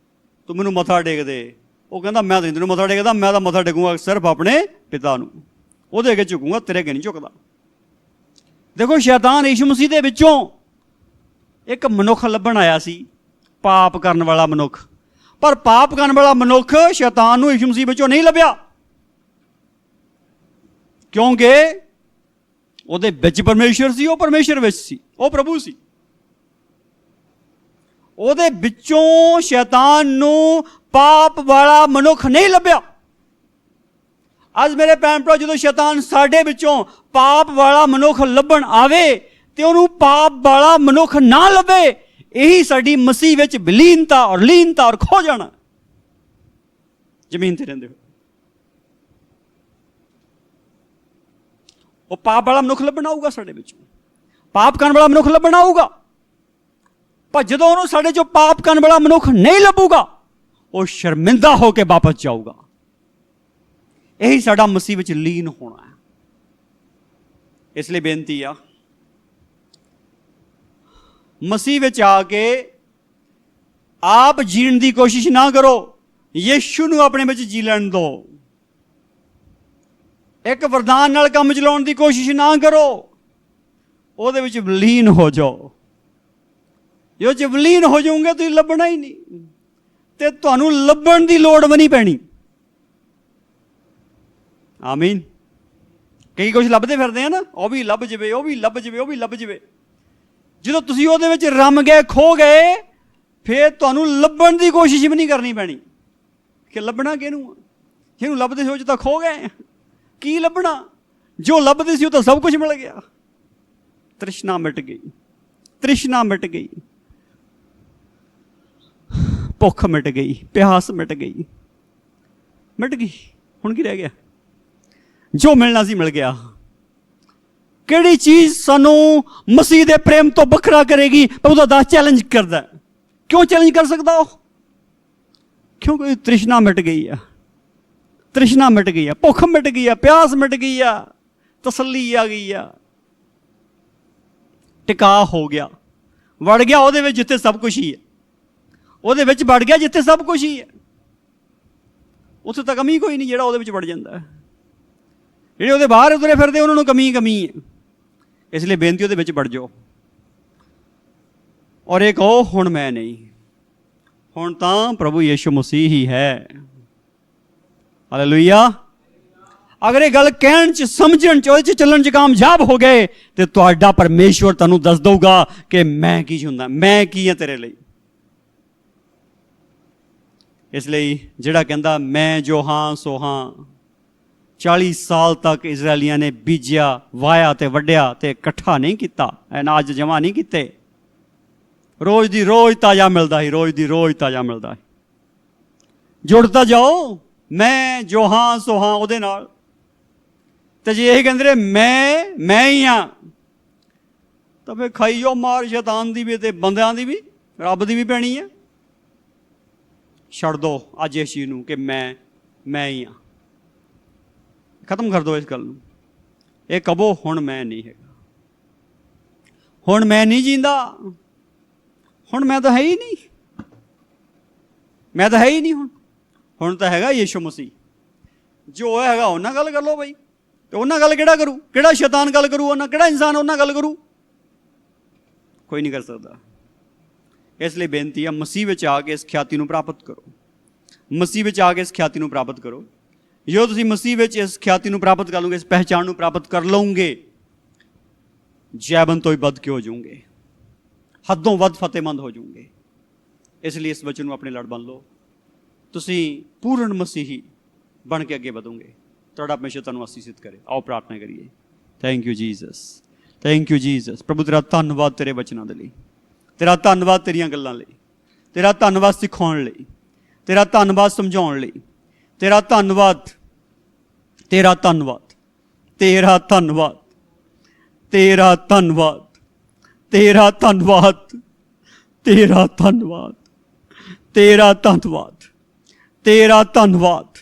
ਤੂੰ ਮੈਨੂੰ ਮੱਥਾ ਟੇਕ ਦੇ। ਉਹ ਕਹਿੰਦਾ ਮੈਂ ਤਾਂ ਨਹੀਂ ਤੈਨੂੰ ਮੱਥਾ ਟੇਕਦਾ, ਮੈਂ ਤਾਂ ਮੱਥਾ ਟੇਕੂੰਗਾ ਸਿਰਫ ਆਪਣੇ ਪਿਤਾ ਨੂੰ, ਉਹਦੇ ਅੱਗੇ ਝੁਕੂੰਗਾ, ਤੇਰੇ ਅੱਗੇ ਨਹੀਂ ਝੁਕਦਾ। ਦੇਖੋ, ਸ਼ੈਤਾਨ ਯਿਸੂ ਮਸੀਹ ਦੇ ਵਿੱਚੋਂ ਇੱਕ ਮਨੁੱਖ ਲੱਭਣ ਆਇਆ ਸੀ, ਪਾਪ ਕਰਨ ਵਾਲਾ ਮਨੁੱਖ। ਪਰ ਪਾਪ ਕਰਨ ਵਾਲਾ ਮਨੁੱਖ ਸ਼ੈਤਾਨ ਨੂੰ ਯਿਸੂ ਮਸੀਹ ਵਿੱਚੋਂ ਨਹੀਂ ਲੱਭਿਆ, ਕਿਉਂਕਿ ਉਹਦੇ ਵਿੱਚ ਪਰਮੇਸ਼ਰ ਸੀ, ਉਹ ਪਰਮੇਸ਼ਰ ਵਿੱਚ ਸੀ, ਉਹ ਪ੍ਰਭੂ ਸੀ। ਉਹਦੇ ਵਿੱਚੋਂ ਸ਼ੈਤਾਨ ਨੂੰ ਪਾਪ ਵਾਲਾ ਮਨੁੱਖ ਨਹੀਂ ਲੱਭਿਆ। ਅੱਜ ਮੇਰੇ ਭੈਣ ਭਰਾ, ਜਦੋਂ ਸ਼ੈਤਾਨ ਸਾਡੇ ਵਿੱਚੋਂ ਪਾਪ ਵਾਲਾ ਮਨੁੱਖ ਲੱਭਣ ਆਵੇ ਤੇ ਉਹਨੂੰ ਪਾਪ ਵਾਲਾ ਮਨੁੱਖ ਨਾ ਲੱਭੇ, ਇਹੀ ਸਾਡੀ ਮਸੀਹ ਵਿੱਚ ਵਿਲੀਨਤਾ ਔਰ ਲੀਨਤਾ ਔਰ ਖੋ ਜਾਣਾ ਜ਼ਮੀਨ ਤੇ ਰਹਿੰਦੇ ਹੋ। ਉਹ ਪਾਪ ਵਾਲਾ ਮਨੁੱਖ ਲੱਭਣ ਆਊਗਾ ਸਾਡੇ ਵਿੱਚੋਂ, ਪਾਪ ਕਰਨ ਵਾਲਾ ਮਨੁੱਖ ਲੱਭਣ ਆਊਗਾ। ਪਰ ਜਦੋਂ ਉਹਨੂੰ ਸਾਡੇ ਚੋਂ ਪਾਪ ਕਰਨ ਵਾਲਾ ਮਨੁੱਖ ਨਹੀਂ ਲੱਭੂਗਾ, ਉਹ ਸ਼ਰਮਿੰਦਾ ਹੋ ਕੇ ਵਾਪਸ ਜਾਊਗਾ। ਇਹੀ ਸਾਡਾ ਮਸੀਹ ਵਿੱਚ ਲੀਨ ਹੋਣਾ ਹੈ। ਇਸ ਲਈ ਬੇਨਤੀ ਆ, ਮਸੀਹ ਵਿੱਚ ਆ ਕੇ ਆਪ ਜੀਣ ਦੀ ਕੋਸ਼ਿਸ਼ ਨਾ ਕਰੋ, ਯਿਸੂ ਨੂੰ ਆਪਣੇ ਵਿੱਚ ਜੀ ਲੈਣ ਦਿਓ। ਇੱਕ ਵਰਦਾਨ ਨਾਲ ਕੰਮ ਚਲਾਉਣ ਦੀ ਕੋਸ਼ਿਸ਼ ਨਾ ਕਰੋ, ਉਹਦੇ ਵਿੱਚ ਵਿਲੀਨ ਹੋ ਜਾਓ। ਜੋ ਚ ਵਿਲੀਨ ਹੋ ਜਾਓਗੇ ਤੁਸੀਂ ਲੱਭਣਾ ਹੀ ਨਹੀਂ, ਤੇ ਤੁਹਾਨੂੰ ਲੱਭਣ ਦੀ ਲੋੜ ਵੀ ਨਹੀਂ ਪੈਣੀ। ਆਮੀਨ। ਕਈ ਕੁਝ ਲੱਭਦੇ ਫਿਰਦੇ ਆ ਨਾ, ਉਹ ਵੀ ਲੱਭ ਜਾਵੇ, ਉਹ ਵੀ ਲੱਭ ਜਾਵੇ, ਉਹ ਵੀ ਲੱਭ ਜਾਵੇ। ਜਦੋਂ ਤੁਸੀਂ ਉਹਦੇ ਵਿੱਚ ਰਮ ਗਏ, ਖੋ ਗਏ, ਫਿਰ ਤੁਹਾਨੂੰ ਲੱਭਣ ਦੀ ਕੋਸ਼ਿਸ਼ ਵੀ ਨਹੀਂ ਕਰਨੀ ਪੈਣੀ ਕਿ ਲੱਭਣਾ ਕਿਹਨੂੰ ਆ। ਜਿਹਨੂੰ ਲੱਭਦੇ ਸੀ ਉਹ 'ਚ ਤਾਂ ਖੋ ਗਏ, ਕੀ ਲੱਭਣਾ? ਜੋ ਲੱਭਦੇ ਸੀ ਉਹ ਤਾਂ ਸਭ ਕੁਝ ਮਿਲ ਗਿਆ। ਤ੍ਰਿਸ਼ਨਾ ਮਿਟ ਗਈ, ਤ੍ਰਿਸ਼ਨਾ ਮਿਟ ਗਈ, ਭੁੱਖ ਮਿਟ ਗਈ, ਪਿਆਸ ਮਿਟ ਗਈ, ਮਿਟ ਗਈ। ਹੁਣ ਕੀ ਰਹਿ ਗਿਆ? ਜੋ ਮਿਲਣਾ ਸੀ ਮਿਲ ਗਿਆ। ਕਿਹੜੀ ਚੀਜ਼ ਸਾਨੂੰ ਮਸੀਹ ਦੇ ਪ੍ਰੇਮ ਤੋਂ ਵੱਖਰਾ ਕਰੇਗੀ? ਉਹਦਾ ਦਾਸ ਚੈਲੰਜ ਕਰਦਾ। ਕਿਉਂ ਚੈਲੰਜ ਕਰ ਸਕਦਾ ਉਹ? ਕਿਉਂਕਿ ਤ੍ਰਿਸ਼ਨਾ ਮਿਟ ਗਈ ਆ, ਤ੍ਰਿਸ਼ਨਾ ਮਿਟ ਗਈ ਆ, ਭੁੱਖ ਮਿਟ ਗਈ ਆ, ਪਿਆਸ ਮਿਟ ਗਈ ਆ, ਤਸੱਲੀ ਆ ਗਈ ਆ, ਟਿਕਾ ਹੋ ਗਿਆ, ਵੜ ਗਿਆ ਉਹਦੇ ਵਿੱਚ ਜਿੱਥੇ ਸਭ ਕੁਝ ਹੀ ਹੈ। ਉਹਦੇ ਵਿੱਚ ਵੜ ਗਿਆ ਜਿੱਥੇ ਸਭ ਕੁਝ ਹੀ ਹੈ, ਉੱਥੇ ਤਾਂ ਕਮੀ ਕੋਈ ਨਹੀਂ। ਜਿਹੜਾ ਉਹਦੇ ਵਿੱਚ ਵੜ ਜਾਂਦਾ, ਜਿਹੜੇ ਉਹਦੇ ਬਾਹਰ ਉਤਰੇ ਫਿਰਦੇ ਉਹਨਾਂ ਨੂੰ ਕਮੀ ਹੈ। ਇਸ ਲਈ ਬੇਨਤੀ, ਉਹਦੇ ਵਿੱਚ ਵੜ ਜਾਓ ਔਰ ਇਹ ਕਹੋ, ਹੁਣ ਮੈਂ ਨਹੀਂ, ਹੁਣ ਤਾਂ ਪ੍ਰਭੂ ਯਿਸੂ ਮਸੀਹ ਹੀ ਹੈ। ਹਾਲੇਲੂਇਆ। ਅਗਰ ਇਹ ਗੱਲ ਕਹਿਣ 'ਚ, ਸਮਝਣ 'ਚ, ਉਹਦੇ 'ਚ ਚੱਲਣ 'ਚ ਕਾਮਯਾਬ ਹੋ ਗਏ ਤੇ ਤੁਹਾਡਾ ਪਰਮੇਸ਼ਵਰ ਤੁਹਾਨੂੰ ਦੱਸ ਦਊਗਾ ਕਿ ਮੈਂ ਕੀ ਹੁੰਦਾ, ਮੈਂ ਕੀ ਹਾਂ ਤੇਰੇ ਲਈ। ਇਸ ਲਈ ਜਿਹੜਾ ਕਹਿੰਦਾ ਮੈਂ ਜੋ ਹਾਂ ਸੋ ਹਾਂ, 40 ਸਾਲ ਤੱਕ ਇਜ਼ਰਾਈਲੀਆਂ ਨੇ ਬੀਜਿਆ, ਵਾਇਆ ਤੇ ਵੱਢਿਆ ਤੇ ਇਕੱਠਾ ਨਹੀਂ ਕੀਤਾ, ਅਨਾਜ ਜਮ੍ਹਾਂ ਨਹੀਂ ਕੀਤੇ। ਰੋਜ਼ ਦੀ ਰੋਜ਼ ਤਾਜ਼ਾ ਮਿਲਦਾ ਸੀ, ਰੋਜ਼ ਦੀ ਰੋਜ਼ ਤਾਜ਼ਾ ਮਿਲਦਾ ਸੀ। ਜੁੜਦਾ ਜਾਓ, ਮੈਂ ਜੋ ਹਾਂ ਸੋ ਹਾਂ ਉਹਦੇ ਨਾਲ। ਤੇ ਜੇ ਇਹ ਕਹਿੰਦੇ ਮੈਂ ਹੀ ਹਾਂ, ਤਾਂ ਫਿਰ ਖਾਈ ਜਾਓ ਮਾਰ ਸ਼ੈਤਾਨ ਦੀ ਵੀ ਤੇ ਬੰਦਿਆਂ ਦੀ ਵੀ, ਰੱਬ ਦੀ ਵੀ ਪੈਣੀ ਹੈ। ਛੱਡ ਦਿਓ ਅੱਜ ਇਸ ਚੀਜ਼ ਨੂੰ ਕਿ ਮੈਂ ਹੀ ਹਾਂ। ਖਤਮ ਕਰ ਦਿਓ ਇਸ ਗੱਲ ਨੂੰ। ਇਹ ਕਹੋ, ਹੁਣ ਮੈਂ ਨਹੀਂ ਹੈਗਾ, ਹੁਣ ਮੈਂ ਨਹੀਂ ਜੀਂਦਾ, ਹੁਣ ਮੈਂ ਤਾਂ ਹੈ ਹੀ ਨਹੀਂ, ਮੈਂ ਤਾਂ ਹੈ ਹੀ ਨਹੀਂ। ਹੁਣ ਤਾਂ ਹੈਗਾ ਯਿਸੂ ਮਸੀਹ। ਜੋ ਹੈਗਾ ਉਹਨਾਂ ਗੱਲ ਕਰ ਲਓ ਬਾਈ। ਤੇ ਉਹਨਾਂ ਗੱਲ ਕਿਹੜਾ ਕਰੂ? ਕਿਹੜਾ ਸ਼ੈਤਾਨ ਗੱਲ ਕਰੂ? ਉਹਨਾਂ ਕਿਹੜਾ ਇਨਸਾਨ ਉਹਨਾਂ ਗੱਲ ਕਰੂ? ਕੋਈ ਨਹੀਂ ਕਰ ਸਕਦਾ। ਇਸ ਲਈ ਬੇਨਤੀ ਹੈ, ਮਸੀਹ ਵਿੱਚ ਆ ਕੇ ਇਸ ਖਿਆਤੀ ਨੂੰ ਪ੍ਰਾਪਤ ਕਰੋ। ਮਸੀਹ ਵਿੱਚ ਆ ਕੇ ਇਸ ਖਿਆਤੀ ਨੂੰ ਪ੍ਰਾਪਤ ਕਰੋ। ਜੋ ਤੁਸੀਂ ਮਸੀਹ ਵਿੱਚ ਇਸ ਖਿਆਤੀ ਨੂੰ ਪ੍ਰਾਪਤ ਕਰ ਲਓਗੇ, ਇਸ ਪਹਿਚਾਣ ਨੂੰ ਪ੍ਰਾਪਤ ਕਰ ਲਓਗੇ, ਜੈਬਨ ਤੋਂ ਹੀ ਵੱਧ ਕੇ ਹੋ ਜਾਓਗੇ, ਹੱਦੋਂ ਵੱਧ ਫਤਿਹਮੰਦ ਹੋ ਜਾਓਗੇ। ਇਸ ਲਈ ਇਸ ਵਚਨ ਨੂੰ ਆਪਣੇ ਲੜ ਬਣ ਲਓ। ਤੁਸੀਂ ਪੂਰਨ ਮਸੀਹੀ ਬਣ ਕੇ ਅੱਗੇ ਵਧੋਗੇ। ਤੁਹਾਡਾ ਪਰਮੇਸ਼ਰ ਤੁਹਾਨੂੰ ਅਸੀਸਿਤ ਕਰੇ। ਆਓ ਪ੍ਰਾਰਥਨਾ ਕਰੀਏ। Thank you Jesus, thank you Jesus. ਪ੍ਰਭੂ ਤੇਰਾ ਧੰਨਵਾਦ ਤੇਰੇ ਵਚਨਾਂ ਦੇ ਲਈ, ਤੇਰਾ ਧੰਨਵਾਦ ਤੇਰੀਆਂ ਗੱਲਾਂ ਲਈ, ਤੇਰਾ ਧੰਨਵਾਦ ਸਿਖਾਉਣ ਲਈ, ਤੇਰਾ ਧੰਨਵਾਦ ਸਮਝਾਉਣ ਲਈ, ਤੇਰਾ ਧੰਨਵਾਦ, ਤੇਰਾ ਧੰਨਵਾਦ, ਤੇਰਾ ਧੰਨਵਾਦ, ਤੇਰਾ ਧੰਨਵਾਦ, ਤੇਰਾ ਧੰਨਵਾਦ, ਤੇਰਾ ਧੰਨਵਾਦ, ਤੇਰਾ ਧੰਨਵਾਦ, ਤੇਰਾ ਧੰਨਵਾਦ,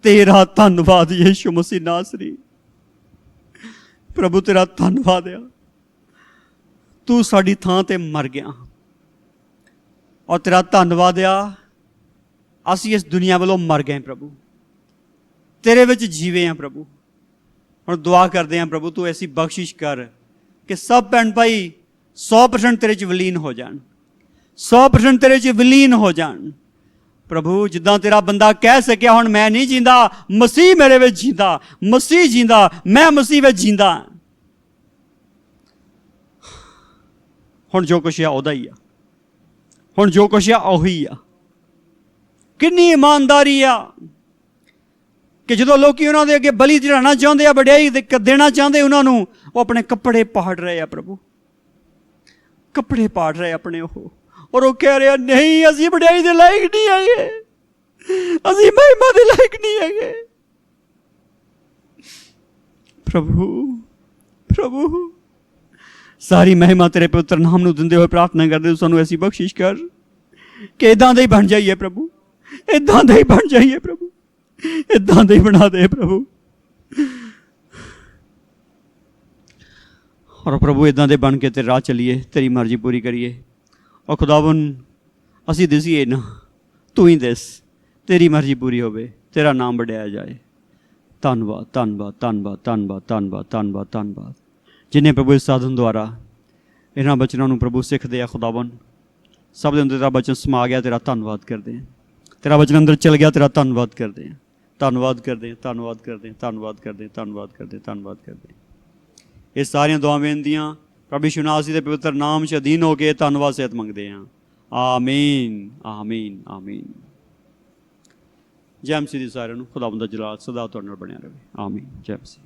ਤੇਰਾ ਧੰਨਵਾਦ ਯਿਸੂ ਮਸੀਹ ਨਾਸਰੀ। ਪ੍ਰਭੂ ਤੇਰਾ ਧੰਨਵਾਦ ਆ, ਤੂੰ ਸਾਡੀ ਥਾਂ ਤੇ ਮਰ ਗਿਆ, ਔਰ ਤੇਰਾ ਧੰਨਵਾਦ ਆ ਅਸੀਂ ਇਸ ਦੁਨੀਆ ਵੱਲੋਂ ਮਰ ਗਏ ਪ੍ਰਭੂ, ਤੇਰੇ ਵਿੱਚ ਜੀਵੇ ਹਾਂ ਪ੍ਰਭੂ। ਹੁਣ ਦੁਆ ਕਰਦੇ ਹਾਂ ਪ੍ਰਭੂ ਤੂੰ ਐਸੀ ਬਖਸ਼ਿਸ਼ ਕਰ ਕਿ ਸਭ ਭੈਣ ਭਾਈ 100% ਤੇਰੇ 'ਚ ਵਿਲੀਨ ਹੋ ਜਾਣ, 100% ਤੇਰੇ 'ਚ ਵਿਲੀਨ ਹੋ ਜਾਣ ਪ੍ਰਭੂ। ਜਿੱਦਾਂ ਤੇਰਾ ਬੰਦਾ ਕਹਿ ਸਕਿਆ ਹੁਣ ਮੈਂ ਨਹੀਂ ਜੀਂਦਾ, ਮਸੀਹ ਮੇਰੇ ਵਿੱਚ ਜੀਂਦਾ, ਮਸੀਹ ਜੀਂਦਾ, ਮੈਂ ਮਸੀਹ ਵਿੱਚ ਜੀਂਦਾ। ਹੁਣ ਜੋ ਕੁਛ ਆ ਉਹਦਾ ਹੀ ਆ, ਹੁਣ ਜੋ ਕੁਛ ਆ ਉਹੀ ਆ। ਕਿੰਨੀ ਇਮਾਨਦਾਰੀ ਆ ਕਿ ਜਦੋਂ ਲੋਕੀ ਉਹਨਾਂ ਦੇ ਅੱਗੇ ਬਲੀ ਚੜਾਉਣਾ ਚਾਹੁੰਦੇ ਆ, ਵਡਿਆਈ ਦੇਣਾ ਚਾਹੁੰਦੇ ਉਹਨਾਂ ਨੂੰ, ਉਹ ਆਪਣੇ ਕੱਪੜੇ ਪਾੜ ਰਹੇ ਆ ਪ੍ਰਭੂ, ਕੱਪੜੇ ਪਾੜ ਰਹੇ ਆਪਣੇ ਉਹ, ਔਰ ਉਹ ਕਹਿ ਰਿਹਾ ਨਹੀਂ ਅਸੀਂ ਵਡਿਆਈ ਦੇ ਲਾਇਕ ਨਹੀਂ ਹੈਗੇ, ਅਸੀਂ ਮਹਿਮਾ ਦੇ ਲਾਇਕ ਨਹੀਂ ਹੈਗੇ। ਪ੍ਰਭੂ, ਪ੍ਰਭੂ ਸਾਰੀ ਮਹਿਮਾ ਤੇਰੇ ਪਵਿੱਤਰ ਨਾਮ ਨੂੰ ਦਿੰਦੇ ਹੋਏ ਪ੍ਰਾਰਥਨਾ ਕਰਦੇ ਸਾਨੂੰ ਐਸੀ ਬਖਸ਼ਿਸ਼ ਕਰ ਕਿ ਇੱਦਾਂ ਦੇ ਹੀ ਬਣ ਜਾਈਏ ਪ੍ਰਭੂ, ਇੱਦਾਂ ਦੇ ਹੀ ਬਣ ਜਾਈਏ ਪ੍ਰਭੂ, ਇੱਦਾਂ ਦੇ ਹੀ ਬਣਾ ਦੇ ਪ੍ਰਭੂ। ਔਰ ਪ੍ਰਭੂ ਇੱਦਾਂ ਦੇ ਬਣ ਕੇ ਤੇਰੇ ਰਾਹ ਚੱਲੀਏ, ਤੇਰੀ ਮਰਜ਼ੀ ਪੂਰੀ ਕਰੀਏ। ਔਰ ਖੁਦਾਵੰ ਅਸੀਂ ਦਿਸੀਏ ਨਾ, ਤੂੰ ਹੀ ਦਿਸ, ਤੇਰੀ ਮਰਜ਼ੀ ਪੂਰੀ ਹੋਵੇ, ਤੇਰਾ ਨਾਮ ਵਡਿਆਇਆ ਜਾਏ। ਧੰਨਵਾਦ, ਧੰਨਵਾਦ, ਧੰਨਵਾਦ, ਧੰਨਵਾਦ, ਧੰਨਵਾਦ, ਧੰਨਵਾਦ, ਧੰਨਵਾਦ। ਜਿੰਨੇ ਪ੍ਰਭੂ ਇਸ ਸਾਧਨ ਦੁਆਰਾ ਇਹਨਾਂ ਬਚਨਾਂ ਨੂੰ ਪ੍ਰਭੂ ਸਿੱਖਦੇ ਆ ਖੁਦਾਵੰ, ਸਭ ਦੇ ਅੰਦਰ ਤੇਰਾ ਬਚਨ ਸਮਾ ਗਿਆ, ਤੇਰਾ ਧੰਨਵਾਦ ਕਰਦੇ ਹਾਂ। ਤੇਰਾ ਬਚਨ ਅੰਦਰ ਚਲ ਗਿਆ, ਤੇਰਾ ਧੰਨਵਾਦ ਕਰਦੇ ਹਾਂ, ਧੰਨਵਾਦ ਕਰਦੇ ਹਾਂ, ਧੰਨਵਾਦ ਕਰਦੇ ਹਾਂ, ਧੰਨਵਾਦ ਕਰਦੇ ਹਾਂ, ਧੰਨਵਾਦ ਕਰਦੇ ਹਾਂ, ਧੰਨਵਾਦ ਕਰਦੇ ਹਾਂ। ਇਹ ਸਾਰੀਆਂ ਦੁਆਵਾਂ ਦੀਆਂ ਪ੍ਰਭੂ ਯਿਸੂ ਨਾਸਰੀ ਦੇ ਪਵਿੱਤਰ ਨਾਮ 'ਚ ਅਧੀਨ ਹੋ ਕੇ ਧੰਨਵਾਦ ਸਹਿਤ ਮੰਗਦੇ ਹਾਂ। ਆਮੀਨ, ਆਮੀਨ, ਆਮੀਨ। ਜੈ ਮਸੀਹ ਦੀ ਸਾਰਿਆਂ ਨੂੰ ਖੁਦਾਵੰਦ ਦਾ ਜਲਾਲ ਸਦਾ ਤੁਹਾਡੇ ਨਾਲ ਬਣਿਆ ਰਹੇ। ਆਮੀਨ। ਜੈ ਮਸੀਹ।